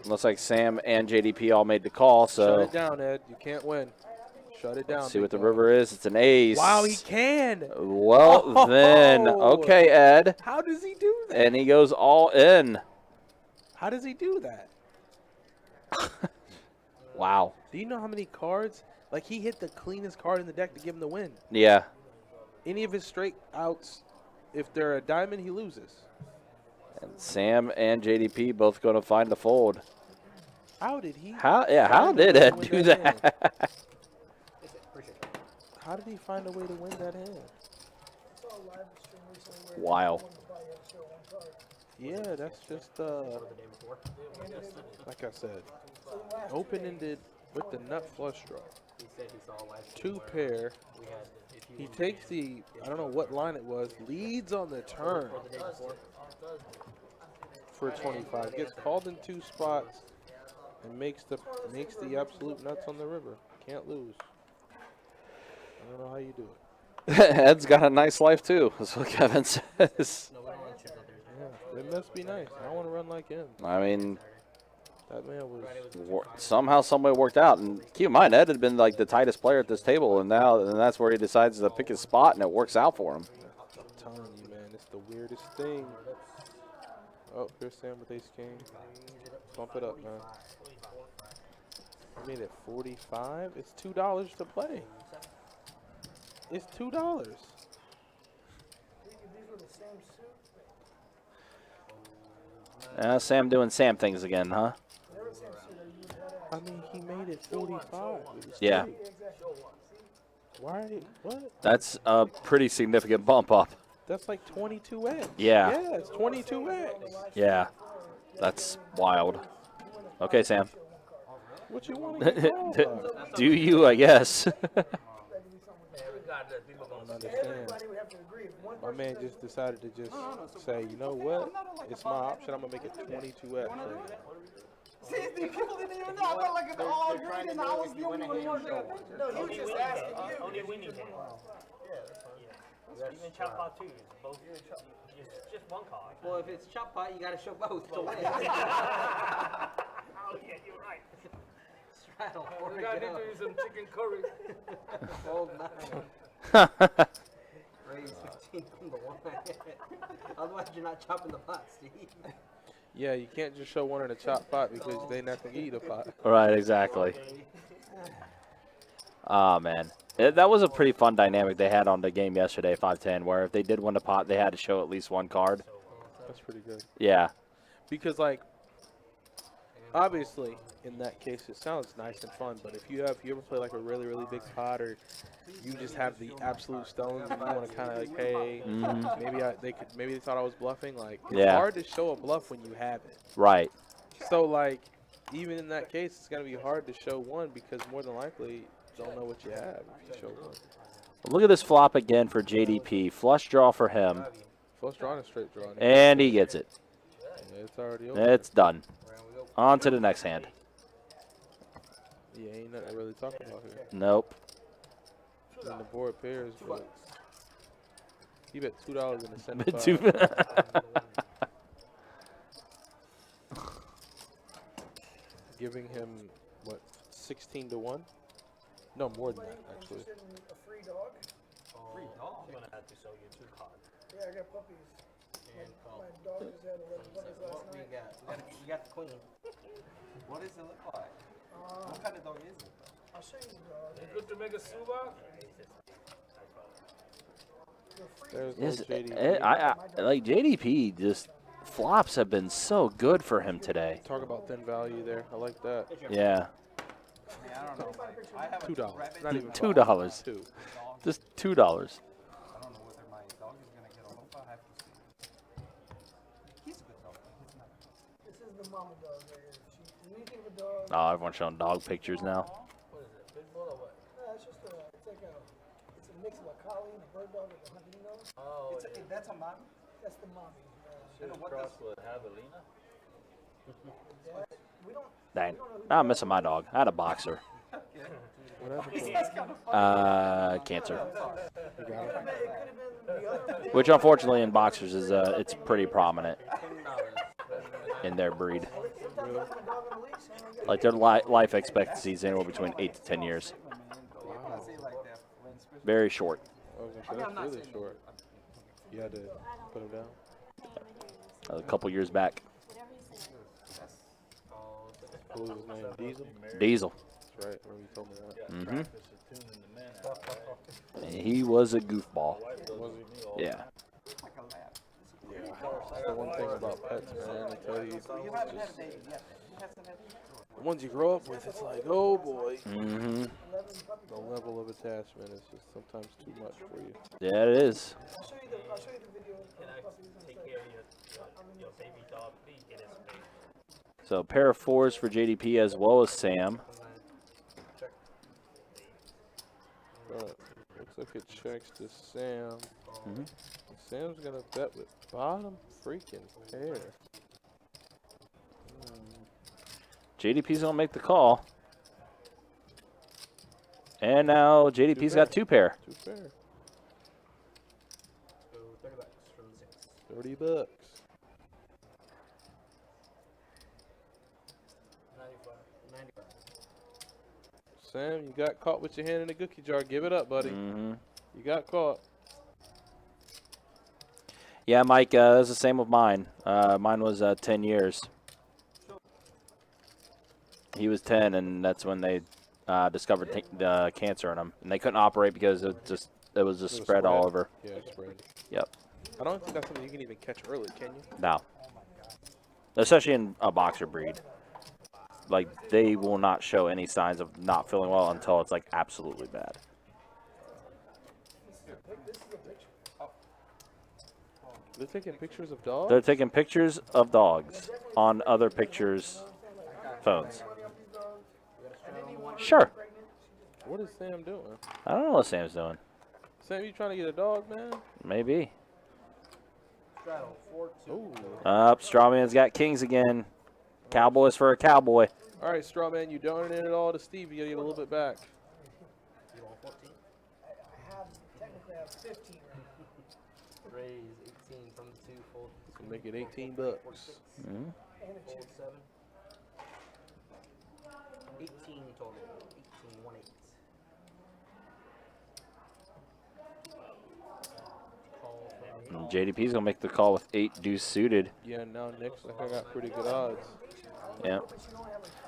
Looks like Sam and JDP all made the call, so. Shut it down, Ed. You can't win. Shut it down. See what the river is. It's an ace. Wow, he can. Well, then. Okay, Ed. How does he do that? And he goes all in. How does he do that? Wow. Do you know how many cards? Like, he hit the cleanest card in the deck to give him the win. Yeah. Any of his straight outs, if they're a diamond, he loses. And Sam and JDP both going to find the fold. How did he? How did Ed do that? How did he find a way to win that hand? Wow. Yeah, that's just, like I said, open-ended with the nut flush draw. 2 pair. He takes the, I don't know what line it was, leads on the turn for 25. Gets called in 2 spots and makes the absolute nuts on the river. Can't lose. I don't know how you do it. Ed's got a nice life too, is what Kevin says. Yeah, it must be nice. I want to run like him. I mean, that man was somehow, some way worked out. And keep in mind, Ed had been like the tightest player at this table, and that's where he decides to pick his spot, and it works out for him. I'm telling you, man, it's the weirdest thing. Oh, here's Sam with ace king. Bump it up, man. I made it 45. It's $2 to play. It's $2. These were the same suit. Sam doing Sam things again, huh? They were the same suit. Or you would have I mean, he made it 45. It was Yeah. three. Why? What? That's a pretty significant bump up. That's like 22x. Yeah. Yeah, it's 22x. Yeah. That's wild. Okay, Sam. What you want to get called by? Do you, I guess. Man, regardless, people gonna understand. Everybody would have to agree. If one My person man just decided to just say, you know what? It's my option. I'm going to make it 22x. for you." See, the people didn't even know. I felt like it all agreed, and I was the only one who wasn't paying attention. No, he was just asking you. Only winning game. Even chop out too. Both. Just one card. Well, if it's chop pot, you gotta show both to win. Oh yeah, you're right. Straddle. We gotta do some chicken curry. Fold 9. Raise 15 from the 1. Otherwise, you're not chopping the pot, Steve. Yeah, you can't just show one in a chop pot because they not going to eat a pot. Right, exactly. Oh, man. That was a pretty fun dynamic they had on the game yesterday, 5-10, where if they did win the pot, they had to show at least one card. That's pretty good. Yeah. Because, like, obviously, in that case, it sounds nice and fun. But if you ever play like a really, really big pot, or you just have the absolute stones and you want to kind of like, hey, maybe they thought I was bluffing. Like, it's Yeah. hard to show a bluff when you have it. Right. So, like, even in that case, it's gonna be hard to show one because more than likely you don't know what you have if you show one. Look at this flop again for JDP. Flush draw for him. Flush draw and a straight draw. And he gets it. Yeah, it's already over. It's done. On to the next hand. Yeah, ain't nothing to really talk about here. Nope. And the board pairs, but he bet $2 in the center. Bit too. Giving him what, 16-1? No, more than that actually. A free dog? Free dog. You're gonna have to show your 2 cards. Yeah, I got puppies. My dog just had 11 puppies last We night. you got the queen. What does it look like? What kind of dog is it? I'll show you the dog. You good to make a suba? There's no Yes, JDP. like JDP, just flops have been so good for him today. Talk about thin value there. I like that. Yeah. I don't know. I have $2. Not even $2. $5. $2. Just $2. I don't know whether my dog is gonna get a loop. I have to see. He's a good dog. He's not. This is the mama dog right here. When you think of a dog, Oh, everyone's showing dog pictures now. What is it? Big bull or what? it's just it's like it's a mix of a collie and a bird dog with a hunting nose. Oh, That's a mommy. That's the mommy. Cross with Javelina. We don't. Dang. I'm missing my dog. I had a boxer. Whatever. Cancer. It could have been the other. Which unfortunately in boxers is it's pretty prominent in their breed. Like their life expectancy is anywhere between 8 to 10 years. Very short. That's really short. You had to put him down. A couple years back. What was his name? Diesel? Diesel. That's right. Remember you told me that. Mm-hmm. And he was a goofball. Was he? Yeah. Yeah. That's the one thing about pets, man. I tell you, the ones you grow up with, it's like, oh boy. Mm-hmm. The level of attachment is just sometimes too much for you. Yeah, it is. I'll show you the video of can the I puppies in a take second. care of your baby dog? Please get his face. So pair of 4s for JDP as well as Sam. But looks like it checks to Sam. Mhm. Sam's gonna bet with bottom freaking pair. JDP's gonna make the call. And now JDP's got 2 pair. 2 pair. So $30 from 6. $30. 95. Sam, you got caught with your hand in the cookie jar. Give it up, buddy. Mm-hmm. You got caught. Yeah, Mike, that's the same with mine. Mine was 10 years. He was 10, and that's when they discovered the cancer in him. And they couldn't operate because it just It was just spread all over. Yeah, spread. Yep. I don't think that's something you can even catch early, can you? No. Especially in a boxer breed. Like, they will not show any signs of not feeling well until it's, like, absolutely bad. They're taking pictures of dogs? They're taking pictures of dogs on other pictures' phones. Sure. What is Sam doing? I don't know what Sam's doing. Sam, you trying to get a dog, man? Maybe. Ooh. Up, Strawman's got kings again. Cowboys for a cowboy. All right, Strawman, you donated it all to Steve. You got to get a little bit back. Technically, I have 15 right Raise 18 from the 2, fold. So make it 18 bucks. Mm-hmm. and a Fold chip. 7. 18 total. 18, 1 8. And JDP's gonna make the call with 8 deuce suited. Yeah, now Nick's like I got pretty good odds. Yeah.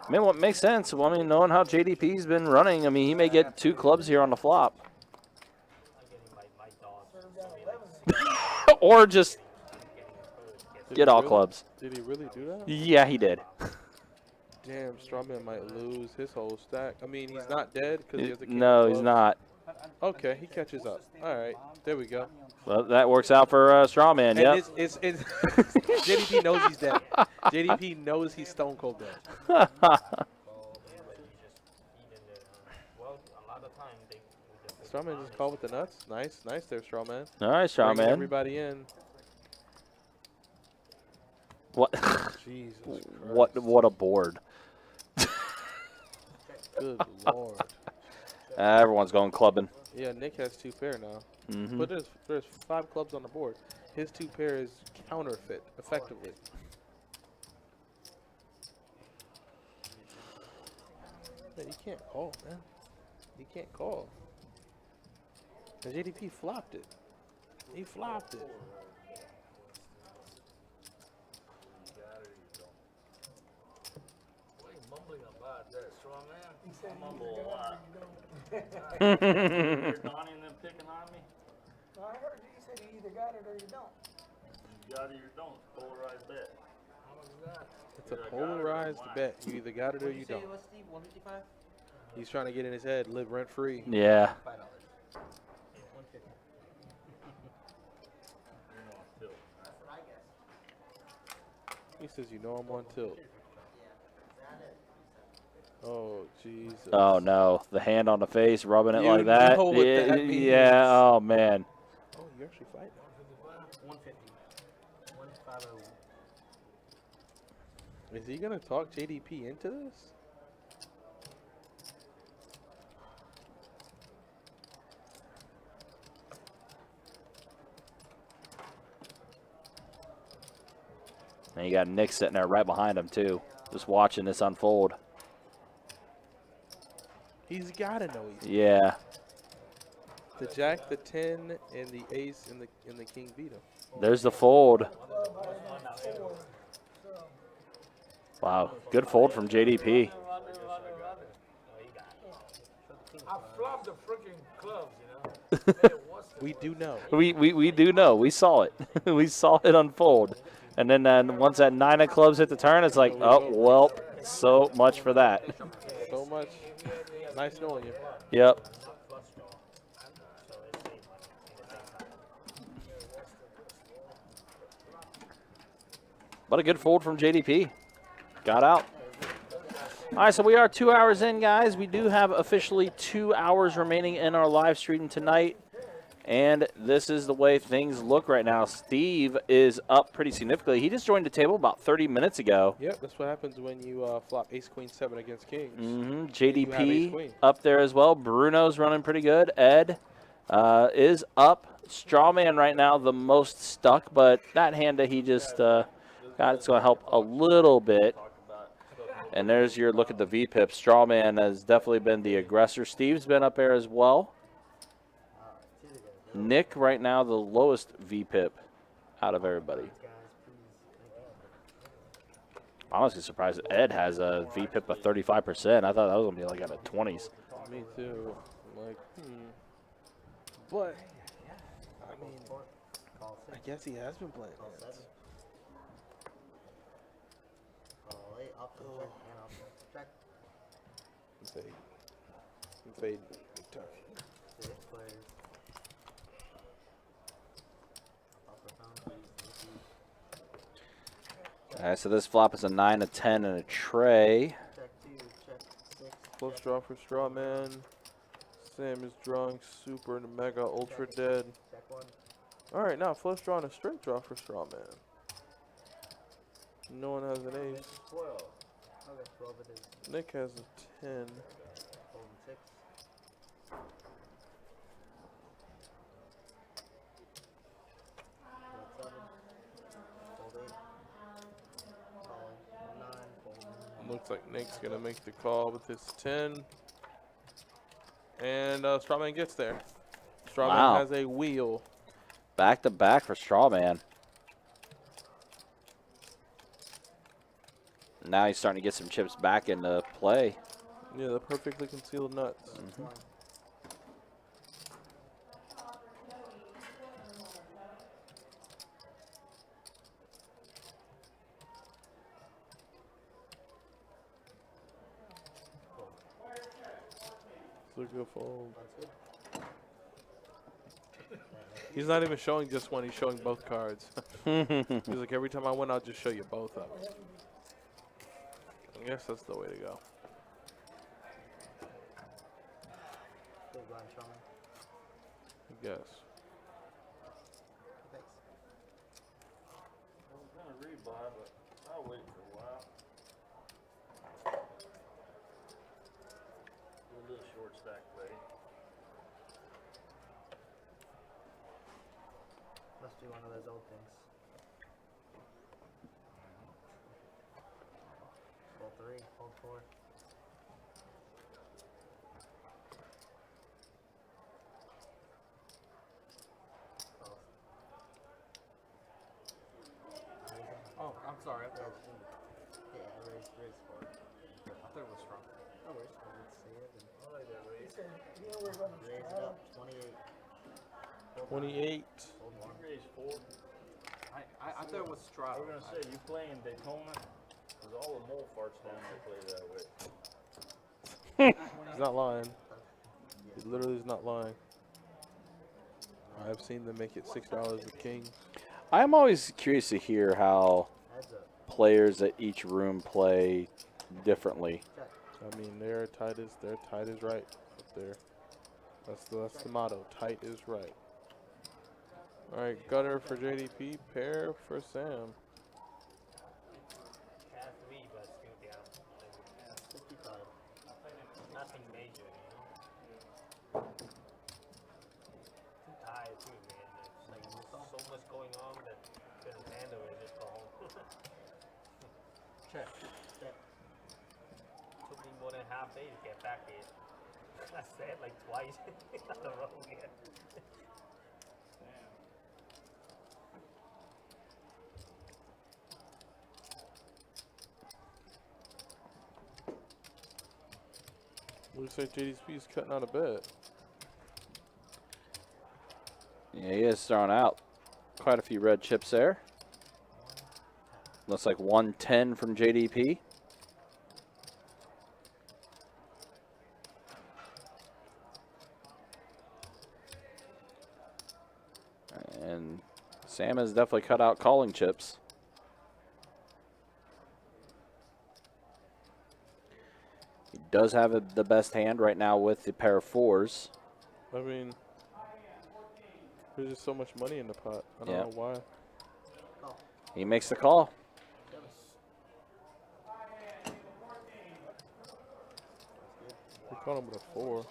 I mean, what makes sense? Well, I mean, knowing how JDP's been running, I mean, he may get 2 clubs here on the flop. Or just get all clubs. Did he really do that? Yeah, he did. Damn, Strawman might lose his whole stack. I mean, he's not dead because he has a king No, of he's clubs. not. Okay, he catches up. All right, there we go. Well, that works out for Strawman, And yep. it's JDP knows he's dead. JDP knows he's stone cold dead. Strawman just called with the nuts. Nice, nice there, Strawman. All right, Bringing Strawman. everybody in. What? Jesus What a board. Good Lord. Everyone's going clubbing. Yeah, Nick has 2 pair now. Mm-hmm. But there's 5 clubs on the board. His 2 pair is counterfeit, effectively. Man, you can't call, man. You can't call. And JDP flopped it. He flopped it. What are you mumbling about there, Strawman? He said I you mumble either a got lot. it or you don't. You're Donnie and them picking on me? No, I heard you said you either got it or you don't. You got it or you don't. Polarized bet. How much is that? It's a polarized bet. You either got it or you Say don't. it was Steve, 155? He's trying to get in his head, live rent free. Yeah. $5. 150. He says, you know I'm on tilt. Oh, Jesus. Oh, no. The hand on the face, rubbing it You like that. know what Yeah, that means. yeah. Oh, man. Oh, you're actually fighting. 150. 150. Is he going to talk JDP into this? And you got Nick sitting there right behind him, too, just watching this unfold. He's got to know he's Yeah. the jack, the 10, and the ace, and the king beat him. There's the fold. Wow. Good fold from JDP. I flopped the freaking clubs, you know? We do know. We do know. We saw it. We saw it unfold. And then once that 9 of clubs hit the turn, it's like, oh, well, so much for that. So much. Nice knowing you. Yep. But a good fold from JDP. Got out. All right, so we are 2 hours in, guys. We do have officially 2 hours remaining in our live stream tonight. And this is the way things look right now. Steve is up pretty significantly. He just joined the table about 30 minutes ago. Yep, that's what happens when you flop ace, queen, 7 against kings. Mm-hmm. You have ace, queen. JDP up there as well. Bruno's running pretty good. Ed is up. Strawman right now the most stuck, but that hand that he just got, it's going to help a little bit. And there's your look at the VPIP. Strawman has definitely been the aggressor. Steve's been up there as well. Nick right now the lowest VPIP out of everybody. I'm honestly surprised that Ed has a VPIP of 35%. I thought that was going to be like at the 20s. Me too. I'm like, But I mean, Call I 6. guess he has been playing Call hands. 7. Call 8. Option check. And option check. Fade. Big time. 6 players. Upper found. All right, so this flop is a 9, a 10, and a tray. Check 2. Check 6. Flush draw for Strawman. Sam is drunk, super and mega ultra dead. Check 1. Alright, now flush draw and a straight draw for Strawman. No one has an ace. 12. Okay, 12 it is. Nick has a 10. Holding 6. Got 7. Hold 8. Calling 9. Holding. Looks like Nick's gonna make the call with his 10. And Strawman gets there. Strawman Wow. has a wheel. Back to back for Strawman. Now he's starting to get some chips back into play. Yeah, the perfectly concealed nuts. It's a good fold. He's not even showing just one, he's showing both cards. He's like, every time I win, I'll just show you both of them. I guess that's the way to go. Big blind Strawman. I guess. Thanks. I was gonna rebuy, but I'll wait for a while. Do a little short stack play. Must be one of those old things. Hold 3. Hold 4. Calls. Oh, I'm sorry. I thought Raise 4. it was strong. No worries. Let's see it. And I like that raise. You know, we're running raise it straddle. up. 28. Hold 28. Hold 1. Raise 4. I thought it was I straddle. was gonna say, you playing Daytona? Cause all the mole farts down there play that way. He's not lying. He literally is not lying. I've seen them make it $6 with kings. I'm always curious to hear how Heads up. players at each room play differently. Check. I mean, they're tight as right up there. That's the motto. Tight is right. All right, gutter for JDP, pair for Sam. Has to be, but still down. 55. Nothing major, you know? Too tired too, man. It's like there's so much going on that couldn't handle it. Just go home. Check. Check. Took me more than half day to get back here. I said like twice on the road again. Looks like JDP's cutting out a bet. Yeah, he is throwing out quite a few red chips there. Looks like 110 from JDP. And Sam has definitely cut out calling chips. He does have the best hand right now with the pair of 4s. I mean, there's just so much money in the pot. I don't Yeah. know why. He makes the call. We caught him with a 4.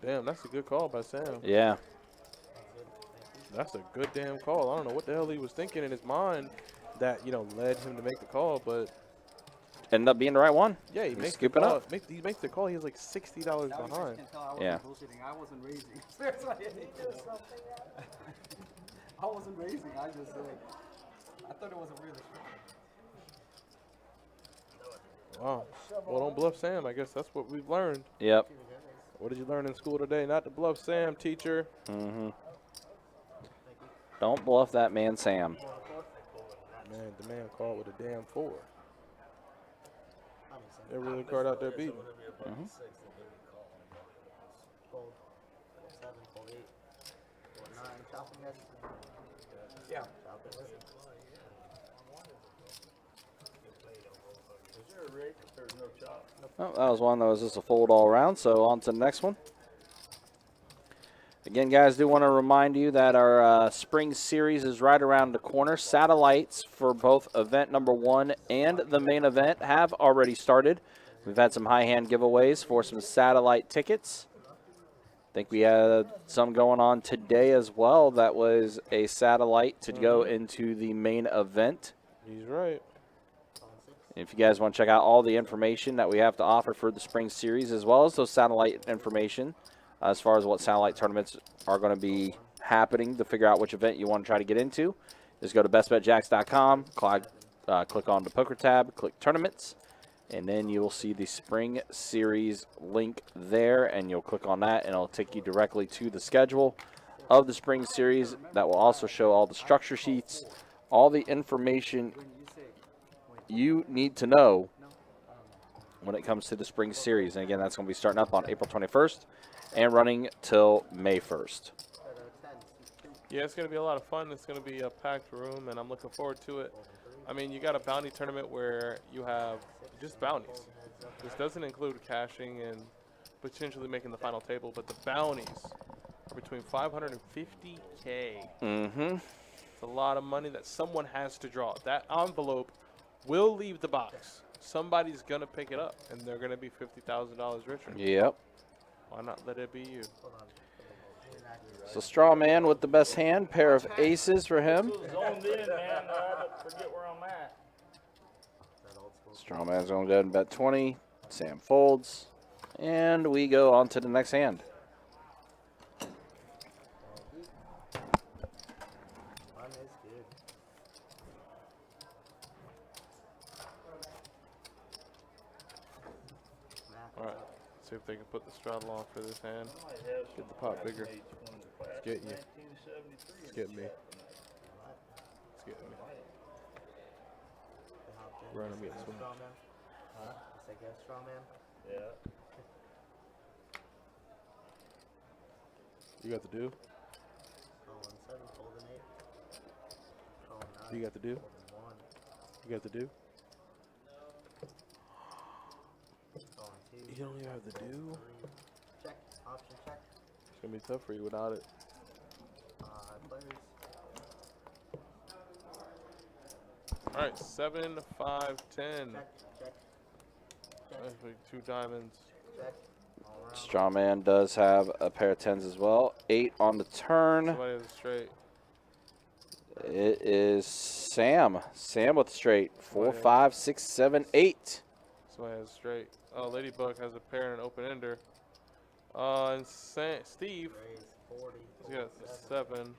Damn, that's a good call by Sam. Yeah. That's a good damn call. I don't know what the hell he was thinking in his mind that, you know, led him to make the call, but Ended up being the right one. yeah, he He's makes the scooping call. up. He makes the call. He was like $60 behind. Yeah. Bullshitting. I wasn't raising. Seriously. I wasn't raising. I just I thought it was a really strong. Wow. Well, don't bluff Sam. I guess that's what we've learned. Yep. What did you learn in school today? Not to bluff Sam, teacher. Mm-hmm. Don't bluff that man, Sam. Man, the man called with a damn 4. Every other card out there beating. Mm-hmm. Fold 7, fold 8, fold 9, chopping guys. Yeah. Chopping. Is there a rake if there's no chop? Oh, that was one that was just a fold all around, so on to the next one. Again, guys, do want to remind you that our spring series is right around the corner. Satellites for both event number 1 and the main event have already started. We've had some high hand giveaways for some satellite tickets. I think we had some going on today as well. That was a satellite to go into the main event. He's right. If you guys want to check out all the information that we have to offer for the spring series, as well as those satellite information, as far as what satellite tournaments are going to be happening, to figure out which event you want to try to get into, just go to bestbetjacks.com, click on the poker tab, click tournaments, and then you will see the spring series link there, and you'll click on that, and it'll take you directly to the schedule of the spring series. That will also show all the structure sheets, all the information you need to know when it comes to the spring series. And again, that's going to be starting up on April 21st and running till May 1st. Yeah, it's going to be a lot of fun. It's going to be a packed room, and I'm looking forward to it. I mean, you got a bounty tournament where you have just bounties. This doesn't include cashing and potentially making the final table, but the bounties are between 500 and 50K. Mm-hmm. It's a lot of money that someone has to draw. That envelope will leave the box. Somebody's going to pick it up, and they're going to be $50,000 richer. Yep. Why not let it be you? So Strawman with the best hand, pair of aces for him. Zoned in, man. I forget where I'm at. Strawman's going to go ahead and bet 20. Sam folds. And we go on to the next hand. All right. See if they can put the straddle on for this hand. Get the pot bigger. It's getting you. It's getting me. It's getting me. Right, I'm getting swing. Huh? It's like a Strawman. Yeah. You got the do? Calling 7, folding 8. Calling 9. You got the do? Folding 1. You got the do? Calling 2. You don't even have the do? 3. Check. Option check. It's going to be tough for you without it. Players. All right, 7, 5, 10. Check. Check. That's like 2 diamonds. Check. All around. Strawman does have a pair of 10s as well. 8 on the turn. Somebody has a straight. It is Sam. Sam with the straight. 4, 5, 6, 7, 8. Somebody has a straight. Oh, Ladybug has a pair and an open ender. And Steve, Raise 40. he's got a 7.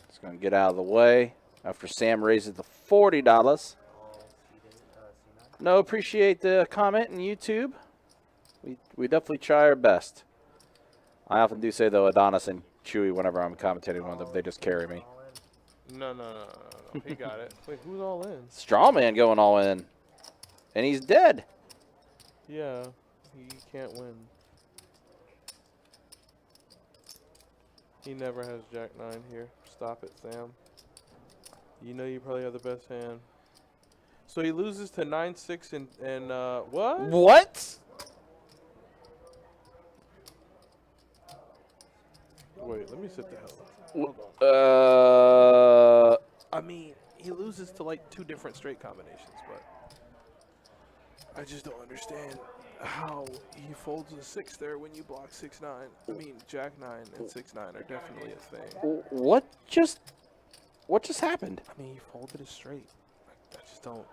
It's going to get out of the way after Sam raises the $40. All C9. No, appreciate the comment in YouTube. We definitely try our best. I often do say, though, Adonis and Chewy, whenever I'm commentating on them, they just carry me. All in. No. He got it. Wait, who's all in? Strawman going all in. And he's dead. Yeah, he can't win. He never has Jack 9 here. Stop it, Sam. You know you probably have the best hand. So he loses to 9, 6, and what? What? Wait, let me sit the hell up. I mean, he loses to like 2 different straight combinations, but I just don't understand how he folds a 6 there when you block 6, 9. I mean, Jack 9 and 6, 9 are definitely a thing. What just happened? I mean, he folded it straight. I just don't.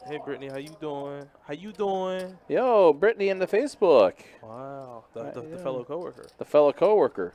Hey, Brittany, how you doing? How you doing? Yo, Brittany in the Facebook. Wow, the fellow coworker. The fellow coworker.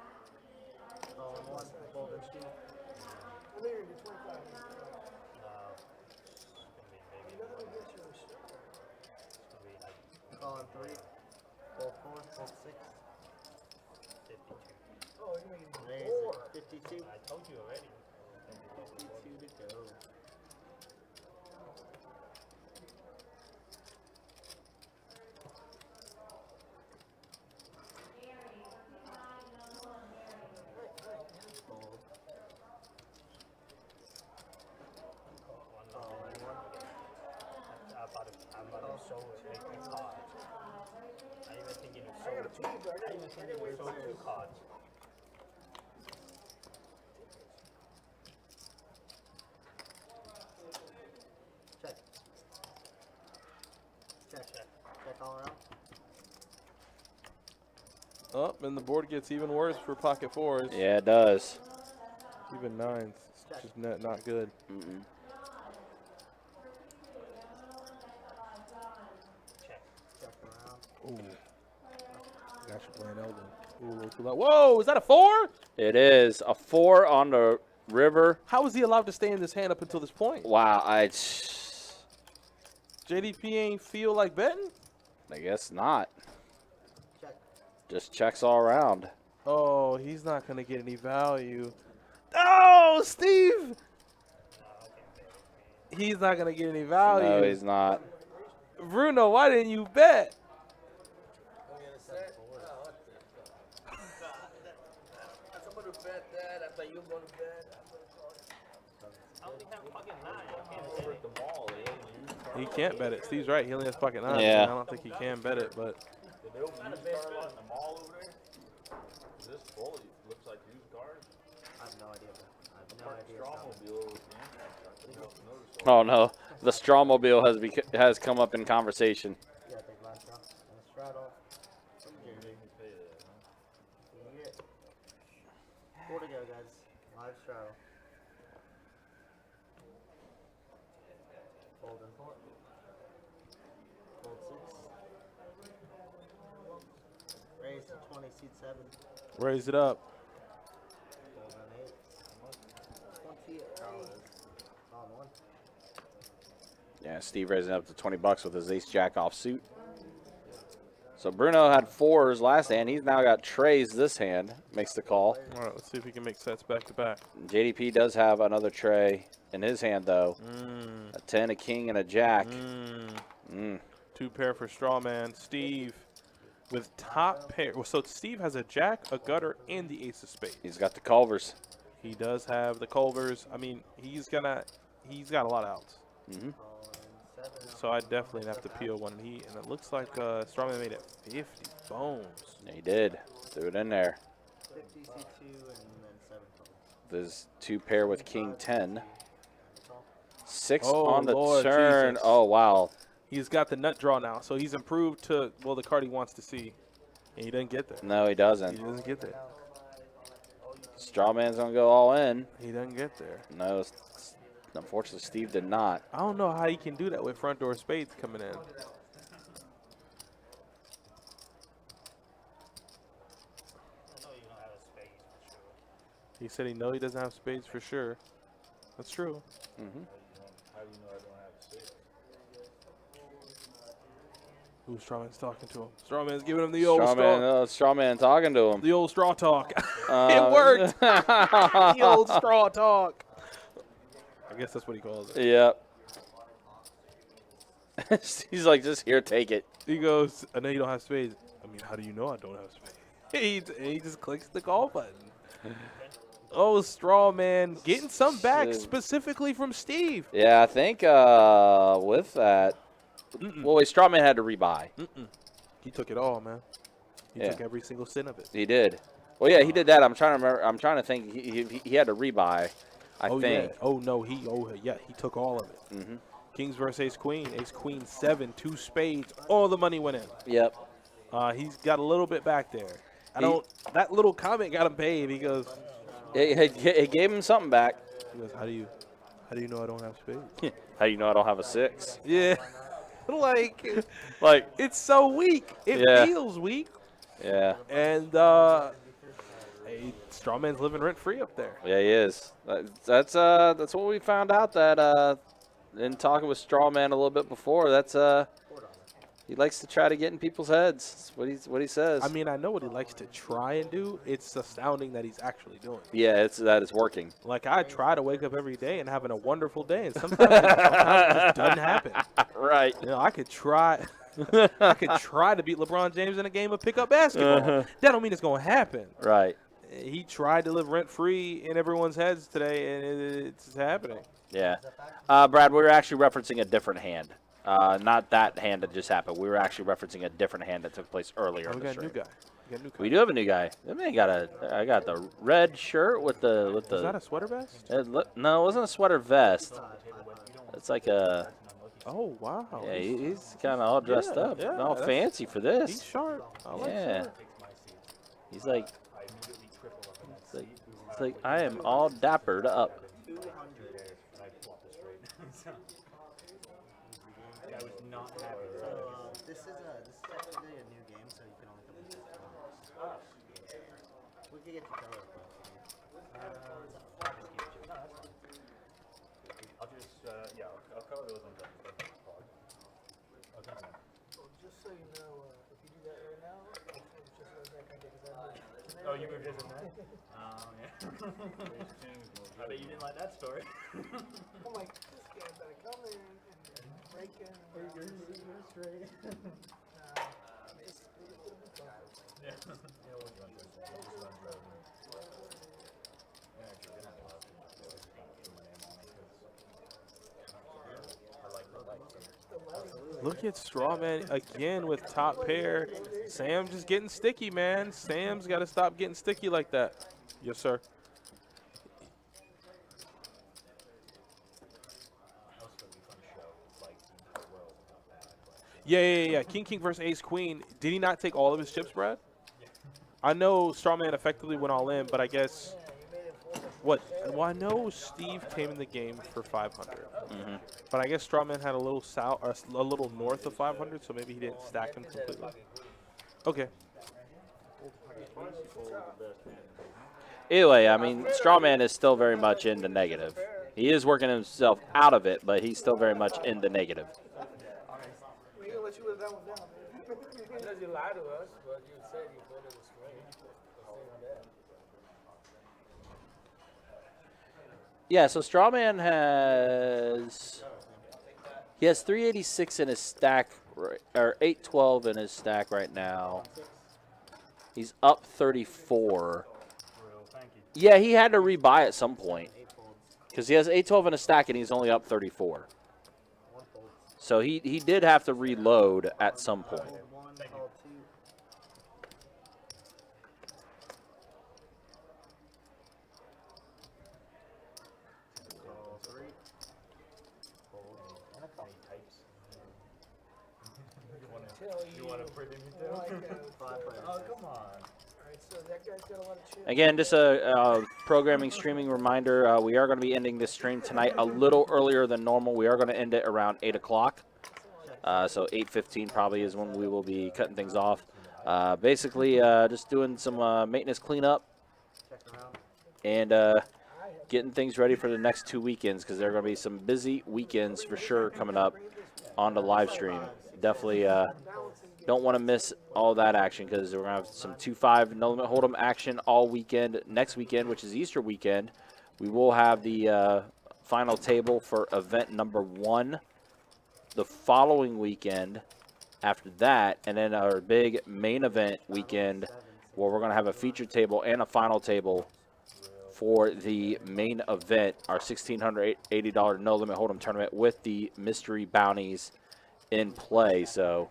shoot. I think you're gonna do 25. Maybe You gotta get your shot. it's gonna be like Calling 3. Fold 4. Fold 6. 52. Oh, you're making it Raise 4. it. 52. I told you already. 52 to go. Fold. I'm about to show it, make a card. I even thinking of show two. I even thinking of show 2 cards. Check. Check. Check all around. Up, and the board gets even worse for pocket fours. Yeah, it does. Even nines. It's just not good. Mm-mm. Check around. Ooh. Got you playing Elden. Ooh, a little too loud. Whoa, is that a 4? It is a 4 on the river. How is he allowed to stay in this hand up until this point? Wow, JDP ain't feel like betting? I guess not. Check. Just checks all around. Oh, he's not going to get any value. Oh, Steve! He's not going to get any value. No, he's not. Bruno, why didn't you bet? Someone who bet that. I thought you were going to bet. I only have pocket 9. I can't bet it. The mall, they only use cards. He can't bet it. Steve's right. He only has pocket 9. Yeah. I don't think he can bet it, but Did they open used car lot in the mall over there? Is this full? It looks like used cars. I have no idea. I have no Parked idea. Strawmobile with the impact truck. I don't notice. Oh no, the Strawmobile has come up in conversation. Yeah, take last draw. And a straddle. You make me pay that, huh? Yeah. 4 to go, guys. Live straddle. Fold and fold. Fold 6. Raise to 20, seat 7. raise it up. Fold on 8. 20. On 1. Yeah, Steve raising up to $20 with his ace jack off suit. So Bruno had 4s last hand. He's now got trays this hand. Makes the call. All right, let's see if he can make sets back to back. JDP does have another tray in his hand, though. A 10, a king, and a jack. 2 pair for Strawman. Steve with top pair. Well, so Steve has a jack, a gutter, and the ace of spades. He's got the Culvers. He does have the Culvers. I mean, he's got a lot of outs. So I definitely have to peel one. And it looks like Strawman made it 50 bones. Yeah, he did. Threw it in there. 50, C2, and then 7 fold. There's 2 pair with king 10. 6 Oh, on the Lord turn. Jesus. Oh, wow. He's got the nut draw now, so he's improved to, well, the card he wants to see. And he doesn't get there. No, he doesn't. He doesn't get there. Strawman's going to go all in. He doesn't get there. No, unfortunately, Steve did not. I don't know how he can do that with front door spades coming in. I know you don't have a space for sure. He said he knows he doesn't have spades for sure. That's true. Mm-hmm. How do you know I don't have 6? Ooh, Strawman's talking to him. Strawman's giving him the old straw. Strawman talking to him. The old straw talk. It worked. The old straw talk. I guess that's what he calls it. Yep. He's like, just here, take it. He goes, I know you don't have spades. I mean, how do you know I don't have spades? He just clicks the call button. Oh, Strawman getting some back specifically from Steve. Yeah, I think with that, well, Strawman had to rebuy. He took it all, man. He Yeah. took every single cent of it. He did. Well, yeah, he did that. I'm trying to remember. I'm trying to think. He had to rebuy. I think. Yeah. Oh no, he took all of it. Mm-hmm. Kings versus Ace Queen. Ace Queen 7, 2 spades. All the money went in. Yep. He's got a little bit back there. That little comment got him paid. He goes. It gave him something back. He goes, how do you know I don't have spades? How do you know I don't have a 6? Yeah. like it's so weak. It Yeah. feels weak. Yeah. And Strawman's living rent free up there. Yeah, he is. That's what we found out that in talking with Strawman a little bit before. That's he likes to try to get in people's heads. That's what he says. I mean, I know what he likes to try and do. It's astounding that he's actually doing it. Yeah, it's working. Like, I try to wake up every day and having a wonderful day, and sometimes it just doesn't happen. Right. You know, I could try. I could try to beat LeBron James in a game of pickup basketball. That don't mean it's going to happen. Right. He tried to live rent-free in everyone's heads today, and it's happening. Yeah. Brad, we were actually referencing a different hand. Not that hand that just happened. We were actually referencing a different hand that took place earlier. Oh, we got a new guy. We do have a new guy. That man I got the red shirt with the. Is that a sweater vest? No, it wasn't a sweater vest. It's like a. Oh, wow. Yeah, he's kind of all dressed up, all fancy for this. He's sharp. I like that. He's like, it's like I am all dappered up. This is actually a new game, so you can only come in this. We can get you color. I'll cover those ones up. Okay. Well, just so you know, if you do that right now, it's just like that kind of because Oh, you moved his in that? Yeah. I bet you didn't like that story. I'm like, this guy better come in and break in. Straight. Look at Strawman again with top pair. Sam just getting sticky, man. Sam's got to stop getting sticky like that. Yes, sir. Yeah. King versus Ace Queen. Did he not take all of his chips, Brad? I know Strawman effectively went all in, but I guess what? Well, I know Steve came in the game for 500, but I guess Strawman had a little south or a little north of 500, so maybe he didn't stack them completely. Okay. Either way, I mean, Strawman is still very much in the negative. He is working himself out of it, but he's still very much in the negative. We're going to let you live that one down, man. Because you lied to us, but you said you put it straight. Yeah, so Strawman has 386 in his stack, or 812 in his stack right now. He's up 34. Yeah, he had to rebuy at some point because he has 812 in his stack and he's only up 34. So he did have to reload at some point. You want to print him Oh, come on. Again, just a programming streaming reminder. We are going to be ending this stream tonight a little earlier than normal. We are going to end it around 8 o'clock. So 8:15 probably is when we will be cutting things off. Basically, just doing some maintenance cleanup and getting things ready for the next 2 weekends because there are going to be some busy weekends for sure coming up on the live stream. Definitely don't want to miss all that action because we're going to have some 2-5 no limit hold'em action all weekend. Next weekend, which is Easter weekend, we will have the final table for event number 1 the following weekend after that, and then our big main event weekend where we're going to have a feature table and a final table for the main event, our $1,680 no limit hold'em tournament with the mystery bounties in play. So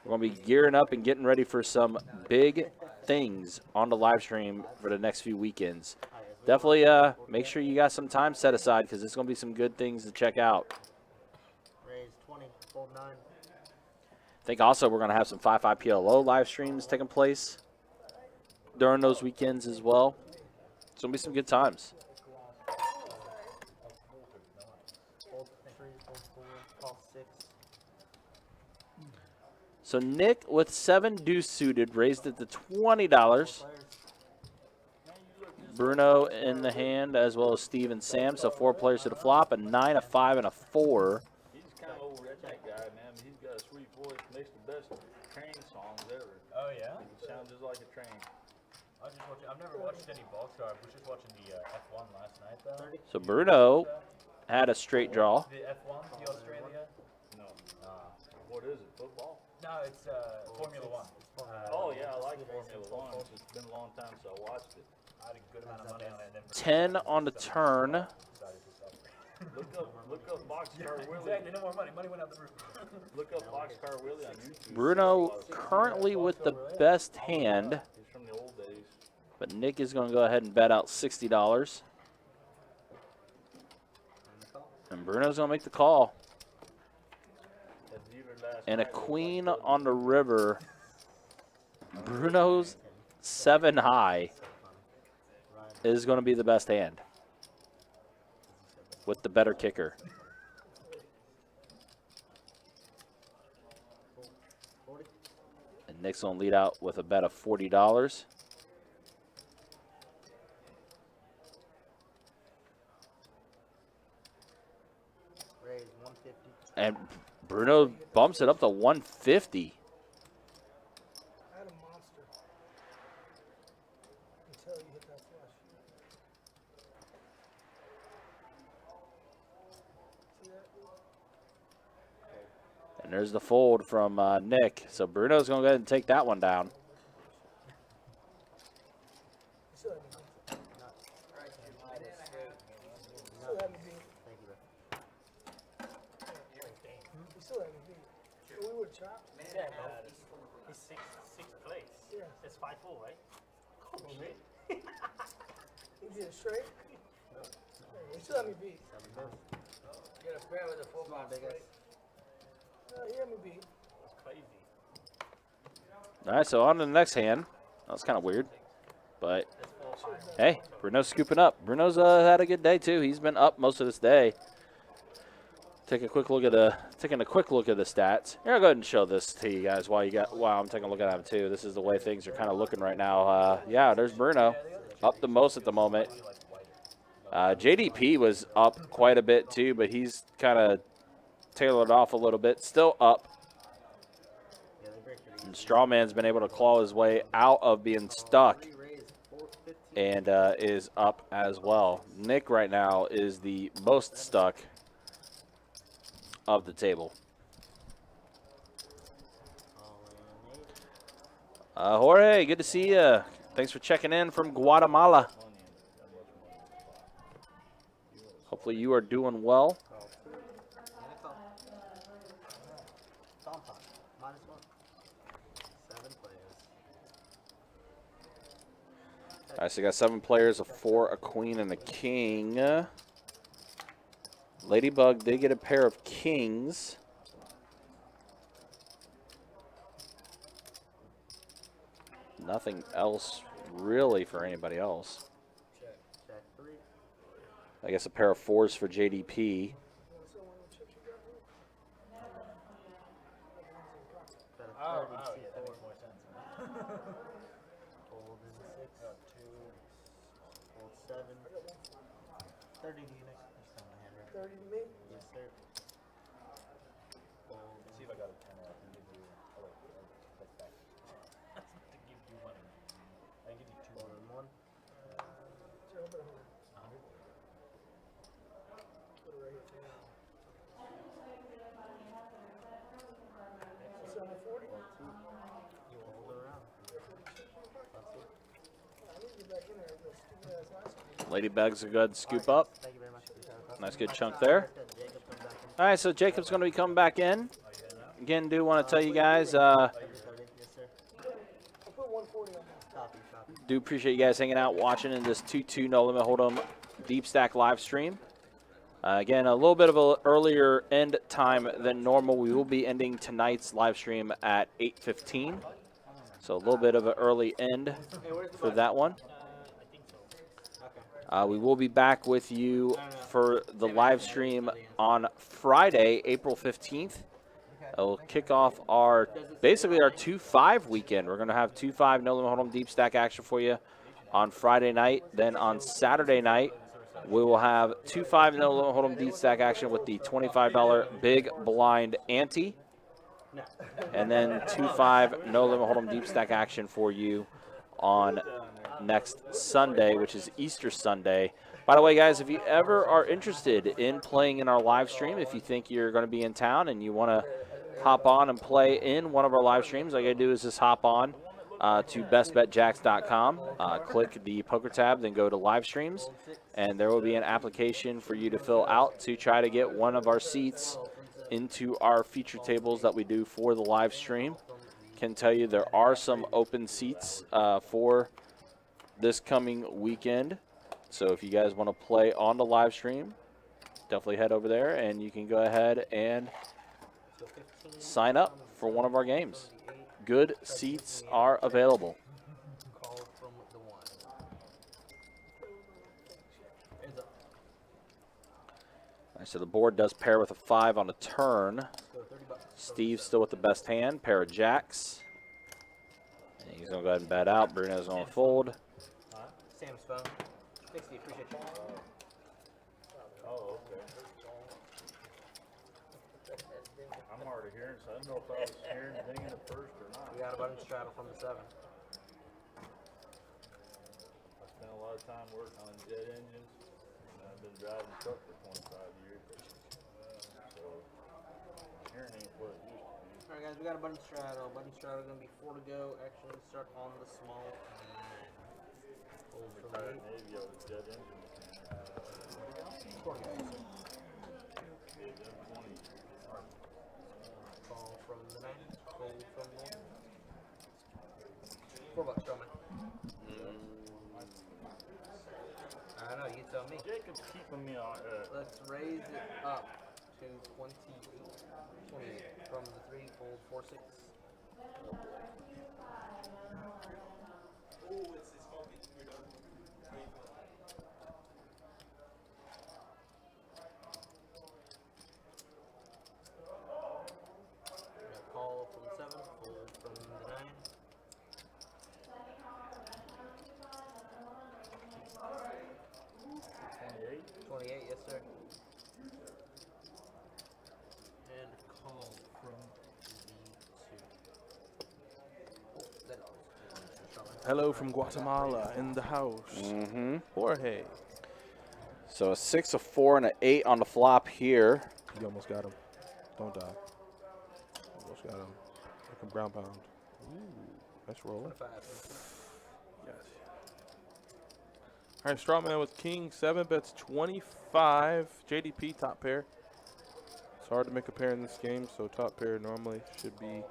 we're going to be gearing up and getting ready for some big things on the live stream for the next few weekends. Definitely make sure you got some time set aside because there's going to be some good things to check out. Raise 20, fold 9. I think also we're going to have some 5-5 PLO live streams taking place during those weekends as well. It's going to be some good times. Fold 3, fold 4, call 6. So Nick with 7 deuce suited raised it to $20. Bruno in the hand, as well as Steve and Sam. So 4 players to the flop, a 9, a 5, and a 4. He's kind of old redneck guy, man. But he's got a sweet voice. Makes the best train songs ever. Oh, yeah? He sounds just like a train. I was just watching. I've never watched any boxcar. I was just watching the F1 last night, though. So Bruno had a straight draw. The F1, the Australia? No. What is it? Football? No, it's Formula One. Oh, yeah, I like Formula One. It's been a long time since I watched it. I had a good amount of money on it. 10 on the turn. Look up Boxcar Willie. Exactly, no more money. Money went out the roof. Look up Boxcar Willie on YouTube. Bruno currently with the best hand, He's from the old days. but Nick is going to go ahead and bet out $60. And Bruno's going to make the call. And a queen on the river. Bruno's 7 high is going to be the best hand with the better kicker. And Nick's going to lead out with a bet of $40. Raise 150. And Bruno bumps it up to 150. I had a monster until you hit that flush. See that? And there's the fold from Nick. So Bruno's going to go ahead and take that one down. You still had me beat. Still had me beat. You still had me beat. So we would chop. Yeah, no. He's sixth place. Yeah. It's 5-4, right? Oh, shit. You did it straight. You still had me beat. You got a pair with a full ball, big ass. He had me beat. That's crazy. All right, so on to the next hand. That was kind of weird. But, hey, Bruno's scooping up. Bruno's had a good day, too. He's been up most of this day. Taking a quick look at the stats. Here, I'll go ahead and show this to you guys while I'm taking a look at them, too. This is the way things are kind of looking right now. Yeah, there's Bruno. Up the most at the moment. JDP was up quite a bit, too, but he's kind of tailored off a little bit. Still up. And Strawman's been able to claw his way out of being stuck and is up as well. Nick right now is the most stuck of the table. Jorge, good to see you. Thanks for checking in from Guatemala. Hopefully you are doing well. All right, so you got 7 players, a 4, a queen, and a king. Ladybug did get a pair of kings. Nothing else really for anybody else. I guess a pair of 4s for JDP. Oh, yeah, that makes more sense. Fold in 6, 2, fold 7. 30 to you next time, my hand, right? 30 to me. Yes, sir. See if I got a 10 I can give you. Oh, wait, that's back. To give you money. I can give you 2 Fold in 1. Sure, I'll put it on. 100. Put it right here for now. It's on the 40. You will hold it around. I need to get back in there with this stupid ass last one. Ladybug's a good scoop up. Thank you very much. Nice good chunk there. All right, so Jacob's going to be coming back in. Again, do want to tell you guys, Yes, sir. I'll put 140 on that. Copy. do appreciate you guys hanging out, watching in this 2-2 No Limit Hold'em Deep Stack live stream. Again, a little bit of an earlier end time than normal. We will be ending tonight's live stream at 8:15. So a little bit of an early end for that one. We will be back with you for the live stream on Friday, April 15th. We'll kick off basically our 2-5 weekend. We're going to have 2-5 No Limit Hold'em Deep Stack action for you on Friday night. Then on Saturday night, we will have 2-5 no limit hold'em deep stack action with the $25 big blind ante. And then 2-5 no limit hold'em deep stack action for you on next Sunday, which is Easter Sunday. By the way, guys, if you ever are interested in playing in our live stream, if you think you're going to be in town and you want to hop on and play in one of our live streams, all you got to do is just hop on to bestbetjacks.com, click the poker tab, then go to live streams, and there will be an application for you to fill out to try to get one of our seats into our feature tables that we do for the live stream. Can tell you there are some open seats for this coming weekend. So if you guys want to play on the live stream, definitely head over there and you can go ahead and sign up for one of our games. Good seats are available. Call from the 1. Hands up. All right, so the board does pair with a 5 on the turn. Go 30 bucks. Steve's still with the best hand, pair of jacks. And he's going to go ahead and bet out. Bruno's going to fold. Sam's phone. Thanks, Steve. Appreciate you. Oh, okay. I'm already hearing, so I don't know if I was hearing anything in the first or not. We got a button straddle from the 7. I spent a lot of time working on jet engines, and I've been driving truck for 25 years. So, hearing ain't what it used to be. Alright, guys, we got a button straddle. Button straddle going to be 4 to go. Action start on the small 9. Hold from Retired 8. Navy, I was jet engine mechanic. 20 guys. Did them 20. Call from the 9. Hold from the 1. 4 bucks, Strawman. I don't know, you tell me. Jacob's keeping me on. Let's raise it up to 28 from the 3. Fold 4, 6. Call from the 7. Fold from the 9. 28, yes sir. And call from the 2. Hello from Guatemala in the house. Jorge. So a 6, a 4, and an 8 on the flop here. You almost got him. Don't die. Almost got him. Like a brown pound. Ooh, nice roll. 25. Yes. All right, Strawman with king 7 bets 25. JDP top pair. It's hard to make a pair in this game, so top pair normally should be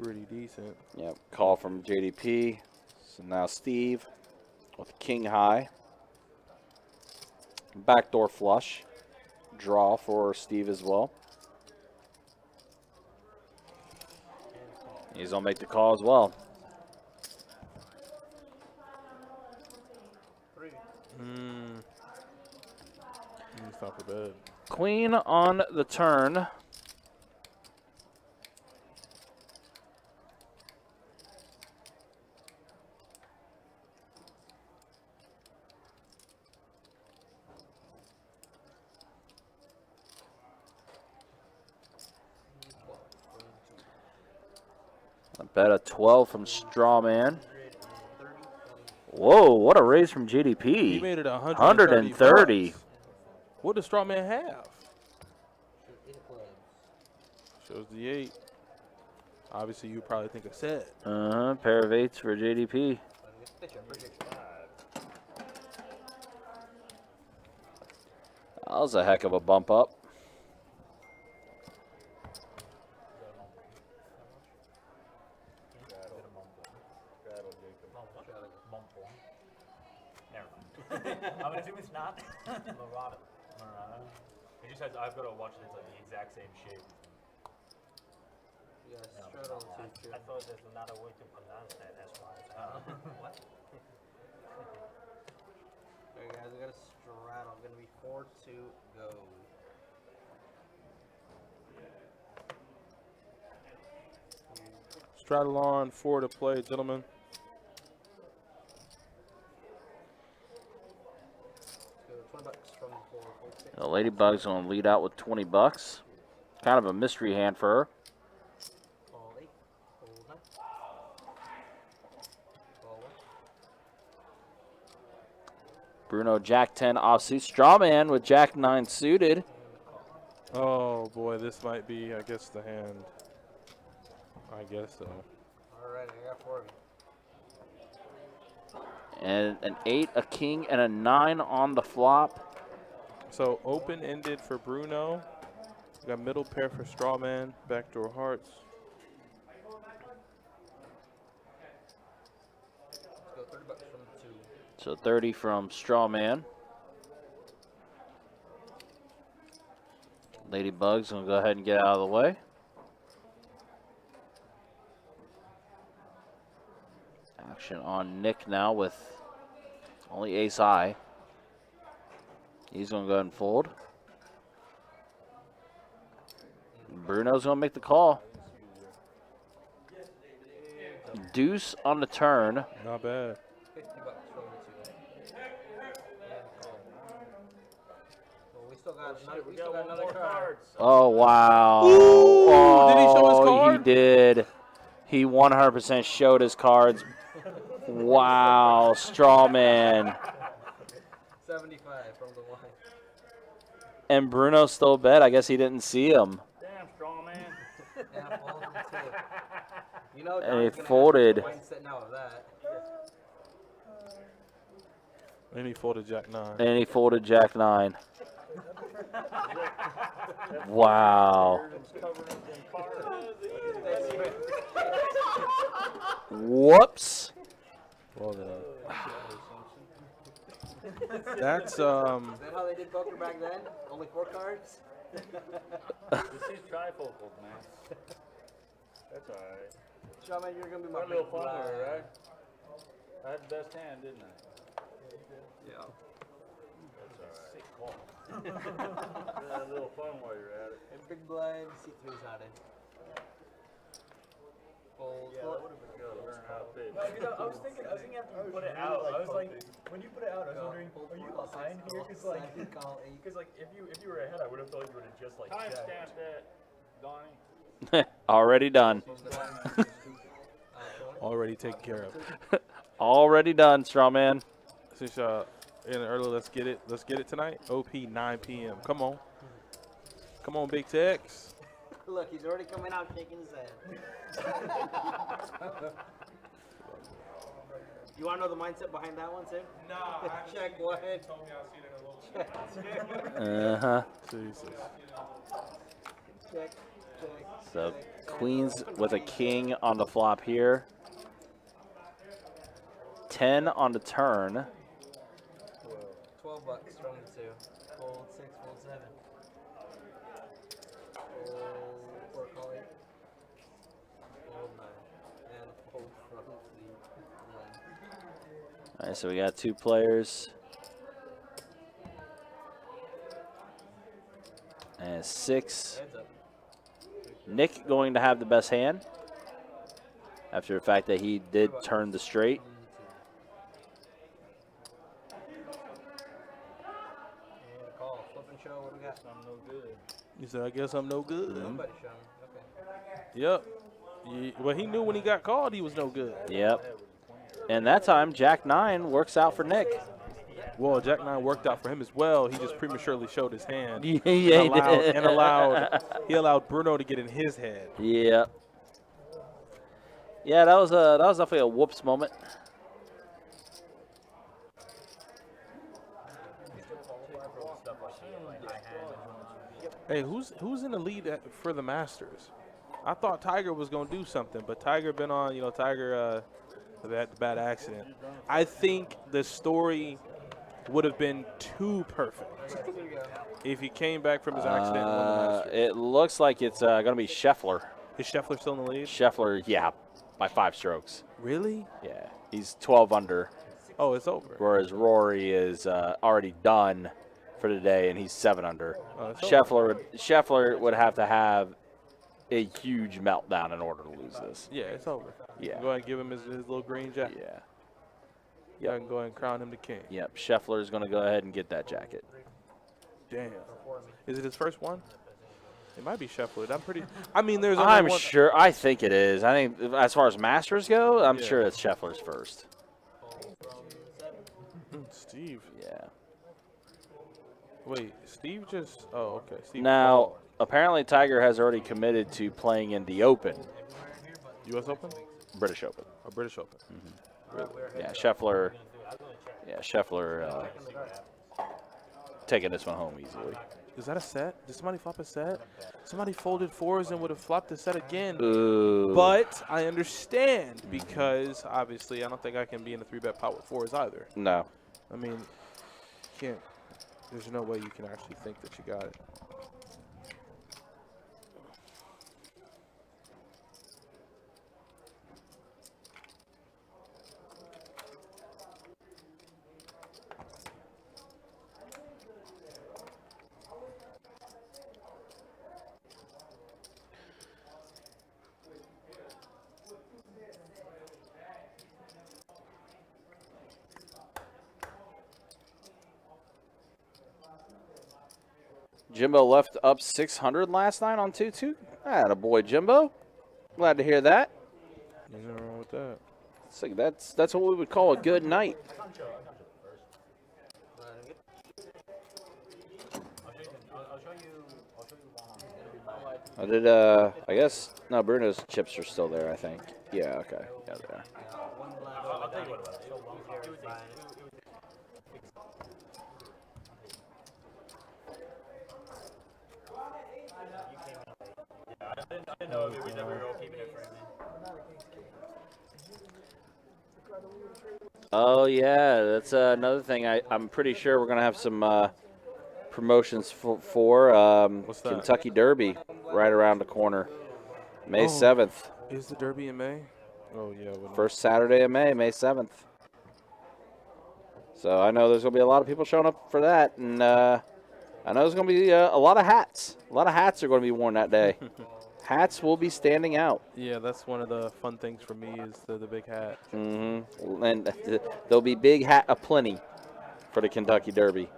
pretty decent. Yep, call from JDP. So now Steve with king high. Backdoor flush. Draw for Steve as well. He's going to make the call as well. He's top of bed. Queen on the turn. A bet a 12 from Strawman. Whoa, what a raise from JDP. He made it 130. bucks. What does Strawman have? Shows the 8. Obviously, you probably think a set. Pair of 8s for JDP. That was a heck of a bump up. I'm gonna assume it's not. Morado. It just has. I've got to watch it. It's like the exact same shape. You guys No, straddle I thought there's not a way to pronounce that. That's why. What? Alright guys, we got a straddle. Gonna be 4 to go. Straddle on, 4 to play, gentlemen. $20 from 4, 6. The Ladybug's going to lead out with $20. Kind of a mystery hand for her. Call 8, hold 9. Call 1. Bruno, Jack 10 offsuit. Strawman with Jack 9 suited. Oh boy, this might be, I guess, the hand. I guess so. Alright, I got 4 of you. And an 8, a king, and a 9 on the flop. So open-ended for Bruno. We got middle pair for Strawman, backdoor hearts. Let's go $30 from 2. So 30 from Strawman. Ladybug's going to go ahead and get out of the way. Action on Nick now with only ace high. He's going to go ahead and fold. Bruno's going to make the call. Deuce on the turn. Not bad. $50 from the 2. Well, we still got another card. Oh, wow. Ooh, oh, did he show his card? He did. He 100% showed his cards. Wow, Strawman. 75 from the 1. And Bruno still bet. I guess he didn't see him. Damn, strong man. Yeah, fold from 2. You know, And he Don's gonna folded. have to mindset now of that. And he folded Jack 9. And he folded Jack 9. Wow. Whoops. Well then. That's Is that how they did poker back then? Only 4 cards? This is trifocals, man. That's alright. Shaman, you're gonna be my Had a little big fun with it, guy. right? I had the best hand, didn't I? Yeah. That's alright. Had a little fun while you're at it. And big blind, C3's out in. Fold. Yeah, that would have been good. Learn how to pitch. I was thinking after you put it out, I was like, when you put it out, I was wondering, are you behind here? Because like, if you were ahead, I would have thought you would have just like Timestamp that, Donnie. Already done. already taken care of. Already done, Strawman. Since in early, let's get it. Let's get it tonight. OP 9 p.m. Come on. Come on, Big Tex. Look, he's already coming out shaking his head. You want to know the mindset behind that one, Sim? Nah, check one. told me I'll see it in a little Uh-huh. Jesus. Check. So queens with a king on the flop here. 10 on the turn. $12 from the 2. Fold 6, fold 7. Fold 4, call 8. Fold 9. And fold from the 1. All right, so we got 2 players. And 6. Heads up. Nick going to have the best hand after the fact that he did turn the straight. And a call. Flip and show. What do we got? I'm no good. He said, I guess I'm no good. Nobody showing. Okay. Yep. Well, he knew when he got called he was no good. Yep. And that time, Jack 9 works out for Nick. Well, Jack 9 worked out for him as well. He just prematurely showed his hand. Yeah, he did. And he allowed Bruno to get in his head. Yep. Yeah, that was definitely a whoops moment. Hey, who's in the lead for the Masters? I thought Tiger was gonna do something, but Tiger been on. Tiger that bad accident. I think the story would have been too perfect if he came back from his accident and won the Masters. It looks like it's going to be Scheffler. Is Scheffler still in the lead? Scheffler, yeah, by 5 strokes. Really? Yeah, he's 12 under, Oh, it's over. whereas Rory is already done for the day, and he's 7 under. Oh, it's over. Scheffler would have to have a huge meltdown in order to lose this. Yeah, it's over. Yeah. Go ahead and give him his little green jacket. Yeah. Yeah, I can go ahead and crown him the king. Yep, Scheffler is going to go ahead and get that jacket. Damn. Is it his first one? It might be Scheffler. I'm pretty. I mean, there's. Only I'm one. sure. I think it is. I think as far as Masters go, I'm sure it's Scheffler's first. Steve. Yeah. Wait, Steve just. Oh, okay. Steve. Now, apparently, Tiger has already committed to playing in the Open. U.S. Open? British Open. A British Open. Yeah, Scheffler. Yeah, Scheffler taking this one home easily. Is that a set? Did somebody flop a set? Somebody folded fours and would have flopped the set again. Ooh. But I understand because obviously I don't think I can be in a 3-bet pot with fours either. No. I mean, can't. There's no way you can actually think that you got it. Jimbo left up 600 last night on 2-2. Attaboy, Jimbo. Glad to hear that. There's nothing wrong with that. So that's what we would call a good night. I did. I guess no. Bruno's chips are still there. I think. Yeah. Okay. Yeah, there. I'll tell you what. I didn't know if we never go keeping it for him. Oh yeah, that's another thing. I'm pretty sure we're gonna have some promotions for What's that? Kentucky Derby right around the corner, May 7th. Is the Derby in May? Oh yeah. First Saturday of May, May 7th. So I know there's gonna be a lot of people showing up for that, and I know there's gonna be a lot of hats. A lot of hats are gonna be worn that day. Hats will be standing out. Yeah, that's one of the fun things for me is the big hat. Mm-hmm. And there'll be big hat aplenty for the Kentucky Derby.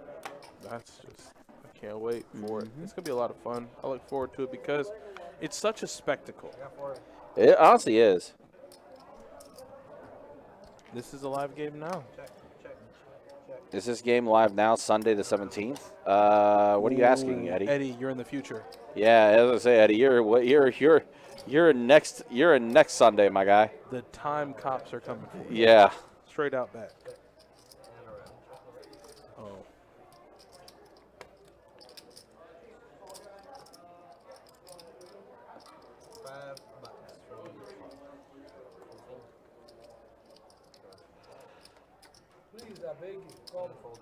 That's just, I can't wait for it. It's going to be a lot of fun. I look forward to it because it's such a spectacle. It honestly is. This is a live game now. Is this game live now, Sunday the 17th? What are you asking, Eddie? Eddie, you're in the future. Yeah, as I say, Eddie, you're next Sunday, my guy. The time cops are coming for you. Yeah. Straight out back. Oh. Please, I beg you, call the folder.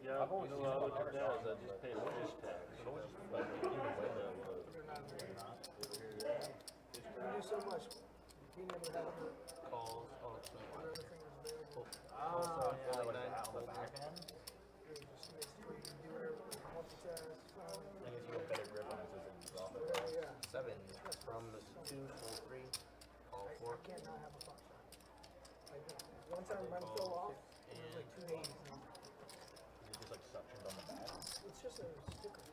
Yeah, I've always what I do now is I just pay a fish tax. Like, even when We do so much. We never have Calls, all that stuff. other things available. Yeah, like that. on the back end, Just makes sure you can do whatever, multitask. I guess you get better grip on it as it moves off. Yeah. 7 from 2, full 3, call 4. I can't not have a pop shot. Like, one time mine fell off, it was like 2 days. Is it just like suctioned on the back? It's just a sticker.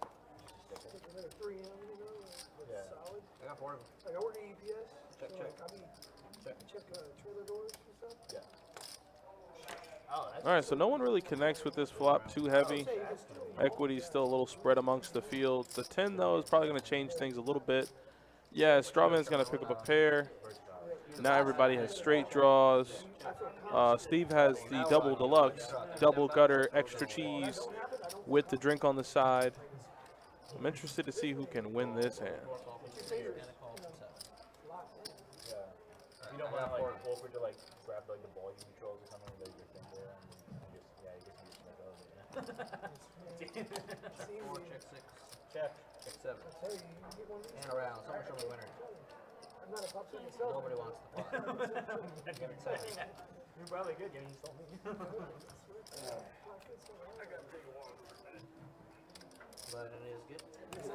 Sticker with a 3M, you know, that's solid. I got 4 of them. Like I work at UPS, Check, so check. like I'll be check trailer doors and stuff. Yeah. Oh, that's All right, so no one really connects with this flop too heavy. Equity's still a little spread amongst the field. The 10, though, is probably going to change things a little bit. Yeah, Strawman's going to pick up a pair. Now everybody has straight draws. Steve has the double deluxe, double gutter, extra cheese with the drink on the side. I'm interested to see who can win this hand. kind of Straddle like awkward to like grab like the volume controls or something with your finger and you just you just like oh yeah. 4, check 6. Check. Check 7. I tell you, you get one of these. And around. Someone show me winner. I'm not a pop set myself. Nobody wants the pot. You're probably good. You told me. But it is good.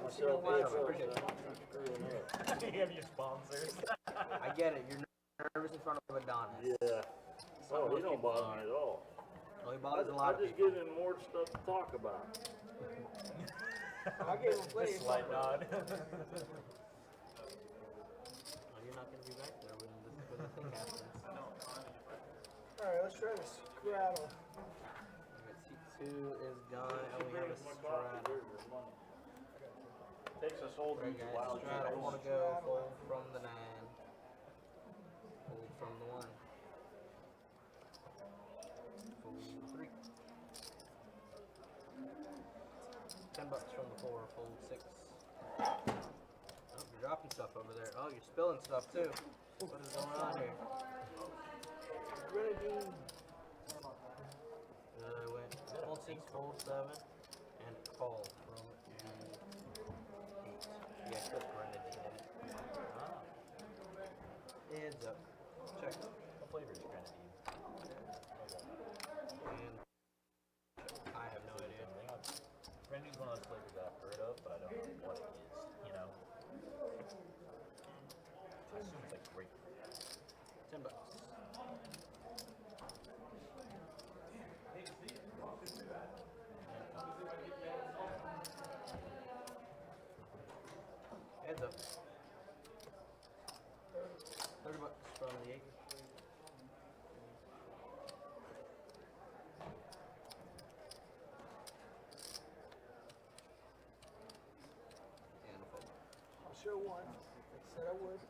Myself, Wow, myself, appreciate it. I'm screwing up. You have your sponsors. I get it. You're nervous in front of Adonis. Yeah. Oh, he don't bother me at all. Well, he bothers a lot of I just people. give him more stuff to talk about. I gave him plenty of Slight nod. Well, you're not going to be back there when the thing happens. Alright, let's try this Scrattle. C2 is gone, and we have a straddle. Takes us old Alright, dudes a guys, while to straddle. get Want to go fold from the 9. Fold from the 1. Fold 3. $10 from the 4. Fold 6. Oh, you're dropping stuff over there. Oh, you're spilling stuff too. What is going on here? Grenadine. I went fold 6, fold 7, and call from the 8. Yeah, click grenadine. Ah. Heads up. Check. What flavor is grenadine? And I have no idea. Grenadine's one of those flavors that I've heard of, but I don't know what it is, you know? I assume it's like grapefruit. $10. Heads up. $30 from the 8. And a fold. I'll show one. Said I would. Is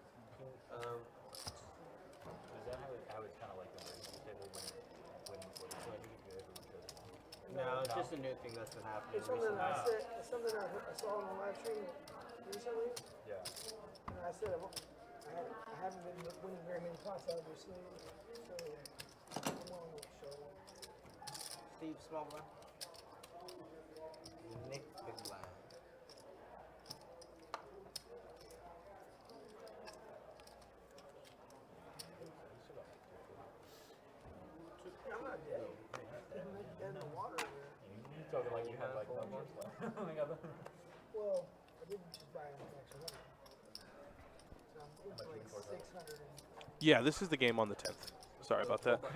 that how it's kind of like the emergency table when before the play you good or just No, it's just a new thing that's been happening It's something recently. I said. It's something I saw on the live stream recently. yeah. And I said I haven't been winning very many pots, obviously. So I'm willing to show one. Steve, small blind. Nick, big blind. I'm not dead. I'm dead in the water there. You talking like you have like no more left. Well, I didn't just buy an extra one. So I'm looking for like 600. Yeah, this is the game on the 10th. Sorry about that. You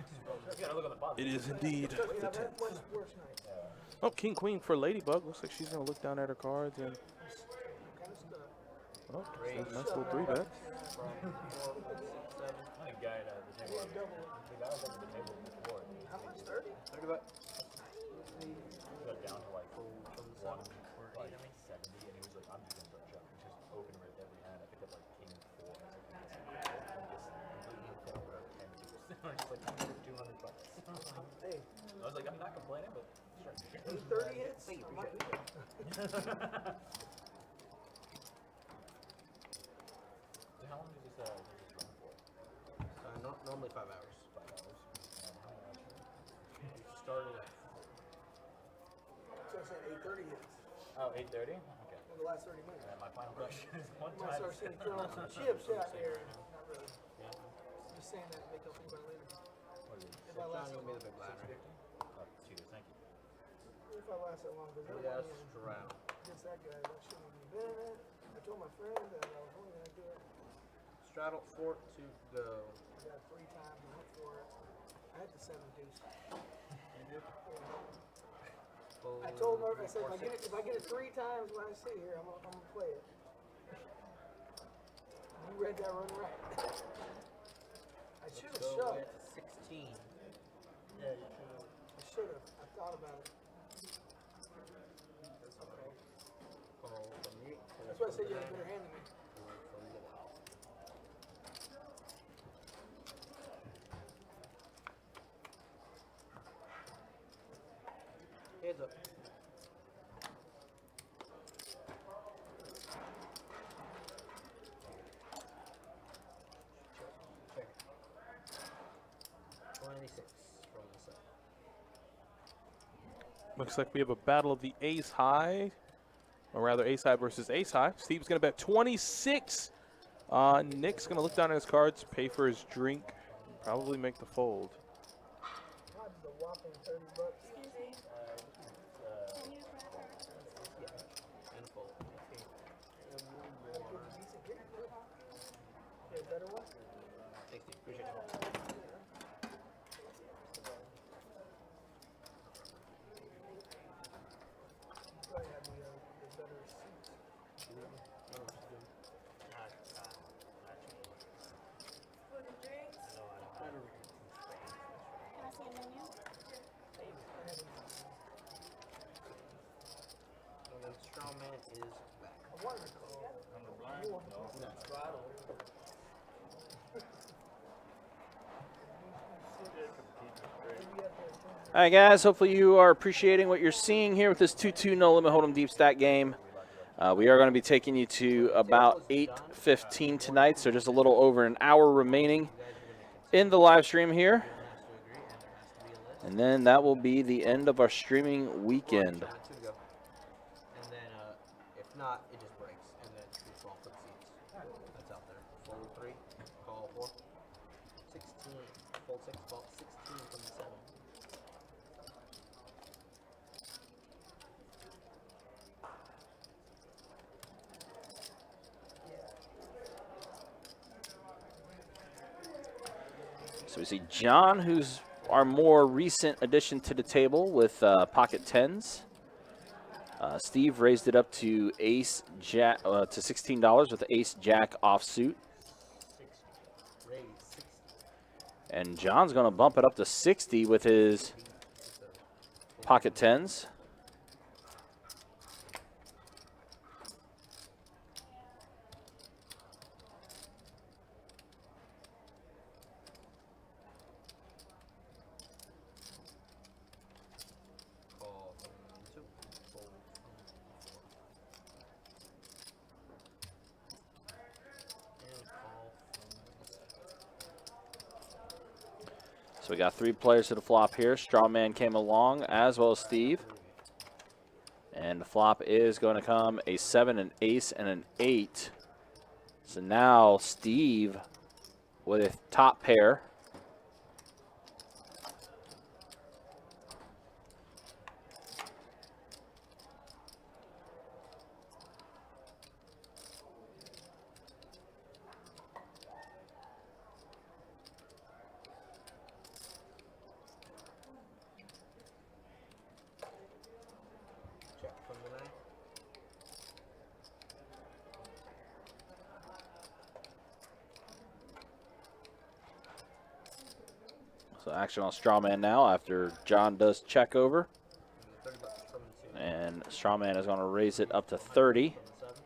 gotta look on the bottom. It is indeed So we the have 10th. one worse night. Oh, King Queen for Ladybug. Looks like she's gonna look down at her cards and Kind of stuck. oh, that's a nice little 3-bet. From 4, 6, 7. I had a guy at the table. The guy was at the table before. How much? 30? $30. He got down to like 1, like 70, and he was like, I'm just gonna start jumping. Just open with every hand. I picked up like king 4. I was like, I'm just like $200. Hey, I was like, I'm not complaining, but sure. 30 hits? I might be there. So how long does this run for? Normally 5 hours. 5 hours. And how many rounds? We started at So I said 8:30 hits. Oh, 8:30? Okay. For the last 30 minutes. And my final question is one I might time. start seeing throwing some chips out there. Not really. yeah. Just saying that to make up for later. What is it? If I last John, you'll be the big blind, right? Oh, cheers, thank you. If I last that long, because Yes, round. against that guy, that shouldn't have been in it. I told my friend that I was only gonna do it. Straddle 4 to go. I got 3 times and went for it. I had the 7 deuce. Fold I told her, I said, 4, 6. if I get it 3 times when I sit here, I'm gonna play it. You read that one right. I should have Go shoved. with 16. Yeah, you should have. I should have. I thought about it. That's okay. Fold from the 8. That's why I said you had a better hand than me. From the 1. Heads up. Check. 26 from the set. Looks like we have a battle of the ace high, or rather ace high versus ace high. Steve's going to bet 26. Nick's going to look down at his cards, pay for his drink, probably make the fold. Odds a whopping 30 bucks. And fold. Yeah, better one? Thanks, Steve. Appreciate your help. Probably have the better seats. For the drinks? And then Strawman is back. I wanted to call. Under blind? No. All right, guys. Hopefully you are appreciating what you're seeing here with this 2-2 no limit hold'em deep stack game. We are going to be taking you to about 8:15 tonight, so just a little over an hour remaining in the live stream here. And then that will be the end of our streaming weekend. 2 to go. And then if not, it just breaks. And then we fall for the seats. That's out there. Fold 3, call 4. 16, fold 6, call 16 from the 7. So we see John, who's our more recent addition to the table with pocket tens. Steve raised it up to ace jack to $16 with the ace jack offsuit. And John's going to bump it up to 60 with his pocket tens. Call from 2. Fold from 4. And call from the 7. So we got 3 players to the flop here. Strawman came along, as well as Steve. And the flop is going to come a 7, an ace, and an 8. So now Steve with a top pair. Check from the 9. So action on Strawman now after John does check over. And 30 bucks from the 2. And Strawman is going to raise it up to 30. From the 7.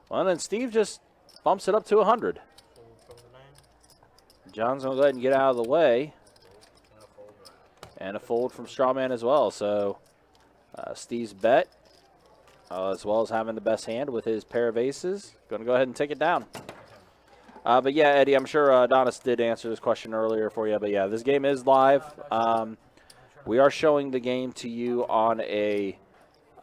Well, then Steve just bumps it up to 100. Fold from the 9. John's going to go ahead and get out of the way. And a fold right. And a fold from Strawman as well. So Steve's bet, as well as having the best hand with his pair of aces, going to go ahead and take it down. But yeah, Eddie, I'm sure Adonis did answer this question earlier for you. But yeah, this game is live. We are showing the game to you on a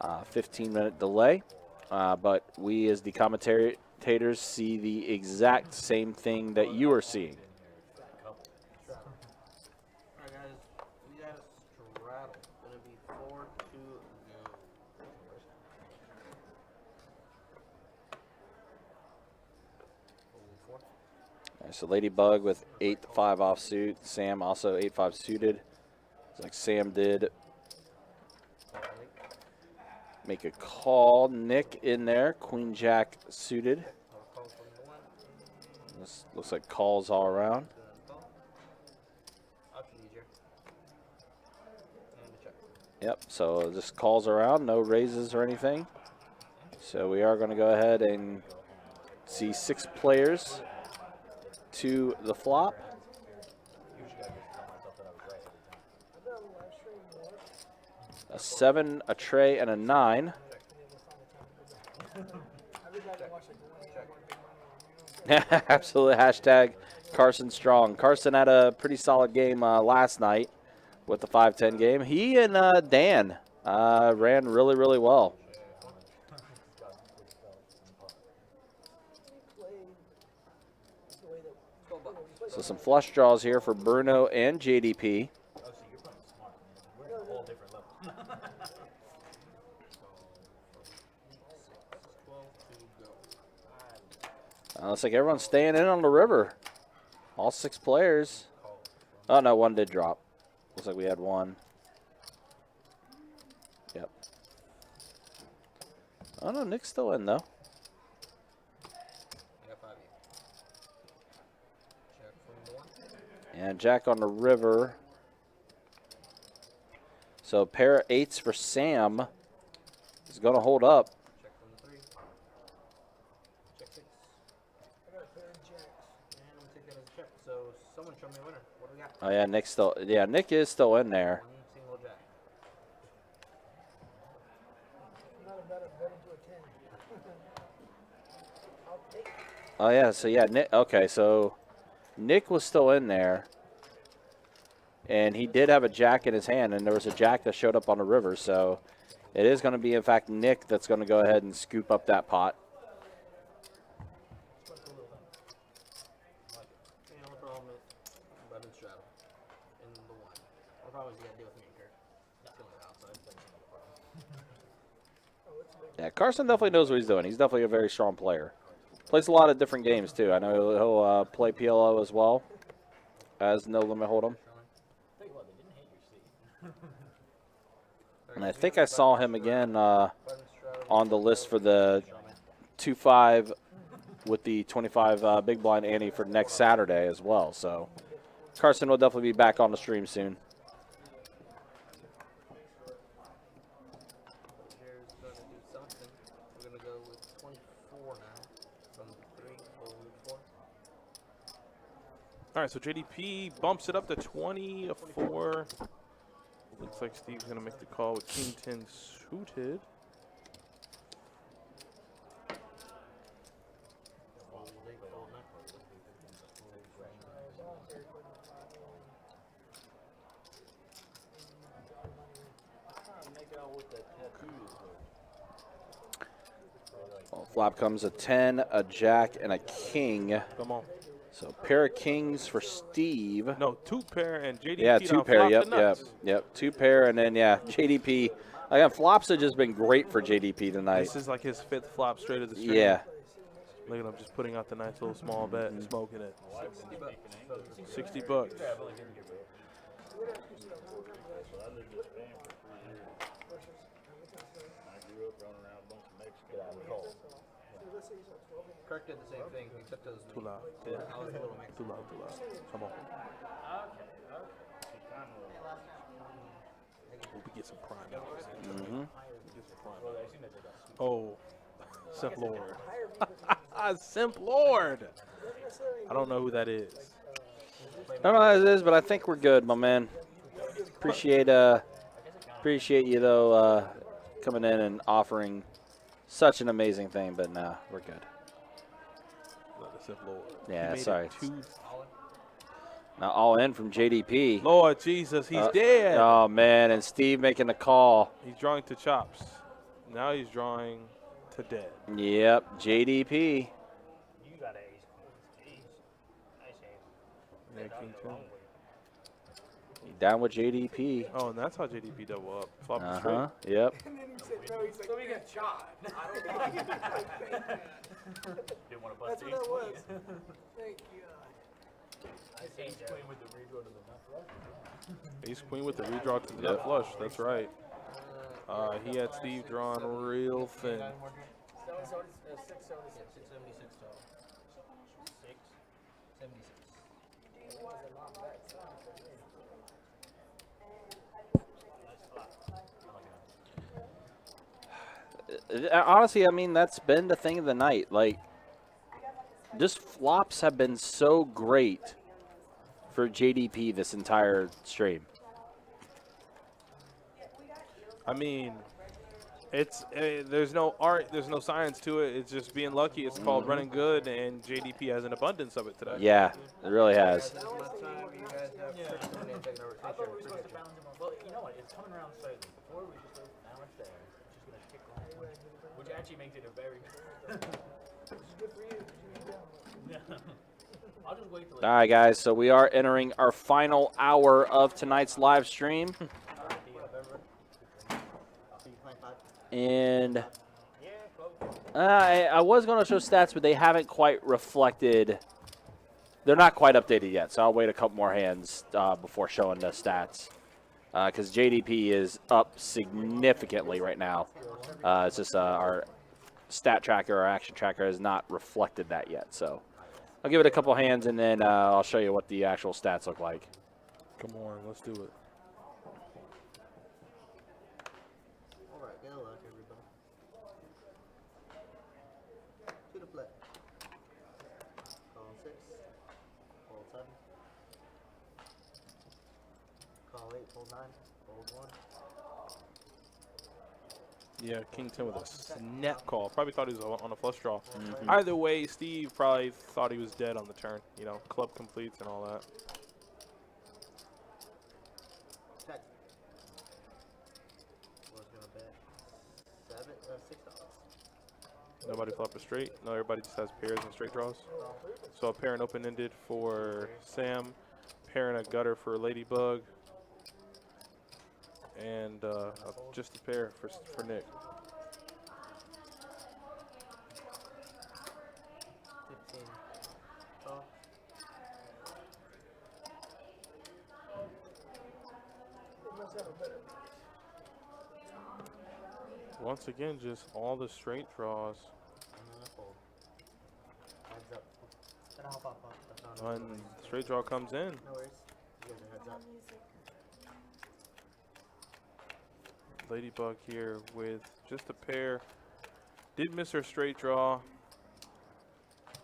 15-minute delay. But we, as the commentators, see the exact same thing that you are seeing. Alright guys, we got a straddle. Gonna be 4 to go. Fold 4. All right, so Ladybug with 8-5 offsuit. Sam also 8-5 suited. It's like Sam did make a call. Nick in there, Queen Jack suited. Call from the 1. This looks like calls all around. Call. Option easier. And a check. Yep, so just calls around, no raises or anything. So we are going to go ahead and see 6 players to the flop. A 7, a tray, and a 9. Absolutely. Hashtag Carson Strong. Carson had a pretty solid game last night with the 5-10 game. He and Dan ran really, really well. So some flush draws here for Bruno and JDP. Looks like everyone's staying in on the river. All 6 players. Oh, no, one did drop. Looks like we had one. Yep. Oh, no, Nick's still in, though. And Jack on the river. So pair of 8s for Sam is going to hold up. Check from the 3. Check 6. I got a pair of jacks. And I'm gonna take that as a check. So someone show me a winner. What do we got? Oh, yeah, Nick's still. Yeah, Nick is still in there. One single jack. I'm not a better bet into a 10. I'll take it. Oh, yeah, so yeah, Nick. Okay, so Nick was still in there. And he did have a jack in his hand, and there was a jack that showed up on the river. So it is going to be, in fact, Nick that's going to go ahead and scoop up that pot. And no problem about in straddle. In the 1. No problem is you gotta deal with me here. That's going outside. Yeah, Carson definitely knows what he's doing. He's definitely a very strong player. Plays a lot of different games, too. I know he'll play PLO as well as No Limit Hold'em. And I think I saw him again on the list for the 2-5 with the 25 big blind ante for next Saturday as well. So Carson will definitely be back on the stream soon. Here's gonna do something. We're gonna go with 24 now. From 3 forward 4. All right, so JDP bumps it up to 24. Looks like Steve's going to make the call with King 10 suited. Well, flop comes a 10, a jack, and a king. Come on. So pair of kings for Steve. No, 2 pair and JDP. Yeah, 2 pair. Yep. 2 pair, and then yeah, JDP. Again, flops have just been great for JDP tonight. This is like his 5th flop straight of the stream. Yeah. Look at him just putting out the nice little small bet and smoking it. 60 bucks. Kirk did the same thing, except it was Too loud. Yeah. I was a little mixed. Too loud. Come on. Oh, we get some prime out. Mm-hmm. Oh, Simp Lord. Simp Lord. I don't know who that is. I don't know who that is, but I think we're good, my man. Appreciate you though coming in and offering such an amazing thing, but nah, we're good. Simp Lord. Yeah, He made sorry. it 2. Now all in from JDP. Lord Jesus, he's dead. Oh man, and Steve making the call. He's drawing to chops. Now he's drawing to dead. Yep, JDP. You got ace. Jeez. Nice ace. Yeah, King 10. Down with JDP. Oh, and that's how JDP double up. Flop it Uh-huh. Yep. And then he said, no, he's like, so we got shot. Didn't want to That's bust what that ace was. queen. Thank you. Ace queen with the redraw to the nut flush. Ace Queen with the redraw to the nut flush. That's right. He had Steve drawing real thin. 676 total. 676. Honestly, I mean, that's been the thing of the night. Like, just flops have been so great for JDP this entire stream. I mean, It's there's no art, there's no science to it. It's just being lucky. It's called running good, and JDP has an abundance of it today. Yeah, it really has. This is my time. You guys have taken over. Take care. Appreciate you. Well, you know what? It's coming around slowly. Before it was just like, now it's there. It's just gonna kick on, which actually makes it a very. This is good for you. 'Cause you need down. I'll just wait till. All right, guys. So we are entering our final hour of tonight's live stream, and I was going to show stats, but they haven't quite reflected. They're not quite updated yet, so I'll wait a couple more hands before showing the stats, because JDP is up significantly right now. It's just our stat tracker, our action tracker, has not reflected that yet. So I'll give it a couple hands, and then I'll show you what the actual stats look like. Come on, let's do it. All right, good luck, everybody. To the play. Call 6. Call 7. Call 8. Hold 9. Hold 1. Yeah, King 10 with a snap call. Probably thought he was on a flush draw. Either way, Steve probably thought he was dead on the turn. You know, club completes and all that. Check. Was gonna bet 6 dollars. Nobody flop a straight. No, everybody just has pairs and straight draws. So a pair and open-ended for Sam, pair and a gutter for Ladybug, and just a pair for Nick. 15. Call. It must have a better. Once again, just all the straight draws. I'm gonna fold. Heads up. Then I'll pop up. That's not When straight draw comes in, no worries. You guys are heads up. Ladybug here with just a pair. Did miss her straight draw.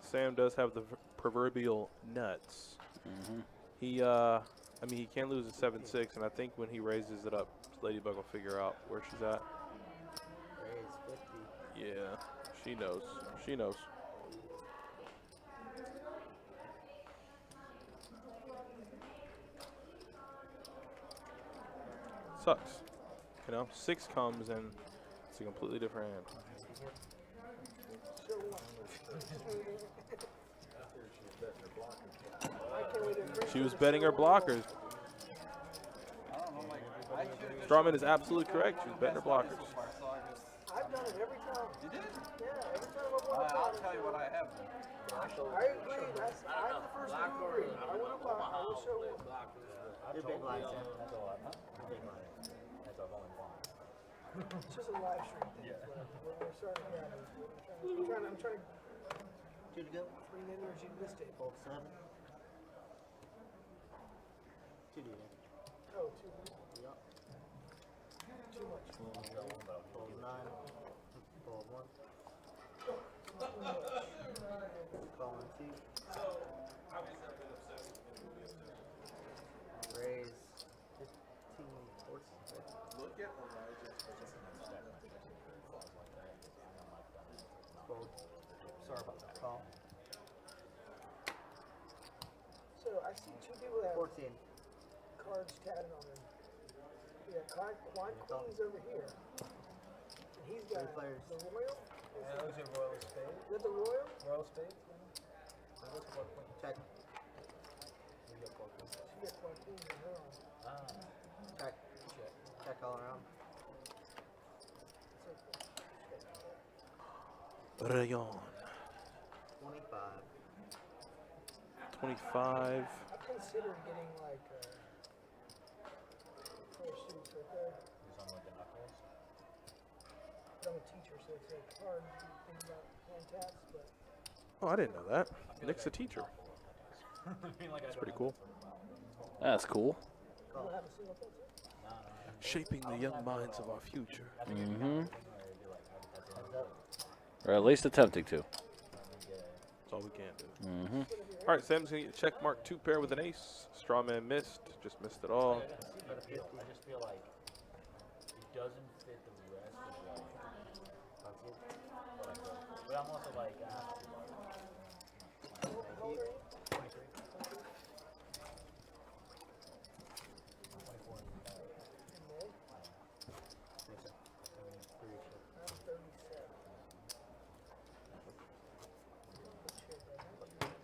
Sam does have the proverbial nuts. He, I mean, he can lose a 7-6, and I think when he raises it up, Ladybug will figure out where she's at. Raise 50. Yeah, she knows. She knows. Sucks. You know, 6 comes and it's a completely different hand. She was betting her blockers. Strawman is absolutely correct. She was betting her blockers. I've done it every time. You did? Yeah, every time I've won a I'll pot. tell you what I have done. I agree. I'm the first one to agree. I want to block. I will show one. You're big lights, Sam. That's all I know. You're big lights. That's our only one. It's just a live stream thing. We're starting to grab it. I'm trying to 2 to go. bring the energy to this table. Fold 7. 2 to go. Oh, too Yup. much. Fold 9. Fold 1. Calling 2. Raise 15. 14. Look at Fold. Sorry about that. Call. So I see 2 people that have 14. cards tatted on them. We got Quine Queens over here. And he's got 3 players. the Royal. Yeah, those are Royal Spade. Is that the Royal? Royal Spade? Check. She got Quine Queens in her own. Check. Check all around. Rayon. 25. 25. I considered getting like four suits right there. But I'm a teacher, so it's like hard to think about hand taps, but Oh, I didn't know that. Nick's a teacher. That's pretty cool. That's cool. you don't have a single pencil. Shaping the young minds of our future. Or at least attempting to. That's all we can do. All right, Sam's going to get a check mark 2 pair with an ace. Strawman missed. Just missed it all. I just feel like it doesn't fit the rest of But I'm also like,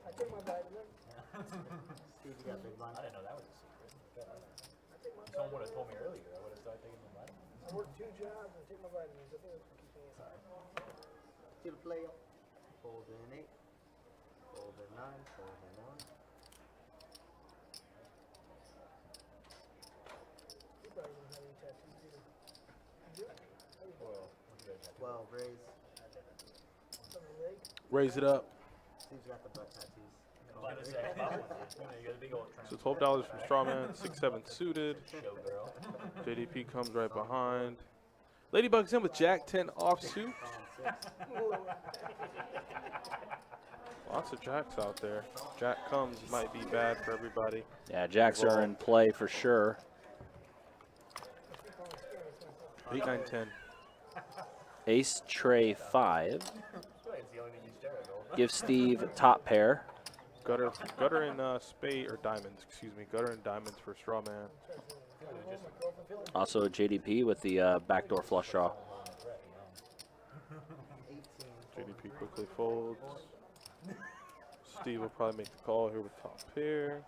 I take my vitamin. Steve, you got big blind? I didn't know that was a secret. If someone would have told me earlier, I would have started taking my vitamins. I work 2 jobs and take my vitamins. I think that's what keeps me inside. To the play. Fold in 8. Fold in 9. Fold in 1. You probably don't have any tattoos either. You do? How you doing? Well, what's your tattoo? 12 raise. On the leg? Raise it up. Steve's got the butt tattoos. I was gonna say, if I was you know, you got a big old So $12 from Strawman, 6-7 suited. showgirl. JDP comes right behind. Ladybug's in with Jack 10 offsuit. Lots of jacks out there. Jack comes might be bad for everybody. Yeah, jacks are in play for sure. 8, 9, 10. Ace tray 5. It's the only thing you stare at. Give Steve top pair. Gutter and spade or diamonds. Excuse me. Gutter and diamonds for Strawman. Also JDP with the backdoor flush draw. 18. JDP quickly folds. Steve will probably make the call here with top pair.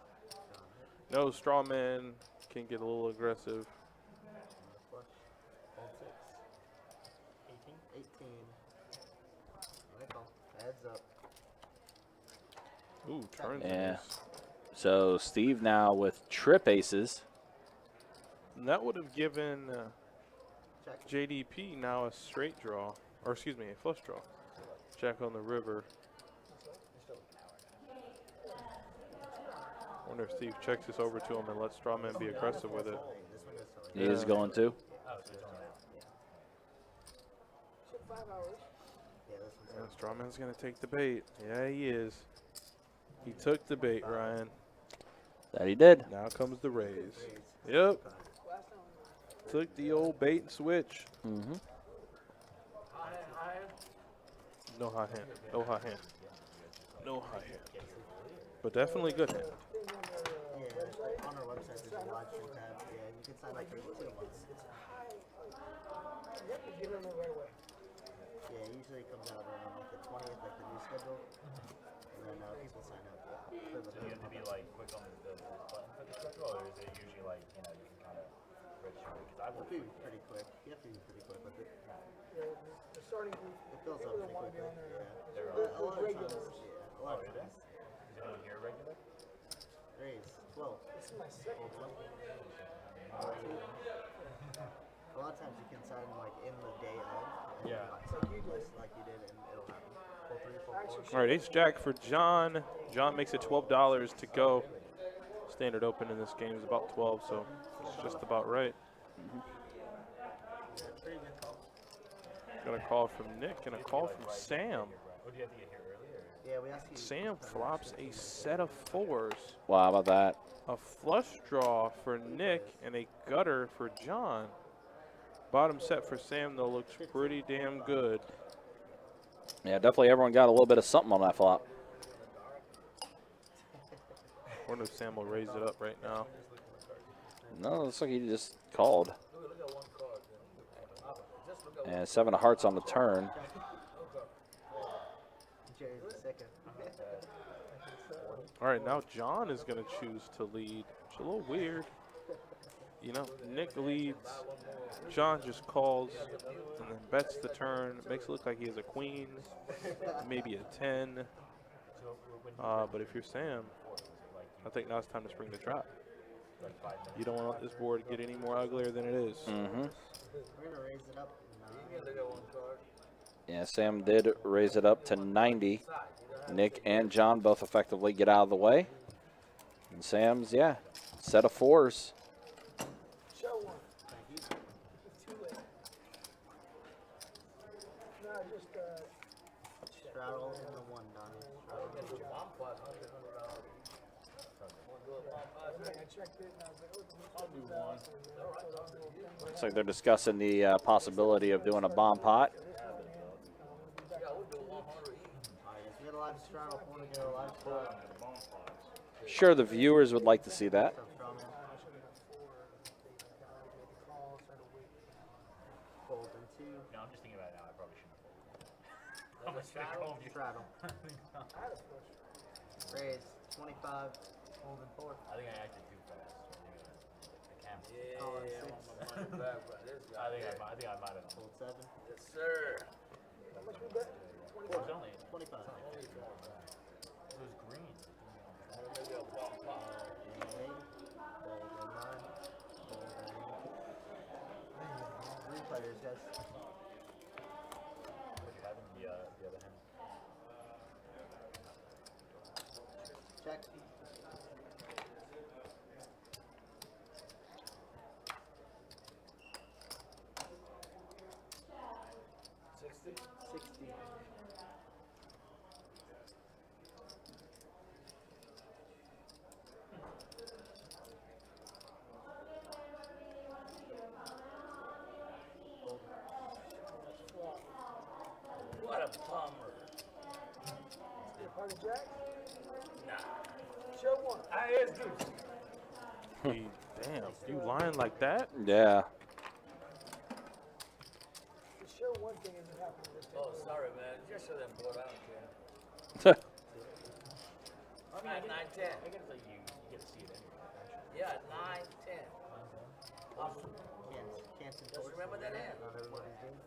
No, Strawman can get a little aggressive. Flush. Fold 6. 18. Nickel. Heads up. Ooh, turns. Yeah. So Steve now with trip aces. And that would have given Check. JDP now a straight draw. Or excuse me, a flush draw. Jack on the river. Wonder if Steve checks this over to him and lets Strawman be aggressive with it. This one goes to He is going to. Shit, 5 hours. Yeah, this one's Yeah, Strawman's gonna take the bait. Yeah, he is. He took the bait, Ryan. That he did. Now comes the raise. Yep. Took the old bait and switch. Mm-hmm. No high hand. No high hand. No high hand. But definitely good hand. Yeah, on our website there's a live stream tab. Yeah, you can sign up for 2 months. You have to get in the right way. Yeah, usually it comes out around like the 20th, like the new schedule. And then people sign up for the Do you have to be like quick on the button for the schedule, or is it usually like, you know, you can kind of register? Because I It'll will be pretty quick. You have to be pretty quick with it. Yeah, the starting group, It fills they up really pretty want to be quickly. on there. Yeah. They're A lot of regulars. times, yeah, a lot of is it? times. Is anyone here regular? Raise 12. This is my second one. A lot of times you can sign like in the day of. And Yeah. like you did, and it'll happen. All right, ace jack for John. John makes it $12 to go. Standard open in this game is about 12, so it's just about right. Pretty good call. Got a call from Nick and a call from Sam. Or do you have to get here earlier? Yeah, we asked you. Sam flops a set of 4s. Wow, how about that? A flush draw for Nick and a gutter for John. Bottom set for Sam, though, looks pretty damn good. Yeah, definitely everyone got a little bit of something on that flop. Wonder if Sam will raise it up right now. No, it looks like he just called. And 7 of hearts on the turn. Jerry's the second. All right, now John is going to choose to lead. It's a little weird. You know, Nick leads. John just calls and then bets the turn. Makes it look like he has a queen, maybe a 10. But if you're Sam, I think now it's time to spring the trap. You don't want to let this board get any more uglier than it is. Mm-hmm. We're gonna raise it up. Yeah, Sam did raise it up to 90. Nick and John both effectively get out of the way. And Sam's, yeah, set of 4s. Show one. It's too late. No, just Straddle in the 1, Donnie. I checked it and I was like, oh, I'll do one. Looks like they're discussing the possibility of doing a bomb pot. Live straddle, 4 to go, live straddle. Sure, the viewers would like to see that. Fold and 2. No, I'm just thinking about it now. I probably shouldn't have folded. I'm just Straddle, going straddle. Raise, 25, fold and 4. I think I acted too fast. I can't. Call it Yeah, I 6. want my money back, but this guy. I think I might have. Fold 7. Yes, sir. How much we bet? It was only. 25. It was green. Maybe a pop pop. Three players, guys. What you have in the other hand? Check. What a bummer. Party Jack? Nah. Show 1. I is deuce. Hey, damn, you lying like that? Yeah. The show 1 thing isn't happening this time. Oh, sorry, man. Just show them board. I don't care. I mean, 9, 10. I guess like you get to see it anyway. Yeah, 9, 10. Can't Just remember that hand. Not everybody's doing.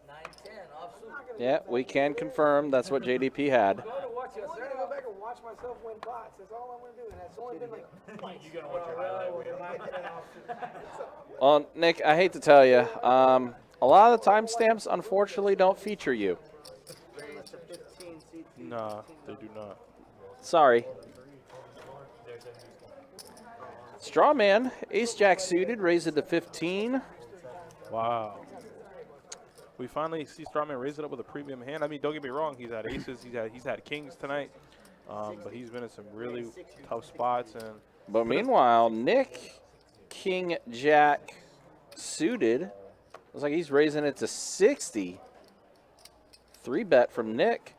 9, 10, offsuit. Yeah, we can confirm that's what JDP had. I'm going to watch it. I'm going to go back and watch myself win pots. That's all I'm going to do. And that's only been like twice. You're gonna watch your highlight reel. 9, 10 offsuit. Well, Nick, I hate to tell you, a lot of the timestamps unfortunately don't feature you. Raise to 15, CT. Nah, they do not. Sorry. Strawman, ace jack suited, raise it to 15. Wow. We finally see Strawman raise it up with a premium hand. I mean, don't get me wrong, he's had aces, he's had kings tonight, but he's been in some really tough spots. And But meanwhile, Nick, king jack suited, looks like he's raising it to 60. 3-bet from Nick.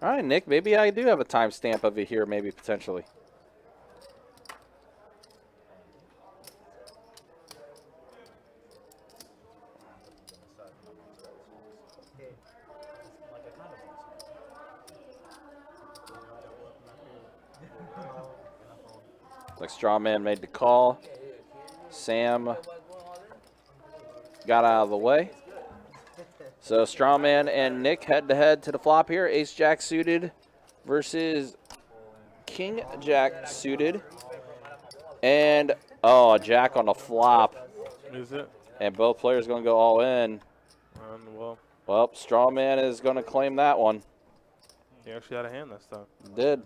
All right, Nick, maybe I do have a timestamp of it here, maybe potentially. Like Strawman made the call. Sam got out of the way. So Strawman and Nick head to head to the flop here. Ace Jack suited versus King Jack suited. And, oh, a Jack on the flop. is it? And both players going to go all in. Well, Strawman is going to claim that one. He actually had a hand this time. Did.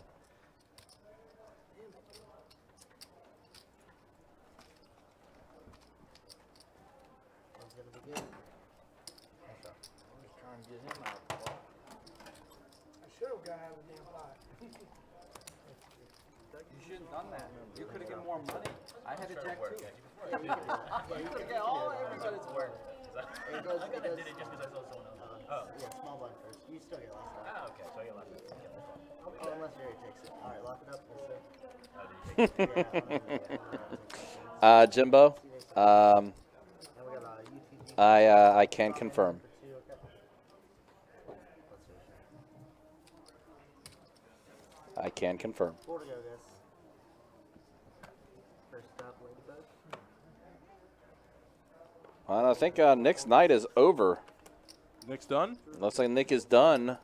Done that. You could have given more money. I had to jack too. You could have got all everybody's work. It goes. I did it just because I saw someone else. Oh. Yeah, small blind first. You still get last time. Ah, okay. So I get last time. Oh, unless Jerry takes it. All right, lock it up. Yes, sir. Jimbo, And we got UTG. I can confirm. I can confirm. 4 to go, guys. First stop, Ladybug. And I think Nick's night is over. Nick's done? Looks like Nick is done.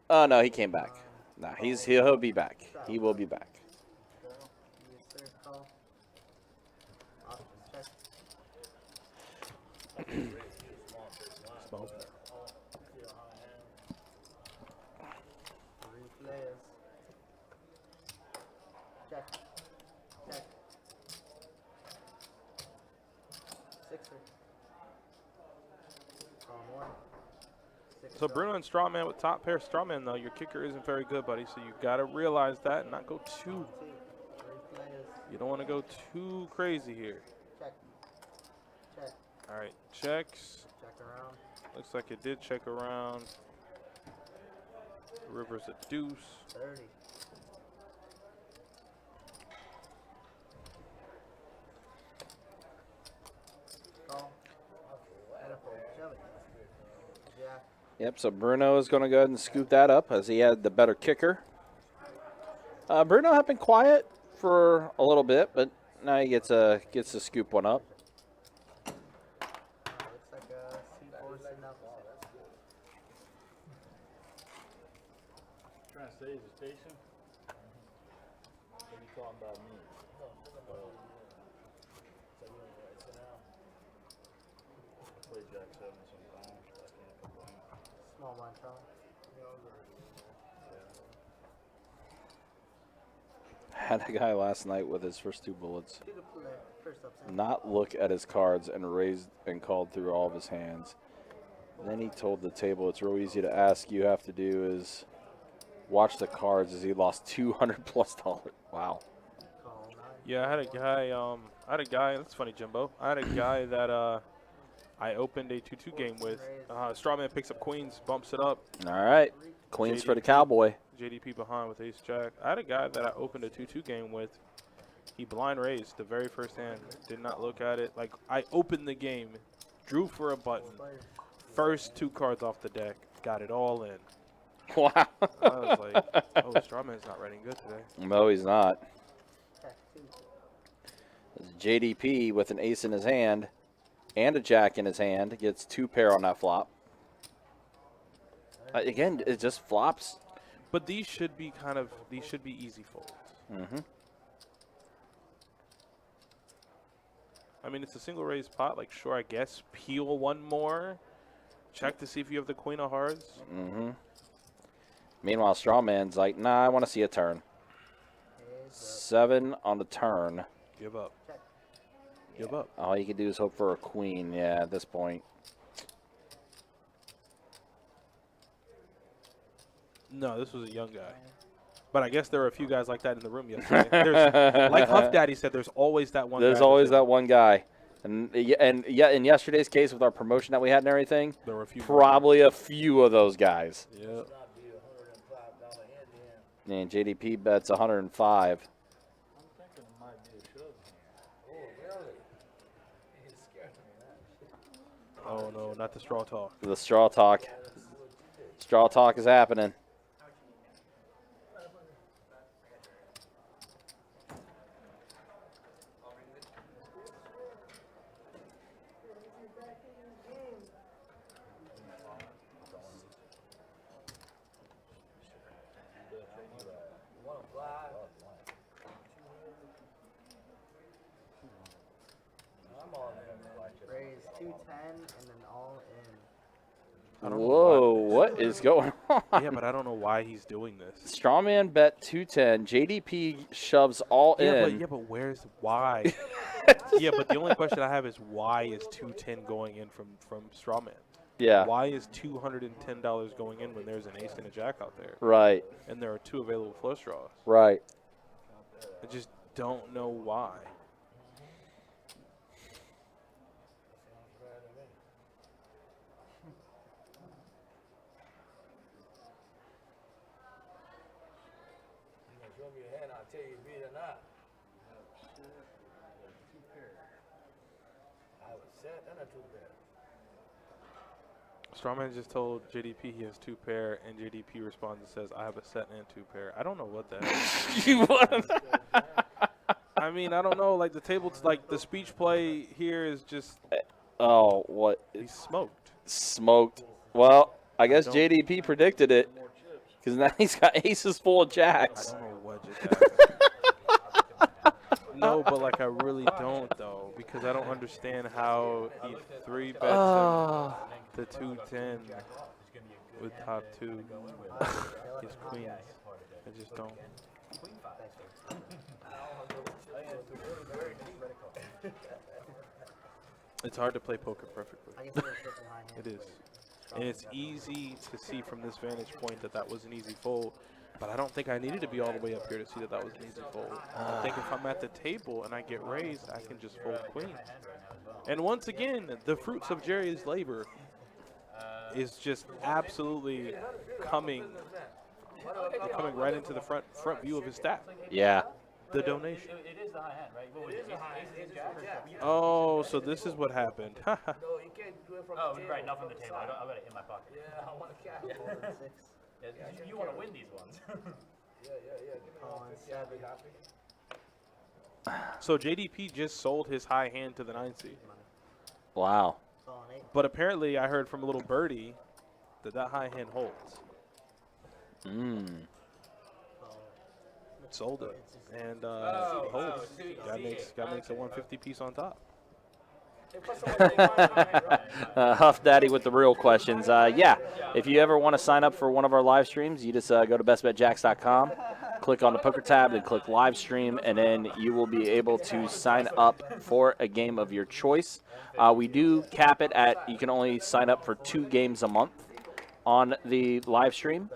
Oh, no, he came back. Nah, he'll be back. He will be back. Yes, sir. Call. Options check. Smoke. 3 players. Check. Check. 6er. On 1. 6 So Bruno and Strawman with top pair. Strawman, though, your kicker isn't very good, buddy, so you got to realize that and not go too. 3 players. You don't want to go too crazy here. Check. Check. All right, checks. Check around. Looks like it did check around. River's a deuce. 30. Call. Beautiful. Shove it. Jack. Yep, so Bruno is going to go ahead and scoop that up as he had the better kicker. Bruno had been quiet for a little bit, but now he gets to scoop one up. Looks like a C4 sitting up. Trying to save the station? What are you talking about me? Play Jack 7 sometimes. I can't complain. Small blind, Charlie. Had a guy last night with his first 2 bullets To the play. First upset. not look at his cards and raised and called through all of his hands. Then he told the table, it's real easy to ask. You have to do is watch the cards as he lost $200+. Wow. Call 9. Yeah, I had a guy, that's funny, Jimbo. I had a guy that I opened a 2-2 game with. Strawman picks up queens, bumps it up. All right. Queens for the Cowboy. JDP behind with ace jack. I had a guy that I opened a 2-2 game with. He blind raised the very first hand. Did not look at it. Like, I opened the game, drew for a button. First 2 cards off the deck. Got it all in. Wow. I was like, oh, Strawman's not writing good today. No, he's not. Jack 2. JDP with an ace in his hand and a jack in his hand gets 2 pair on that flop. Again, it just flops. But these should be easy folds. Mm-hmm. I mean, it's a single raise pot. Like, sure, I guess peel one more. Check to see if you have the queen of hearts. Mm-hmm. Meanwhile, Strawman's like, nah, I want to see a turn. 7 on the turn. Give up. Check. Give up. All you can do is hope for a queen, yeah, at this point. No, this was a young guy. But I guess there were a few guys like that in the room yesterday. Like Huff Daddy said, there's always that one guy. There's always that one guy. And yeah, in yesterday's case with our promotion that we had and everything, There were a few. probably a few of those guys. Yeah. And JDP bets 105. I'm thinking it might be a shove hand. Oh no, not the straw talk. The straw talk. Straw talk is happening. Raise 210 and then all in. Whoa, what is going on? Yeah, but I don't know why he's doing this. Strawman bet 210. JDP shoves all in. But where's why? Yeah, but the only question I have is why is 210 going in from Strawman? Yeah. Why is $210 going in when there's an ace and a jack out there? Right. And there are 2 available flush draws. Right. I just don't know why. Show me your hand, I'll tell you if it or not. I was set and a 2 pair. Strawman just told JDP he has 2 pair, and JDP responds and says, I have a set and 2 pair. I don't know what that is. You want I mean, I don't know. Like, the table, like, the speech play here is just, Oh, what? he's smoked. Smoked. Well, I guess don't- JDP predicted it. Because now he's got aces full of I jacks. don't know what just happened. No, but, like, I really don't, though, because I don't understand how he 3-bets him the 210 with top 2. His queens. I just don't. It's hard to play poker perfectly. I guess it was just behind him. It is. And it's easy to see from this vantage point that that was an easy fold. But I don't think I needed to be all the way up here to see that that was an easy fold. I think if I'm at the table and I get raised, I can just fold queens. And once again, the fruits of Jerry's labor is just absolutely coming Coming right into the front view of his stack. Yeah. The donation. It is the high hand, right? What was it? Oh, so this is what happened. No, you can't do it from the Oh, table. right, not from the table. I got it in my pocket. Yeah, I want to catch. Yeah, you want to win these ones. Yeah. Give me So JDP just sold his high hand to the 9C. Wow. But apparently I heard from a little birdie that high hand holds. Sold it. And holds. Guy makes a 150 piece on top. Huff Daddy with the real questions. Yeah, if you ever want to sign up for one of our live streams, you just go to bestbetjacks.com, click on the poker tab, and click live stream, and then you will be able to sign up for a game of your choice. We do cap it at you can only sign up for 2 games a month on the live stream.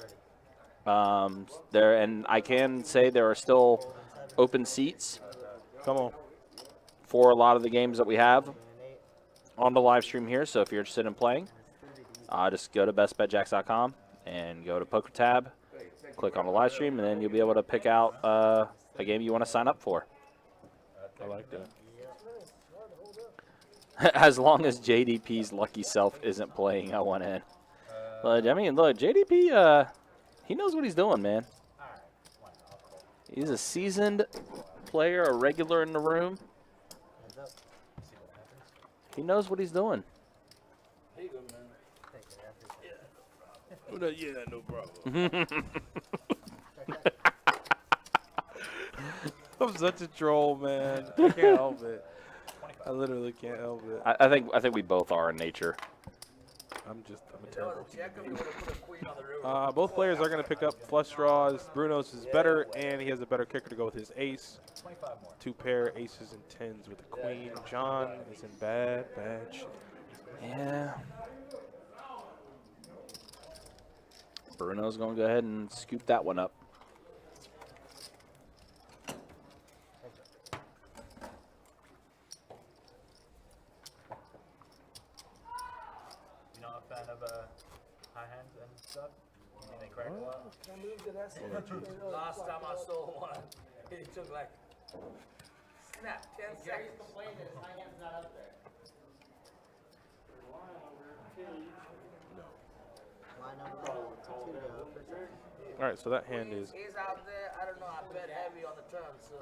And I can say there are still open seats. Come on. For a lot of the games that we have on the live stream here. So if you're interested in playing, just go to bestbetjacks.com and go to poker tab, click on the live stream, and then you'll be able to pick out a game you want to sign up for. I like that. As long as JDP's lucky self isn't playing, I want in. But, I mean, look, JDP, he knows what he's doing, man. He's a seasoned player, a regular in the room. He knows what he's doing. Yeah, no problem. I'm such a troll, man. I can't help it. I literally can't help it. I think we both are in nature. I'm a terrible. Both players are going to pick up flush draws. Bruno's is better, and he has a better kicker to go with his ace. 2 pair aces and 10s with the queen. John is in bad shape. Yeah. Bruno's going to go ahead and scoop that one up. You not a fan of high hands and stuff? You think they crack a lot? Last time I saw one, it took like snap 10 seconds. All right, so that hand is. He's out there. I don't know. I bet heavy on the turn, so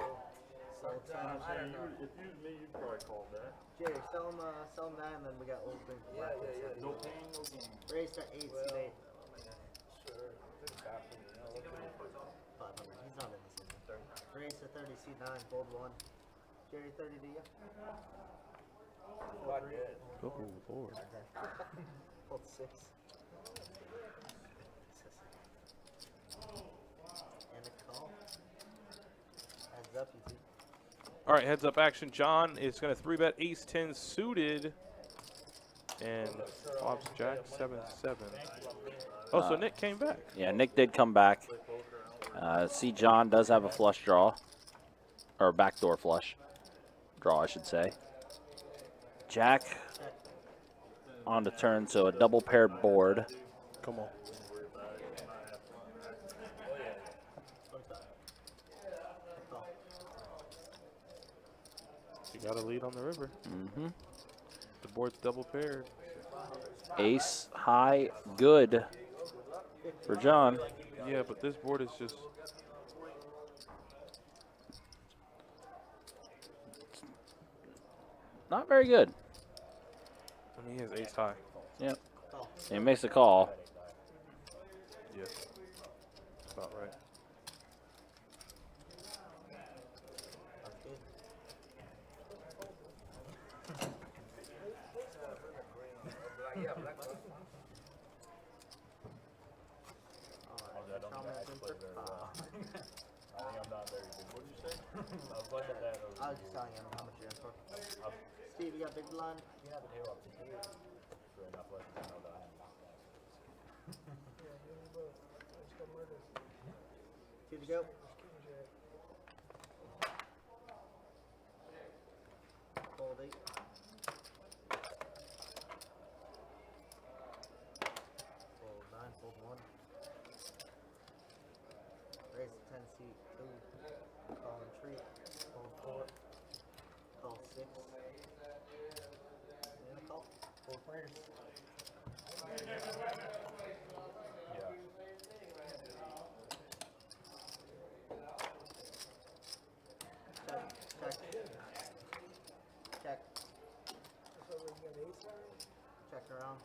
sometimes I don't know. If you was me, you'd probably call that. Jerry, sell him that, and then we got old thing. Yeah. No pain, no gain. Raised at 8, Well, seat 8. Sure. 500. He's not in the season. Raised to 30, seat 9, fold 1. Jerry, 30 to you. Oh, Lord. Fold 6. And a call. Heads up, you see. All right, heads up action. John is going to 3-bet ace 10 suited. And flops jack 7-7. Oh, so Nick came back. Yeah, Nick did come back. See, John does have a flush draw. Or backdoor flush. Draw, I should say. Jack on the turn, so a double paired board. Come on. You got a lead on the river. Mm-hmm. The board's double paired. Ace high, good for John. Yeah, but this board is just. Not very good. I mean, he has ace high. Yep. He makes the call. Yeah. About right. I was just telling him how much you're in for. Steve, you got big blind? Two to go. Fold 8. Fold 9, fold 1. 6. And a call. 4 players. Check. So we got 8 sides. Check around.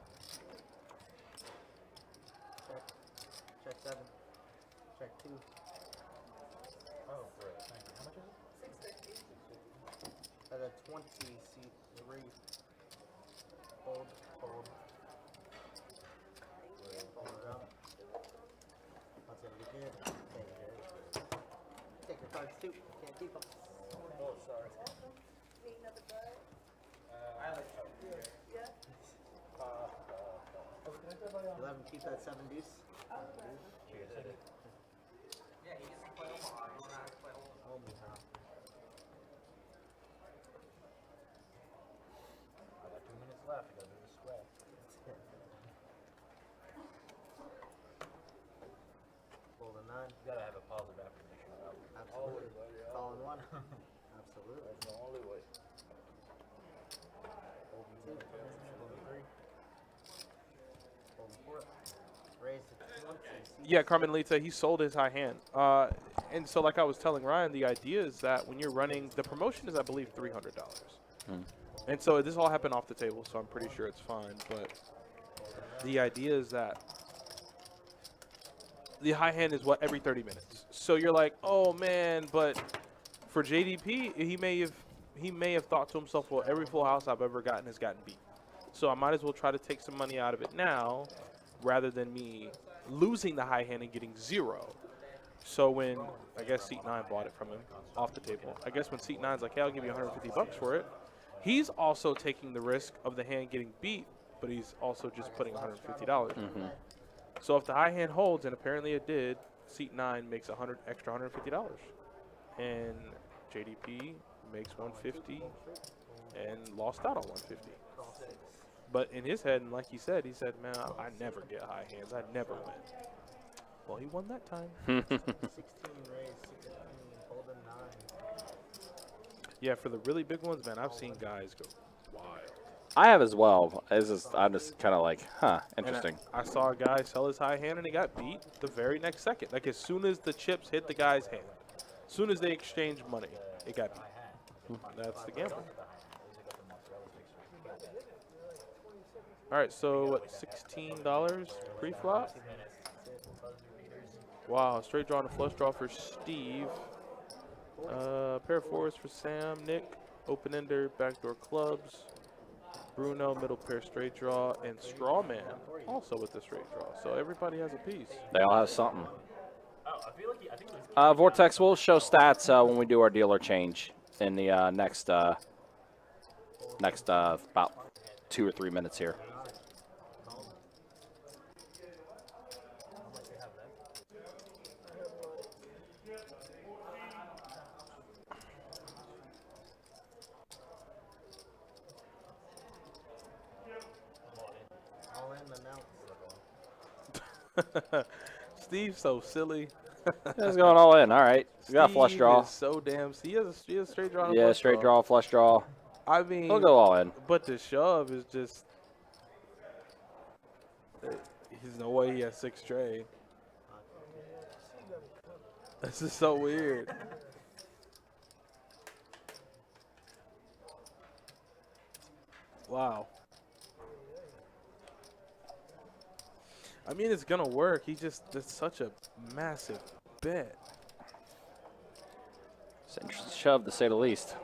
Check. Check 7. Check 2. Oh, great. Thank you. How much is it? At a 20 seat 3. Hold. Hold. Hold it up. That's gonna be good. Okay, good. Take your cards too. Can't keep them. Oh, sorry. Need another bud? I like Yeah. 11. Keep that 7 deuce. Hold me, huh? I got 2 minutes left. I gotta do the square. Hold a 9. You gotta have a positive affirmation about it. Absolutely. Calling 1. Absolutely. That's the only way. Holding 2. Holding 3. Holding 4. Raise to 20. Yeah, Carmen Lita, he sold his high hand. And so like I was telling Ryan, the idea is that when you're running, the promotion is, I believe, $300. And so this all happened off the table, so I'm pretty sure it's fine. But the idea is that the high hand is what, every 30 minutes. So you're like, oh man, but for JDP, he may have thought to himself, well, every full house I've ever gotten has gotten beat. So I might as well try to take some money out of it now rather than me losing the high hand and getting 0. So when, I guess Seat 9 bought it from him off the table, I guess when Seat 9's like, hey, I'll give you $150 for it, he's also taking the risk of the hand getting beat, but he's also just putting $150. So if the high hand holds, and apparently it did, Seat 9 makes extra $150. And JDP makes $150 and lost out on $150. But in his head, and like he said, man, I never get high hands. I never win. Well, he won that time. 16 raise. 16. Holding 9. Yeah, for the really big ones, man, I've seen guys go wild. I have as well. I'm just kind of like, huh, And interesting. I saw a guy sell his high hand, and he got beat the very next second. Like, as soon as the chips hit the guy's hand, as soon as they exchanged money, it got beat. That's the gamble. All right, so what, $16 pre-flop? Wow, straight draw and a flush draw for Steve. Pair of 4s for Sam, Nick, open-ender, backdoor clubs. Bruno, middle pair straight draw, and Strawman also with the straight draw. So everybody has a piece. They all have something. Oh, I feel like I think it was Vortex will show stats when we do our dealer change in the next about 2 or 3 minutes here. All in the mount. Steve's so silly. It's going all in. All right. We got a flush draw. Is so damn. He has a straight draw. And a Yeah, flush straight draw, flush draw. I mean, We'll go all in. But the shove is just. There's no way he has 6 straight. This is so weird. Wow. I mean, it's gonna work. That's such a massive bet. It's an interesting shove, to say the least.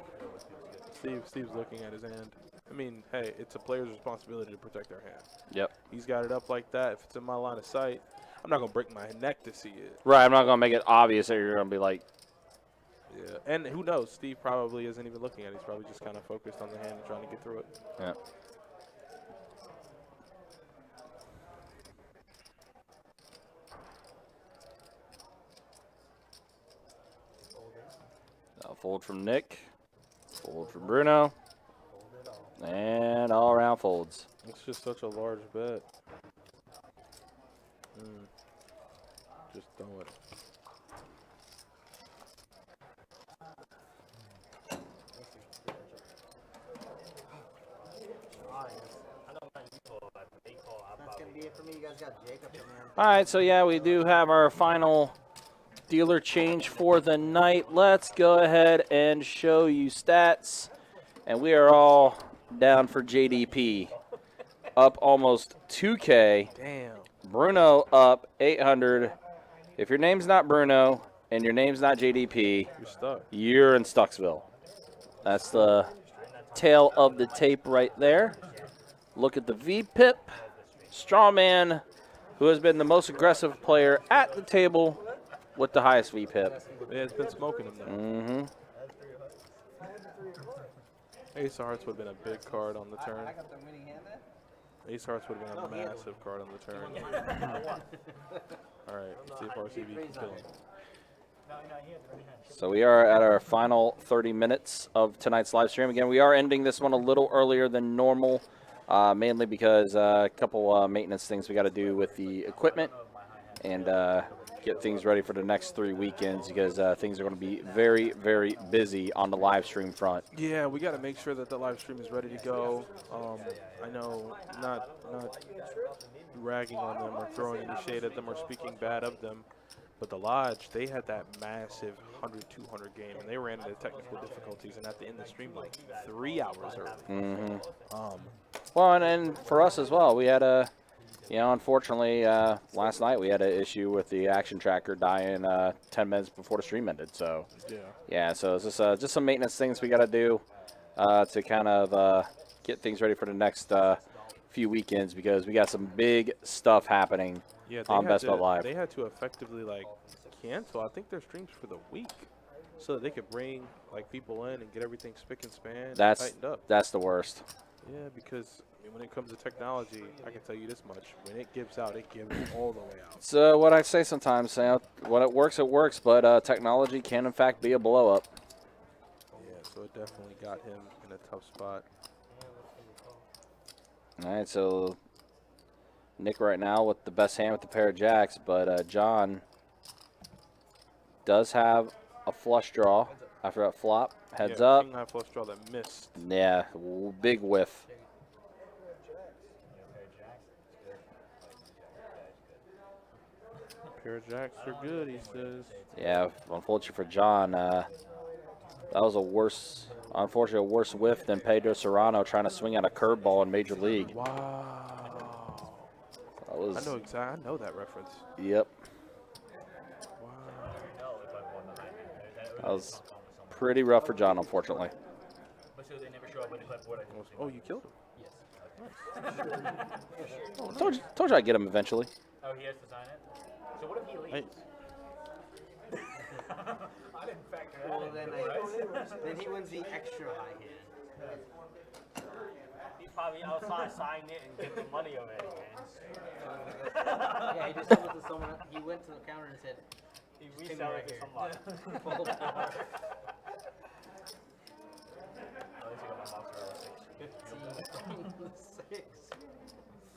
Steve's looking at his hand. I mean, hey, it's a player's responsibility to protect their hand. Yep. He's got it up like that. If it's in my line of sight, I'm not gonna break my neck to see it. Right, I'm not going to make it obvious that you're going to be like, Yeah, and who knows? Steve probably isn't even looking at it. He's probably just kind of focused on the hand and trying to get through it. yeah. Now fold from Nick, fold from Bruno, and all around folds. It's just such a large bet. Just throw it. That's gonna be it for me. You guys got Jacob in there. All right, so yeah, we do have our final dealer change for the night. Let's go ahead and show you stats. And we are all down for JDP. Up almost 2K. Damn. Bruno up 800. If your name's not Bruno and your name's not JDP, You're stuck. you're in Stucksville. That's the tail of the tape right there. Look at the VPIP. Strawman, who has been the most aggressive player at the table with the highest VPIP. Yeah, it's been smoking him though. Mm-hmm. Ace of Hearts would have been a big card on the turn. I got the winning hand there. Ace of Hearts would have been a massive card on the turn. All right, let's see if RCB can kill him. So we are at our final 30 minutes of tonight's live stream. Again, we are ending this one a little earlier than normal, mainly because a couple maintenance things we got to do with the equipment and get things ready for the next 3 weekends because things are going to be very, very busy on the live stream front. Yeah, we got to make sure that the live stream is ready to go. I know, not ragging on them or throwing any shade at them or speaking bad of them, but the Lodge, they had that massive 100-200 game, and they ran into technical difficulties and had to end the stream like 3 hours early. Mm-hmm. Well, and for us as well, we had a, unfortunately, last night we had an issue with the action tracker dying 10 minutes before the stream ended. So, yeah, so it's just some maintenance things we got to do to kind of get things ready for the next few weekends because we got some big stuff happening on Best Bet Live. They had to effectively cancel, I think, their streams for the week so that they could bring people in and get everything spick and span and tightened up. That's the worst. Yeah, because when it comes to technology, I can tell you this much: when it gives out, it gives all the way out. So what I say sometimes, when it works, but technology can in fact be a blow up. Yeah, so it definitely got him in a tough spot. All right, so Nick right now with the best hand with the pair of jacks, but John does have a flush draw after that flop. Heads up. King high flush draw that missed. Yeah, big whiff. Pair of jacks are good, he says. Yeah, unfortunately for John, that was a worse whiff than Pedro Serrano trying to swing out a curveball in Major League. Wow. That was, I know that reference. Yep. Wow. That was pretty rough for John, unfortunately. Oh, you killed him. Told you I'd get him eventually. Oh, he has to sign it? So what if he leaves? Hey. I didn't factor that Well, in. then he wins the extra high hand. He probably outside signed it and get the money already, man. Yeah, he just sold it to someone. He went to the counter and said, He resell it to somebody. "Full power." 15, 6,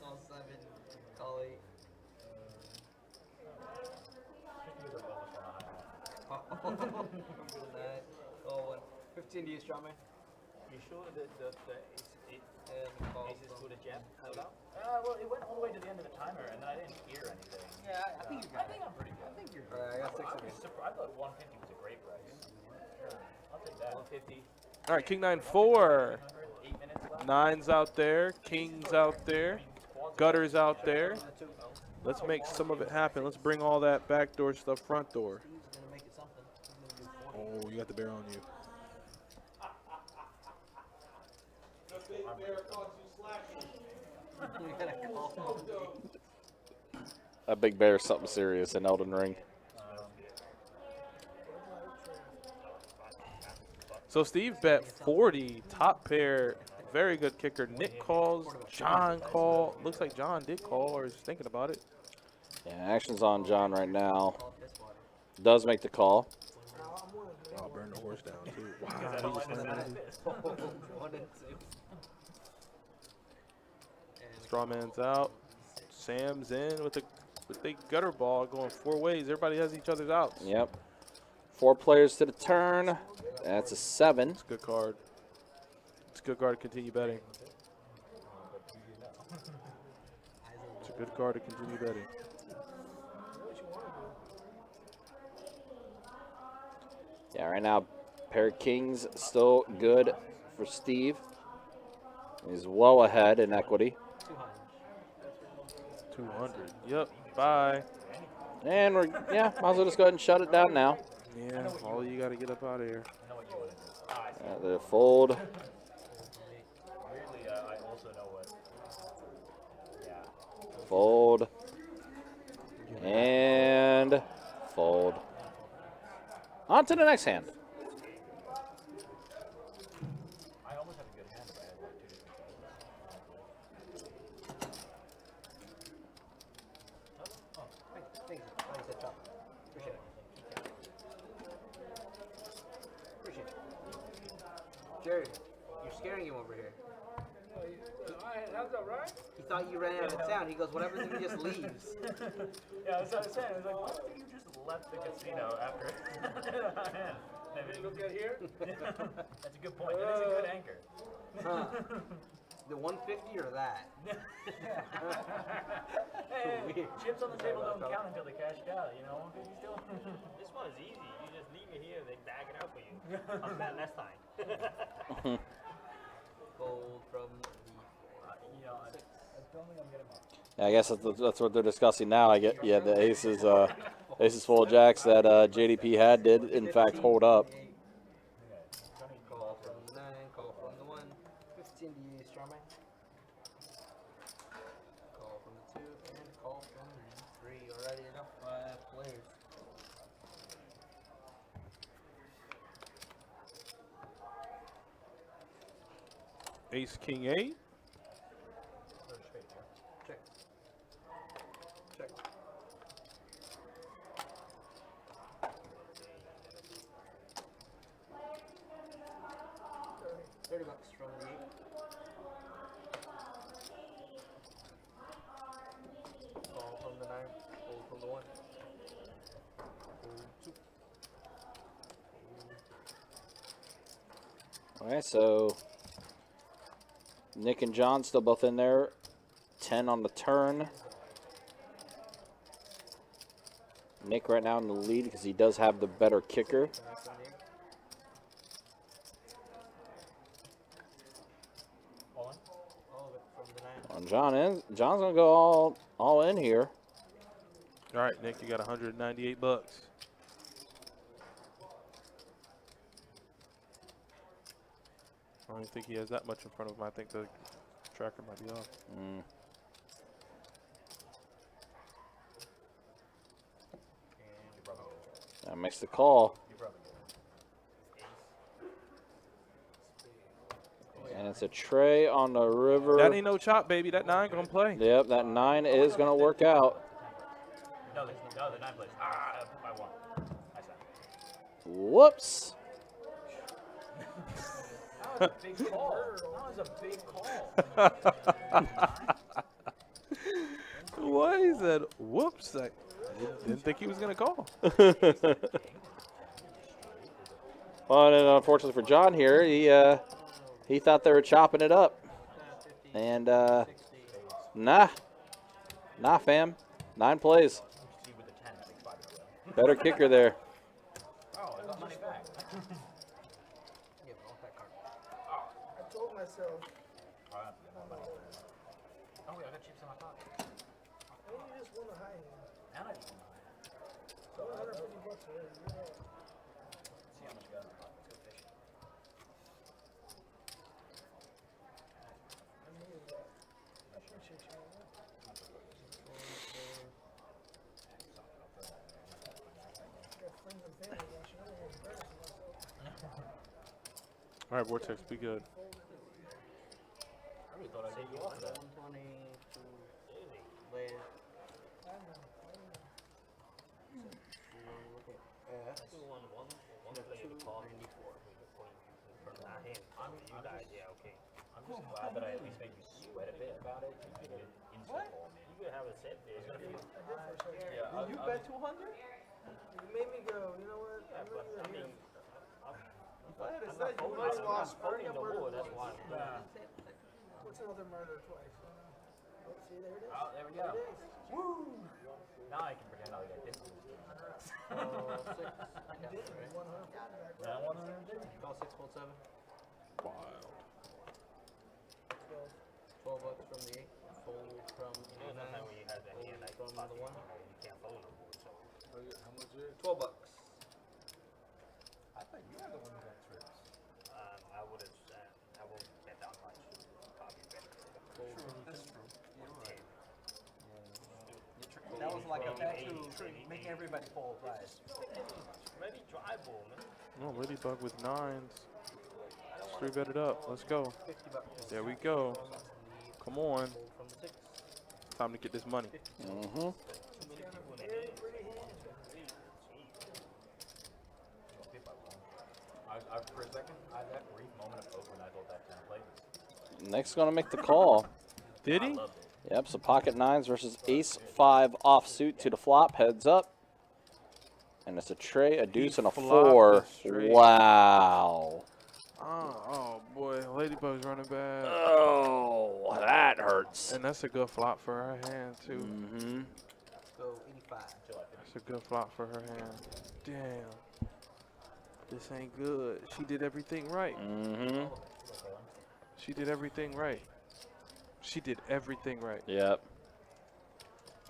call 7, call 8. Call 1. 15 to you, Strawman. You sure the And call aces to the jab held out? Well, it went all the way to the end of the timer, and then I didn't hear anything. Yeah, I think you got it. I'm pretty good. I think you're good. I got 6 of you. I thought 150 was a great price. I'll take that. 150. All right, King 9-4. 8 minutes left. Nines out there, kings out there, gutters out there. Let's make some of it happen. Let's bring all that back door stuff front door. Oh, you got the bear on you. That big bear is something serious in Elden Ring. So Steve bet 40, top pair, very good kicker. Nick calls, John call. Looks like John did call or is thinking about it. Yeah, action's on John right now. Does make the call. Oh, burn the horse down too. Wow, he just landed. Strawman's out. Sam's in with the gutter ball going 4 ways. Everybody has each other's outs. Yep. 4 players to the turn. That's a 7. It's a good card. It's a good card to continue betting. It's a good card to continue betting. Yeah, right now, pair of kings still good for Steve. He's well ahead in equity. 200. Yep. Bye. And we're, yeah, might as well just go ahead and shut it down now. Yeah, all you got to get up out of here. The fold. Weirdly, I also know what. Yeah. Fold. And fold. On to the next hand. I almost had a good hand if I had like 2 different Thank you. Nice job. Appreciate it. Appreciate it. Jared, you're scaring him over here. How's that right? He thought you ran out of town. He goes, what happens if he just leaves? Yeah, that's what I was saying. I was like, what if you just left the casino after? Maybe Look at here. That's a good point. That is a good anchor. Huh. The 150 or that? Hey, chips on the table don't count until they cash out, you know? Still. This one is easy. You just leave it here, they bag it out for you. Come back next time. Fold from the You know, I don't think I'm getting one. Yeah, I guess that's what they're discussing now. I get, yeah, the aces full of jacks that JDP had did in fact hold up. call from the 9, call from the 1. 15 to you, Strawman. Call from the 2 and call from the 3. Already enough 5 players. Ace, king, 8. Check. Check. $30 from the 8. Call from the 9. Fold from the 1. Fold 2. All right, so Nick and John still both in there. 10 on the turn. Nick right now in the lead because he does have the better kicker. All of it from the 9. And John's gonna go all in here. All right, Nick, you got 198 bucks. I don't think he has that much in front of him. I think the tracker might be off. That makes the call. And it's a tray on the river. That ain't no chop, baby. That 9 gonna play. Yep, that 9 is gonna work out. No, the 9 plays. I won. I said. Whoops. That was a big call. That was a big call. Why is that? Whoops. I didn't think he was going to call. Well, and unfortunately for John here, he thought they were chopping it up. And nah, fam. 9 plays. Better kicker there. Oh, I got money back. Yeah, but off that card. I told myself. Oh, I got chips in my pocket. I think you just won the high end. And I just won mine. So $150 already. You're right. See how much you got in my pocket. Let's go fishing. I needed that. I appreciate you. Man. I got friends and family watching. I don't want to embarrass myself. All right, Vortex, be good. I really thought I'd take you off of that. 120 to lay it. I know. Yes. 1 play in the call. 94. From that hand. You guys, yeah, okay. I'm just glad that I at least made you sweat a bit about it. You could instant call, man. You could have a set there. I did for a second. Yeah, You bet 200? You made me go, you know what? Yeah, I'm but not I even mean, If I had I'm said not you folding already lost the 40, I wood, murdered that's twice. why. What's another murder twice? See, there it is. Oh, there we go. Woo! Now I can pretend like I didn't lose. Round 150. Call 6, fold 7. Wild. 12 bucks from the 8. Fold from Well, sometimes when you have that hand, like, from fuck the you, 1. you can't fold no more, so. How much is it? 12 bucks. I thought you were the one who got trips. I would have, I won't bet that much. Probably better. Fold from 2. That's true. You're right. That was like a tattoo, making everybody fold right. Ready dry ball, man. No, Ladybug with 9s. 3-bet it up. Let's go. 50 bucks. There we go. Come on. Fold from the 6. Time to get this money. Mm-hmm. For a second, I had that brief moment of hope when I thought that 10 played. Next going to make the call. Did he? Yep, so pocket 9s versus ace-5 offsuit to the flop. Heads up. And it's a tray, a deuce, and a flopped 4. it straight. Wow. Oh boy, Ladybug's running bad. Oh, that hurts. And that's a good flop for her hand, too. Mm-hmm. Go 85. That's a good flop for her hand. Damn. This ain't good. She did everything right. Mm-hmm. She did everything right. She did everything right. Yep.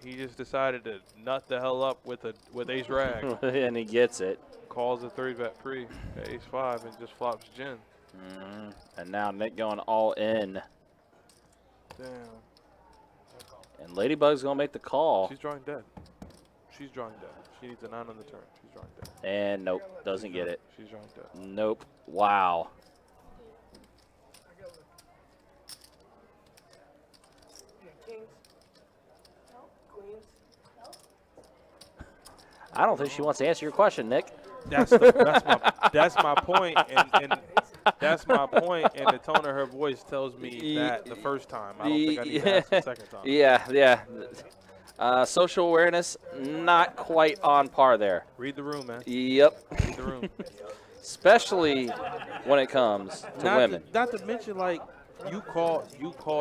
He just decided to nut the hell up with ace rag. And he gets it. Calls a 3-bet pre, ace 5, and just flops gin. Mm-hmm. And now Nick going all in. Damn. And Ladybug's going to make the call. She's drawing dead. She's drawing dead. She needs a 9 on the turn. She's drawing dead. And nope, doesn't get it. She's drawing dead. Nope. Wow. Kings. No. Queens. I don't think she wants to answer your question, Nick. That's my point, and that's my point. And the tone of her voice tells me that the first time. I don't think I need to ask the second time. Yeah. Social awareness, not quite on par there. Read the room, man. Yep. Read the room. Especially when it comes to women. Not to mention, like, you called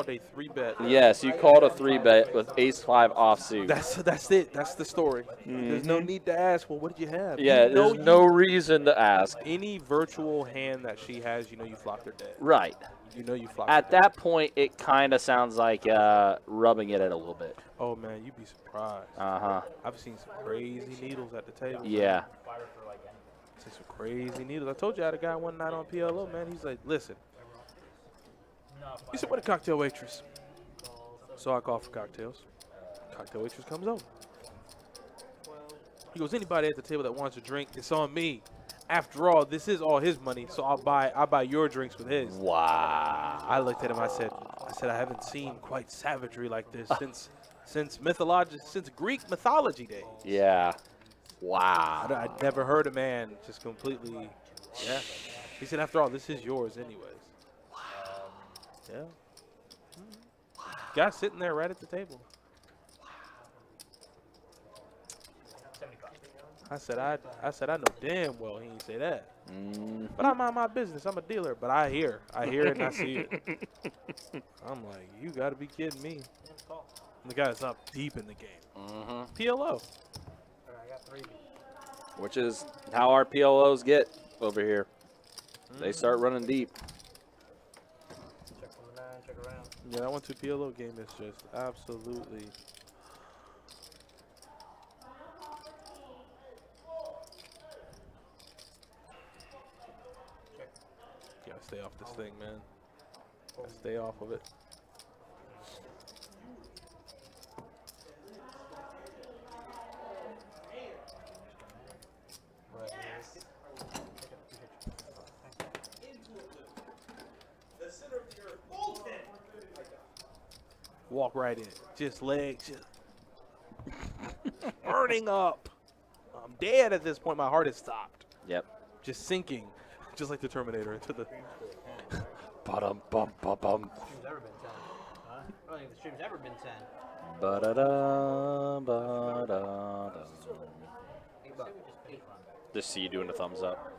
a 3-bet. Yes, you called a 3-bet with ace-5 offsuit. That's it. That's the story. There's no need to ask, well, what did you have? Yeah, You know there's no reason to ask. Any virtual hand that she has, you know you flopped her dead. Right. You know you flopped At her dead. that point, it kind of sounds like rubbing it in a little bit. Oh, man, you'd be surprised. Uh-huh. I've seen some crazy needles at the table. Yeah. Seen some crazy needles. I told you I had a guy one night on PLO, man. He's like, listen. He said, what a cocktail waitress. So I call for cocktails. Cocktail waitress comes over. He goes, anybody at the table that wants a drink, it's on me. After all, this is all his money, so I'll buy your drinks with his. Wow. I looked at him, I said I haven't seen quite savagery like this since Greek mythology days. Yeah. Wow. I'd never heard a man just completely, yeah. He said, after all, this is yours anyways. Yeah. Guy sitting there right at the table. I said I know damn well he didn't say that. But I mind my business. I'm a dealer, but I hear it and I see it. I'm like, you got to be kidding me. And the guy's up deep in the game. PLO. I got 3. Which is how our PLOs get over here. They start running deep. Check from the 9, check around. Yeah, that 1-2 PLO game is just absolutely. Gotta stay off this thing, man. Gotta stay off of it. Walk right in. Just legs, just burning up. I'm dead at this point. My heart has stopped. Yep. Just sinking, just like the Terminator into the. Ba-dum, bum, ba-bum. Stream's ever been 10. Huh? I don't think the stream's ever been 10. Ba-da-da, ba-da-da. 8 bucks. 8. Just see you doing the thumbs up.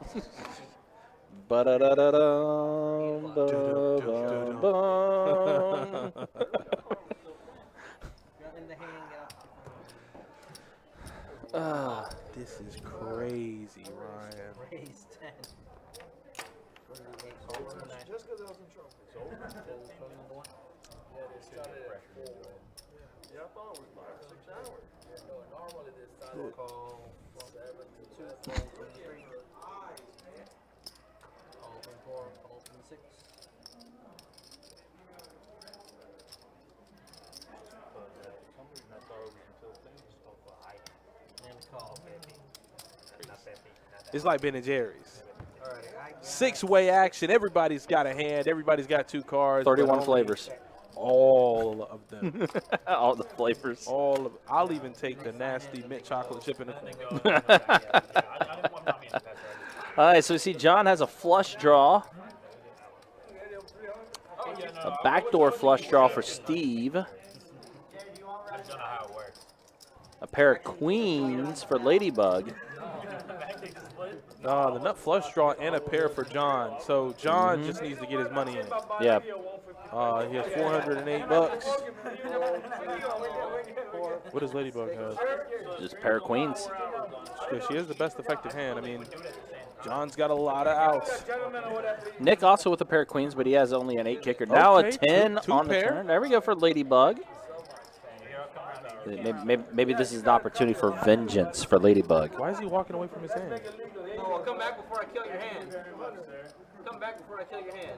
Ba-da-da-da-dum, ba-bum, bum. This is crazy, Ryan. Raise 10. From the 8, call from the 9. Just because I was in trouble. Fold from the 1. Yeah, they started at 4. Yeah, I thought it was like 6 hours. Yeah, no, normally they started Call from 7 to 2, 2. fold from the 3. Call from 4, call from the 6. For some reason I thought it was until things. And call, baby. It's like Ben and Jerry's. Alright, I got 6-way action. Everybody's got a hand. Everybody's got 2 cards. but 31 only flavors. All of them. All the flavors. All of. I'll even take the nasty mint chocolate chip in the All right, so we see John has a flush draw. A backdoor flush draw for Steve. A pair of queens for Ladybug. The nut flush draw and a pair for John. So John just needs to get his money in. Yeah. He has 408 bucks. What does Ladybug have? Just a pair of queens. Yeah, she has the best effective hand. I mean, John's got a lot of outs. Nick also with a pair of queens, but he has only an 8 kicker. Now Okay, a 10 two on the pair. turn. There we go for Ladybug. Maybe this is an opportunity for vengeance for Ladybug. Why is he walking away from his hand? No, I'll come back before I kill your hand. Come back before I kill your hand.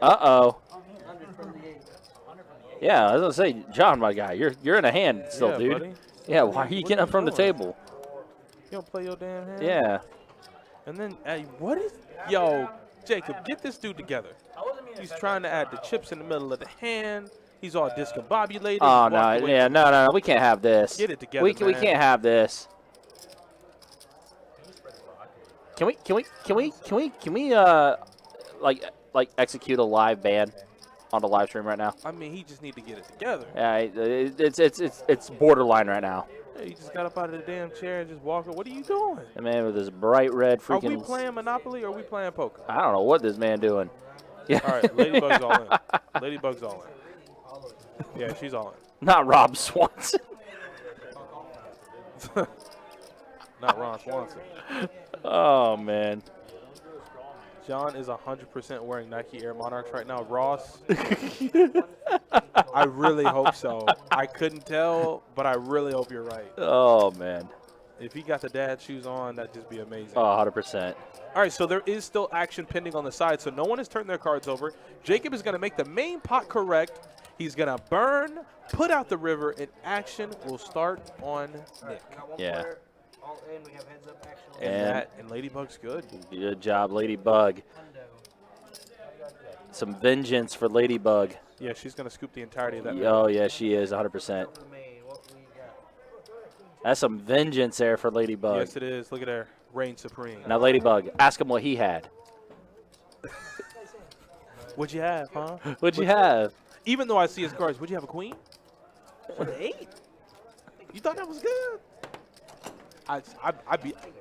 Uh-oh. 100 from the 8. Yeah, I was going to say, John, my guy, you're in a hand still, Yeah, dude. buddy. Yeah, why are you getting up from the table? You don't play your damn hand? Yeah. And then, what is... Yo, Jacob, get this dude together. He's trying to add the chips in the middle of the hand. He's all discombobulated. Oh, He's no, walked away yeah, from- no, we can't have this. Get it together, we man. can't have this. Can we like execute a live ban on the live stream right now? I mean, he just need to get it together. Yeah, it's borderline right now. He just got up out of the damn chair and just walked. What are you doing? The man with his bright red Are freaking. we playing Monopoly or are we playing poker? I don't know what this man doing. Yeah. All right, Ladybug's all in. Ladybug's all in. Yeah, she's all in. Not Rob Swanson. Not Ron Swanson. Oh man. John is 100% wearing Nike Air Monarchs right now. Ross, I really hope so. I couldn't tell, but I really hope you're right. Oh man. If he got the dad shoes on, that'd just be amazing. Oh, 100%. All right, so there is still action pending on the side, so no one has turned their cards over. Jacob is going to make the main pot correct. He's going to burn, put out the river, and action will start on Nick. Got one Yeah. player, all in, we have heads up action. And Ladybug's good. Good job, Ladybug. Some vengeance for Ladybug. Yeah, she's going to scoop the entirety of that. Oh yeah, she is 100%. What we got? That's some vengeance there for Ladybug. Yes, it is. Look at her. Reign supreme. Now, Ladybug, ask him what he had. What'd you have, huh? What'd you have? Even though I see his cards, would you have a queen? An 8? You thought that was good?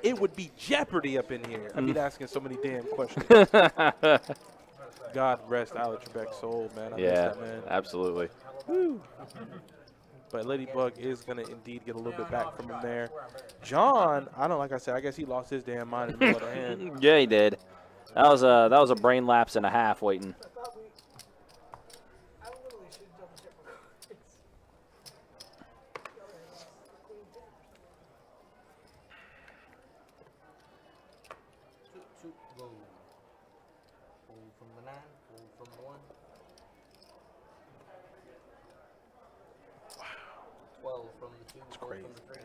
It would be Jeopardy up in here. I'd be asking so many damn questions. God rest Alex Trebek's soul, man. I miss Yeah, that man. absolutely. Woo. But Ladybug is going to indeed get a little bit back from him there. John, like I said, I guess he lost his damn mind in the middle of the hand. Yeah, he did. That was a brain lapse and a half waiting. I literally should double check my cards. Two, go. Pull from the 9, pull from the 1. 12 from the 2, That's 12 crazy. from the 3.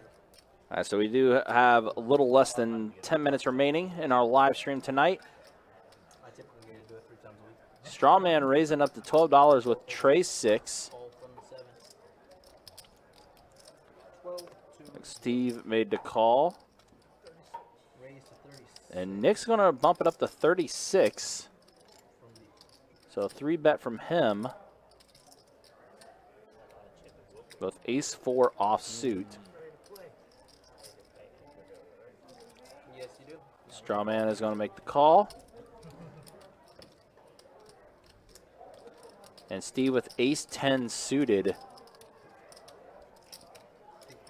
All right, so we do have a little less than 10 minutes remaining in our live stream tonight. I typically do it 3 times a week. Strawman raising up to $12 with tray 6. Pull from the 7. 12, 2, Steve made the call. raise to 36. And Nick's going to bump it up to 36. From the So 3 bet from him. Both ace-4 offsuit. yes, you do. Strawman is going to make the call. And Steve with ace-10 suited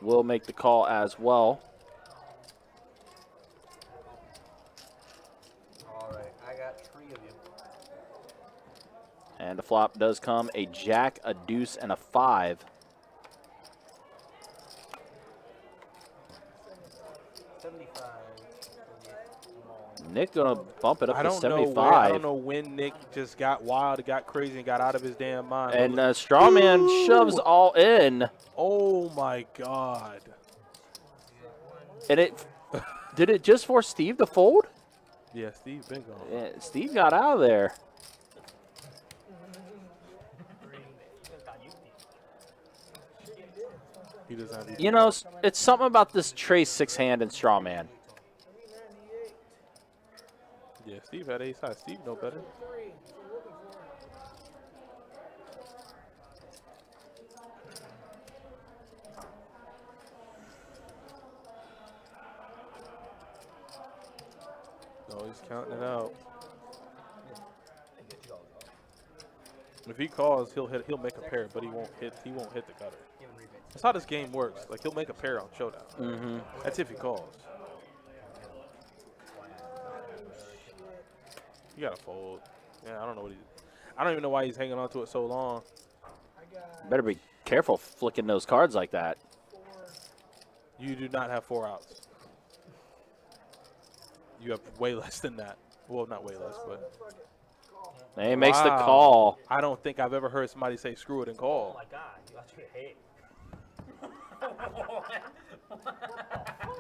will make the call as well. And the flop does come a jack, a deuce, and a 5. 75. Nick gonna bump it up I to don't 75. know. I don't know when Nick just got wild, got crazy, and got out of his damn mind. And Strawman shoves all in. Oh my God! And it did it just for Steve to fold? Yeah, Steve been gone. Yeah, Steve got out of there. He does not need You know, it's something about this Trace 6-hand and Strawman. Yeah, Steve had ace high. Steve know better. No, he's counting it out. If he calls, he'll make a pair, but he won't hit the gutter. That's how this game works. Like, he'll make a pair on showdown. Mm-hmm. That's if he calls. You gotta fold. Yeah, I don't know what I don't even know why he's hanging on to it so long. Better be careful flicking those cards like that. You do not have 4 outs. You have way less than that. Well, not way less, but. And he makes the Wow. call. I don't think I've ever heard somebody say screw it and call. Oh my God, you actually hate.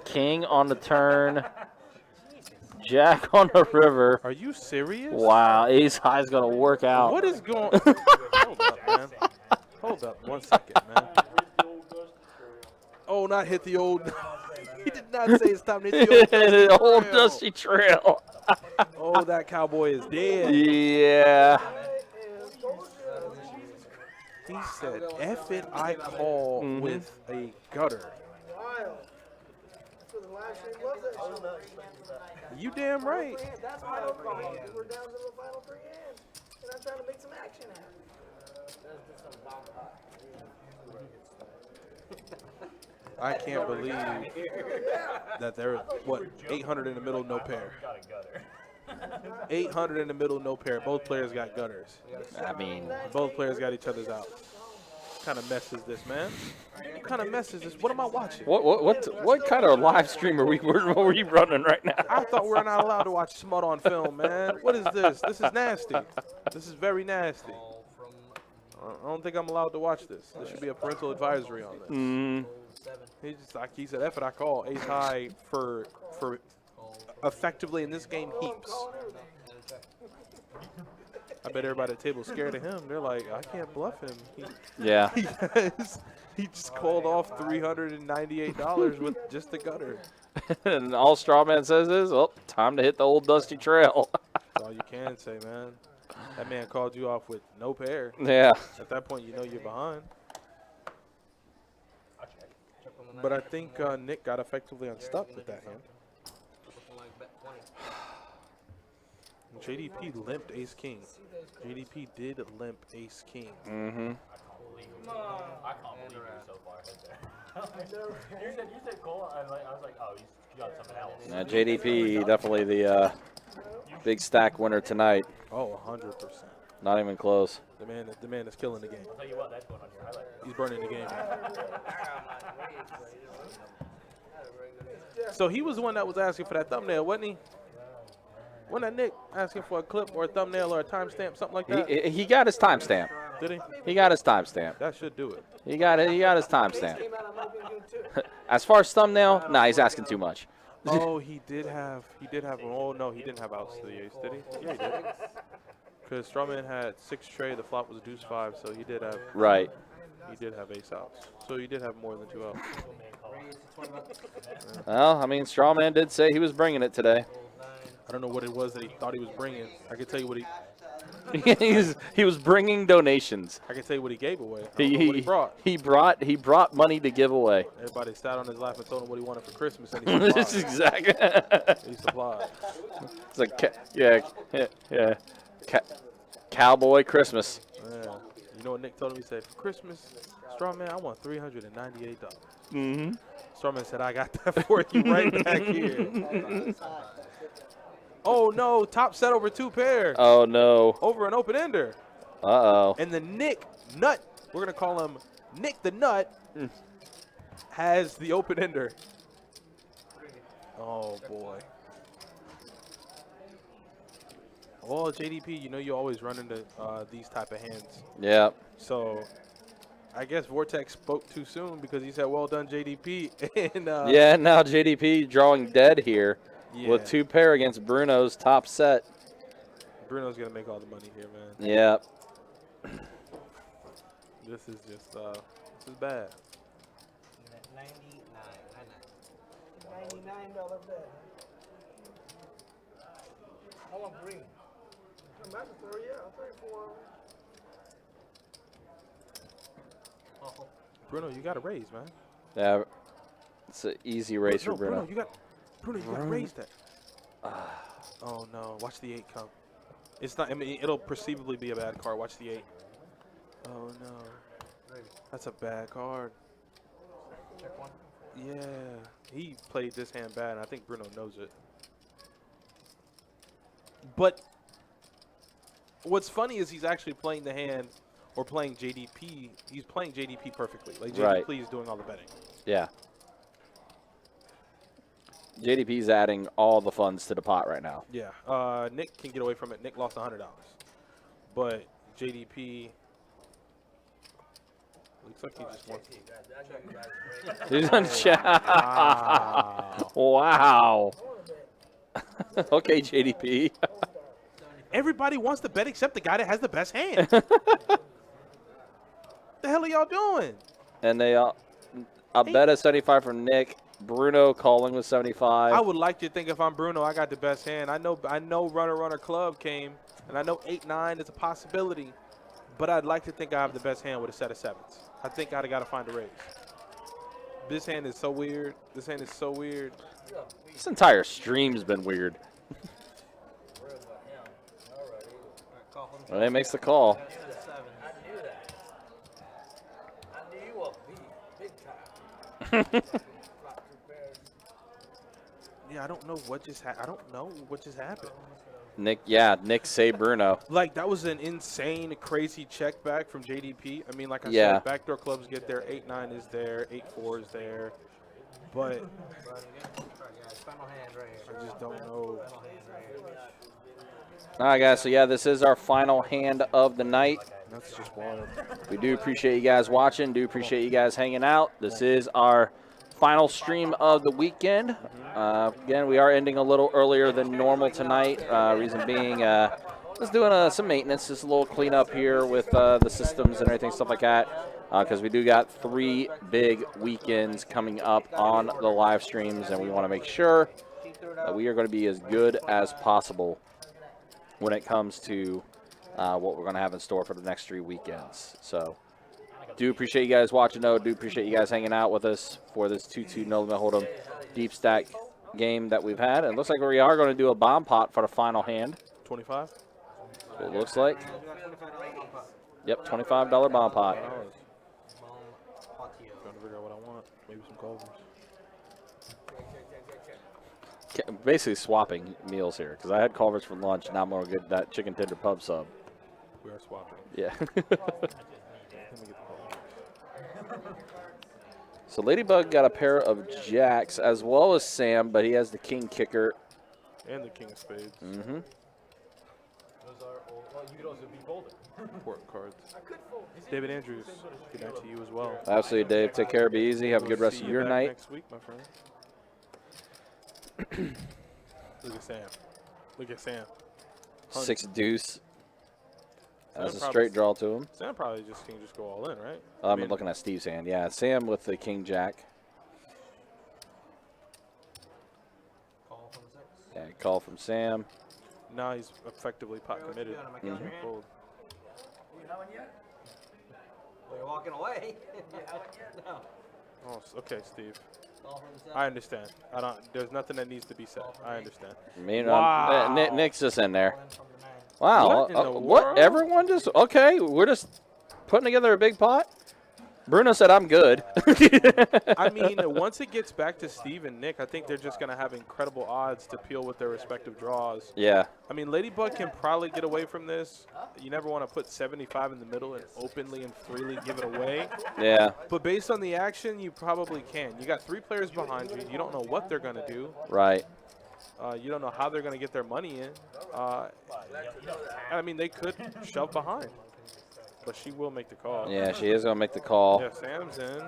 King on the turn. Jack on the river. Are you serious? Wow, ace high is going to work out. What is going Hold up, man. Hold up 1 second, man. Oh, not hit the old. He did not say it's time to hit the old The dusty old trail. dusty trail. Oh, that cowboy is dead. Yeah. He said, F it, I call with a gutter. You damn right. That's my own call. We're down to the final 3 hands, and I'm trying to make some action happen. I can't believe that there are, 800 in the middle, no pair. 800 in the middle, no pair. Both players got gutters. I mean, Both players got each other's out. What kind of mess is this, man? What kind of mess is this? What am I watching? what kind of live stream were we running right now? I thought we were not allowed to watch smut on film, man. What is this? This is nasty. This is very nasty. I don't think I'm allowed to watch this. There should be a parental advisory on this. He just like he said, F it, I call ace high for effectively in this game heaps. I bet everybody at the table is scared of him. They're like, I can't bluff him. Yeah. He just called off $398 with just the gutter. And all Strawman says is, well, time to hit the old dusty trail. That's all you can say, man. That man called you off with no pair. Yeah. At that point, you know you're behind. But I think Nick got effectively unstuck with that hand. JDP limped ace king. JDP did limp ace king. Mm-hmm. I can't believe you were so far ahead there. you said Cole, and I was like, oh, he's got something else. Now, JDP definitely the big stack winner tonight. Oh, 100%. Not even close. The man is killing the game. I'll tell you what, that's going on your highlight. He's burning the game. So he was the one that was asking for that thumbnail, wasn't he? Wasn't that Nick asking for a clip or a thumbnail or a timestamp, something like that? He got his timestamp. Did he? He got his timestamp. That should do it. He got his timestamp. As far as thumbnail, nah, he's asking too much. Oh, he did have. Oh no, he didn't have outs to the ace, did he? Yeah, he did. Because Strawman had 6 trade, the flop was a deuce 5, so he did have. Right. He did have ace outs, so he did have more than 2 outs. Well, I mean, Strawman did say he was bringing it today. I don't know what it was that he thought he was bringing. I can tell you what he was bringing donations. I can tell you what he gave away. I don't know what he brought. He brought money to give away. Everybody sat on his lap and told him what he wanted for Christmas, and he This is supplied. exactly. He supplied. It's like cowboy Christmas. Yeah. You know what Nick told him? He said, for Christmas, Strawman, I want $398. Mm-hmm. Strawman said, I got that for you right back here. Oh, no. Top set over 2 pair. Oh, no. Over an open ender. Uh-oh. And the Nick Nut, we're going to call him Nick the Nut, has the open ender. Oh, boy. Well, JDP, you know you always run into these type of hands. Yeah. So I guess Vortex spoke too soon because he said, well done, JDP. And, yeah, now JDP drawing dead here with 2 pair against Bruno's top set. Bruno's going to make all the money here, man. Yeah. This is just, this is bad. $99 bet. I want green. I'm about to throw, yeah, I'll throw you 4 of them. Bruno, you got to raise, man. Yeah. It's an easy race No, for Bruno. Bruno, you got to raise that. Oh, no. Watch the 8 come. It's not, I mean, it'll perceivably be a bad card. Watch the 8. Oh, no. That's a bad card. Check one. Yeah. He played this hand bad, and I think Bruno knows it. But what's funny is he's actually playing the hand or playing JDP. He's playing JDP perfectly. Like, JDP is doing all the betting. Yeah. JDP's adding all the funds to the pot right now. Yeah. Nick can get away from it. Nick lost $100. But JDP looks like he just won. He's on chat. Wow. Okay, JDP. Everybody wants to bet except the guy that has the best hand. The hell are y'all doing? And they a bet at 75 from Nick. Bruno calling with 75. I would like to think if I'm Bruno, I got the best hand. I know Runner Club came, and I know 8-9 is a possibility, but I'd like to think I have the best hand with a set of 7s. I think I'd got to find a raise. This hand is so weird. This hand is so weird. This entire stream's been weird. Well, he makes the call. I knew that. I knew you were big time. Yeah, I don't know what just happened. Nick saved Bruno. Like, that was an insane, crazy check back from JDP. I mean, like I said, backdoor clubs get there. 8-9 is there. 8-4 is there. But I just don't know. All right, guys. So, yeah, this is our final hand of the night. That's just wild. We do appreciate you guys watching. Do appreciate you guys hanging out. This is our final stream of the weekend. Again, we are ending a little earlier than normal tonight. Reason being, just doing some maintenance, just a little cleanup here with the systems and everything, stuff like that. Because we do got 3 big weekends coming up on the live streams, and we want to make sure that we are going to be as good as possible when it comes to what we're going to have in store for the next 3 weekends. So, do appreciate you guys watching, though. Do appreciate you guys hanging out with us for this 2-2 No Limit Hold'em deep stack game that we've had. It looks like we are going to do a bomb pot for the final hand. 25? It looks like. Yep, $25 bomb pot. Trying to figure out what I want. Maybe some Culvers. Basically swapping meals here, because I had Culver's for lunch. Now I'm going to get that chicken tender pub sub. We are swapping. Yeah. Let me get the Culvers. So Ladybug got a pair of jacks as well as Sam, but he has the king kicker. And the king of spades. Mm-hmm. Those are old. Well, you could also be folded. Important cards. David Andrews, good night to you as well. Absolutely, Dave. Take care. Be easy. Have a good rest See of you your back night. next week, my friend. Look at Sam. Look at Sam. 6 deuce. That's a Sam straight draw to him. Sam probably can just go all in, right? I'm looking at Steve's hand. Yeah, Sam with the king jack. Call from 6. Yeah, call from Sam. Now he's effectively pot committed. Fold. Well, you're walking away. No. Oh, okay, Steve. Call from the 7. I understand. There's nothing that needs to be said. I understand. Wow. Nick's just in there. From the 9. Wow. What in the What? world? Everyone just, okay, we're just putting together a big pot? Bruno said I'm good. I mean, once it gets back to Steve and Nick, I think they're just going to have incredible odds to peel with their respective draws. Yeah. I mean, Ladybug can probably get away from this. You never want to put 75 in the middle and openly and freely give it away. Yeah. But based on the action, you probably can. You got 3 players behind you. You don't know what they're going to do. Right. You don't know how they're going to get their money in. I mean, they could shove behind. But she will make the call. Yeah, she is going to make the call. Yeah, Sam's in.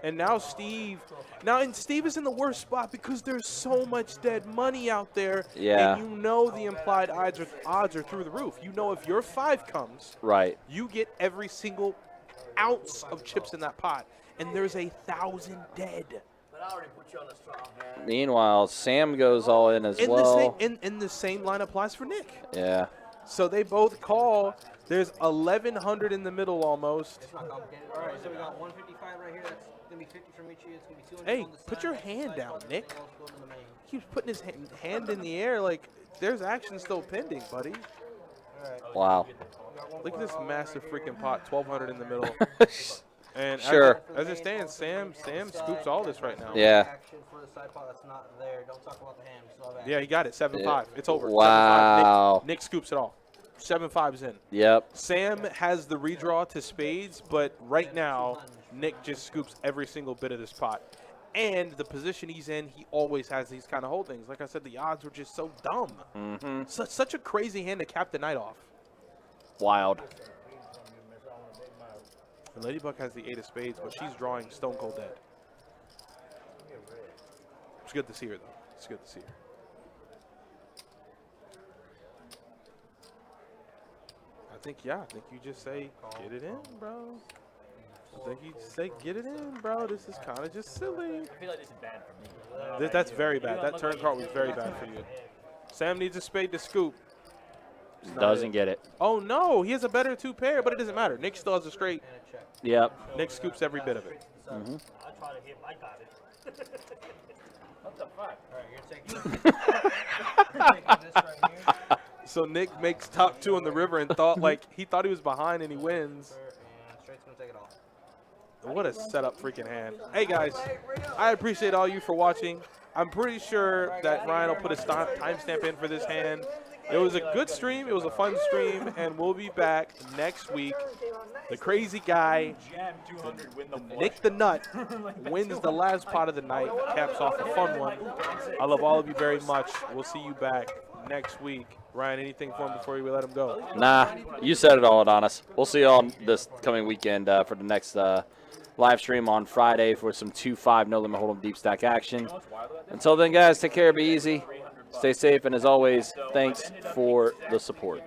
And now Steve. And Steve is in the worst spot because there's so much dead money out there. Yeah. And you know the implied odds are through the roof. You know if your 5 comes, right, you get every single ounce of chips in that pot. And there's 1,000 dead. But I already put you on a strong hand. Meanwhile, Sam goes all in as well. In the same line applies for Nick. Yeah. So they both call. There's 1,100 in the middle almost. It's not complicated. All right, so we got 155 right here. That's going to be 50 from each of you. It's going to be 200 Hey, on the put side. your hand down, Nick. Everything else goes in the main. He keeps putting his hand in the air like there's action still pending, buddy. All right. Wow. Look at this massive freaking pot, 1,200 in the middle. And Sure. as it stands, Sam scoops all this right now. Yeah. Action for the side pot that's not there. Don't talk about the hand. Just all that. Yeah, he got it. 7-5. It's over. Wow. 7-5. Nick scoops it all. 7-5's in. Yep. Sam has the redraw to spades, but right now, Nick just scoops every single bit of this pot. And the position he's in, he always has these kind of holdings. Like I said, the odds were just so dumb. Mm-hmm. Such a crazy hand to cap the night off. Wild. And Ladybug has the 8 of spades, but she's drawing stone cold dead. It's good to see her, though. It's good to see her. I think you just say, get it in, bro. I think you just say, get it in, bro. This is kind of just silly. I feel like this is bad for me. That's very bad. That turn card was very bad for you. Sam needs a spade to scoop. Doesn't get it. Oh, no. He has a better 2 pair, but it doesn't matter. Nick still has a straight. Yep. Nick scoops every bit of it. Mm-hmm. I try to hit my got it. What the fuck? All right, you're taking this right here. So Nick makes top 2 on the river and thought he thought he was behind and he wins. And straight's going to take it off. What a setup freaking hand. Hey guys, I appreciate all you for watching. I'm pretty sure that Ryan will put a timestamp in for this hand. It was a good stream. It was a fun stream, and we'll be back next week. The crazy guy, Nick the Nut, wins the last pot of the night, caps off a fun one. I love all of you very much. We'll see you back next week. Ryan, anything for him before we let him go? Nah, you said it all, Adonis. We'll see you all this coming weekend for the next live stream on Friday for some 2-5 No Limit Hold'em Deep Stack action. Until then, guys, take care, be easy, stay safe, and as always, thanks for the support.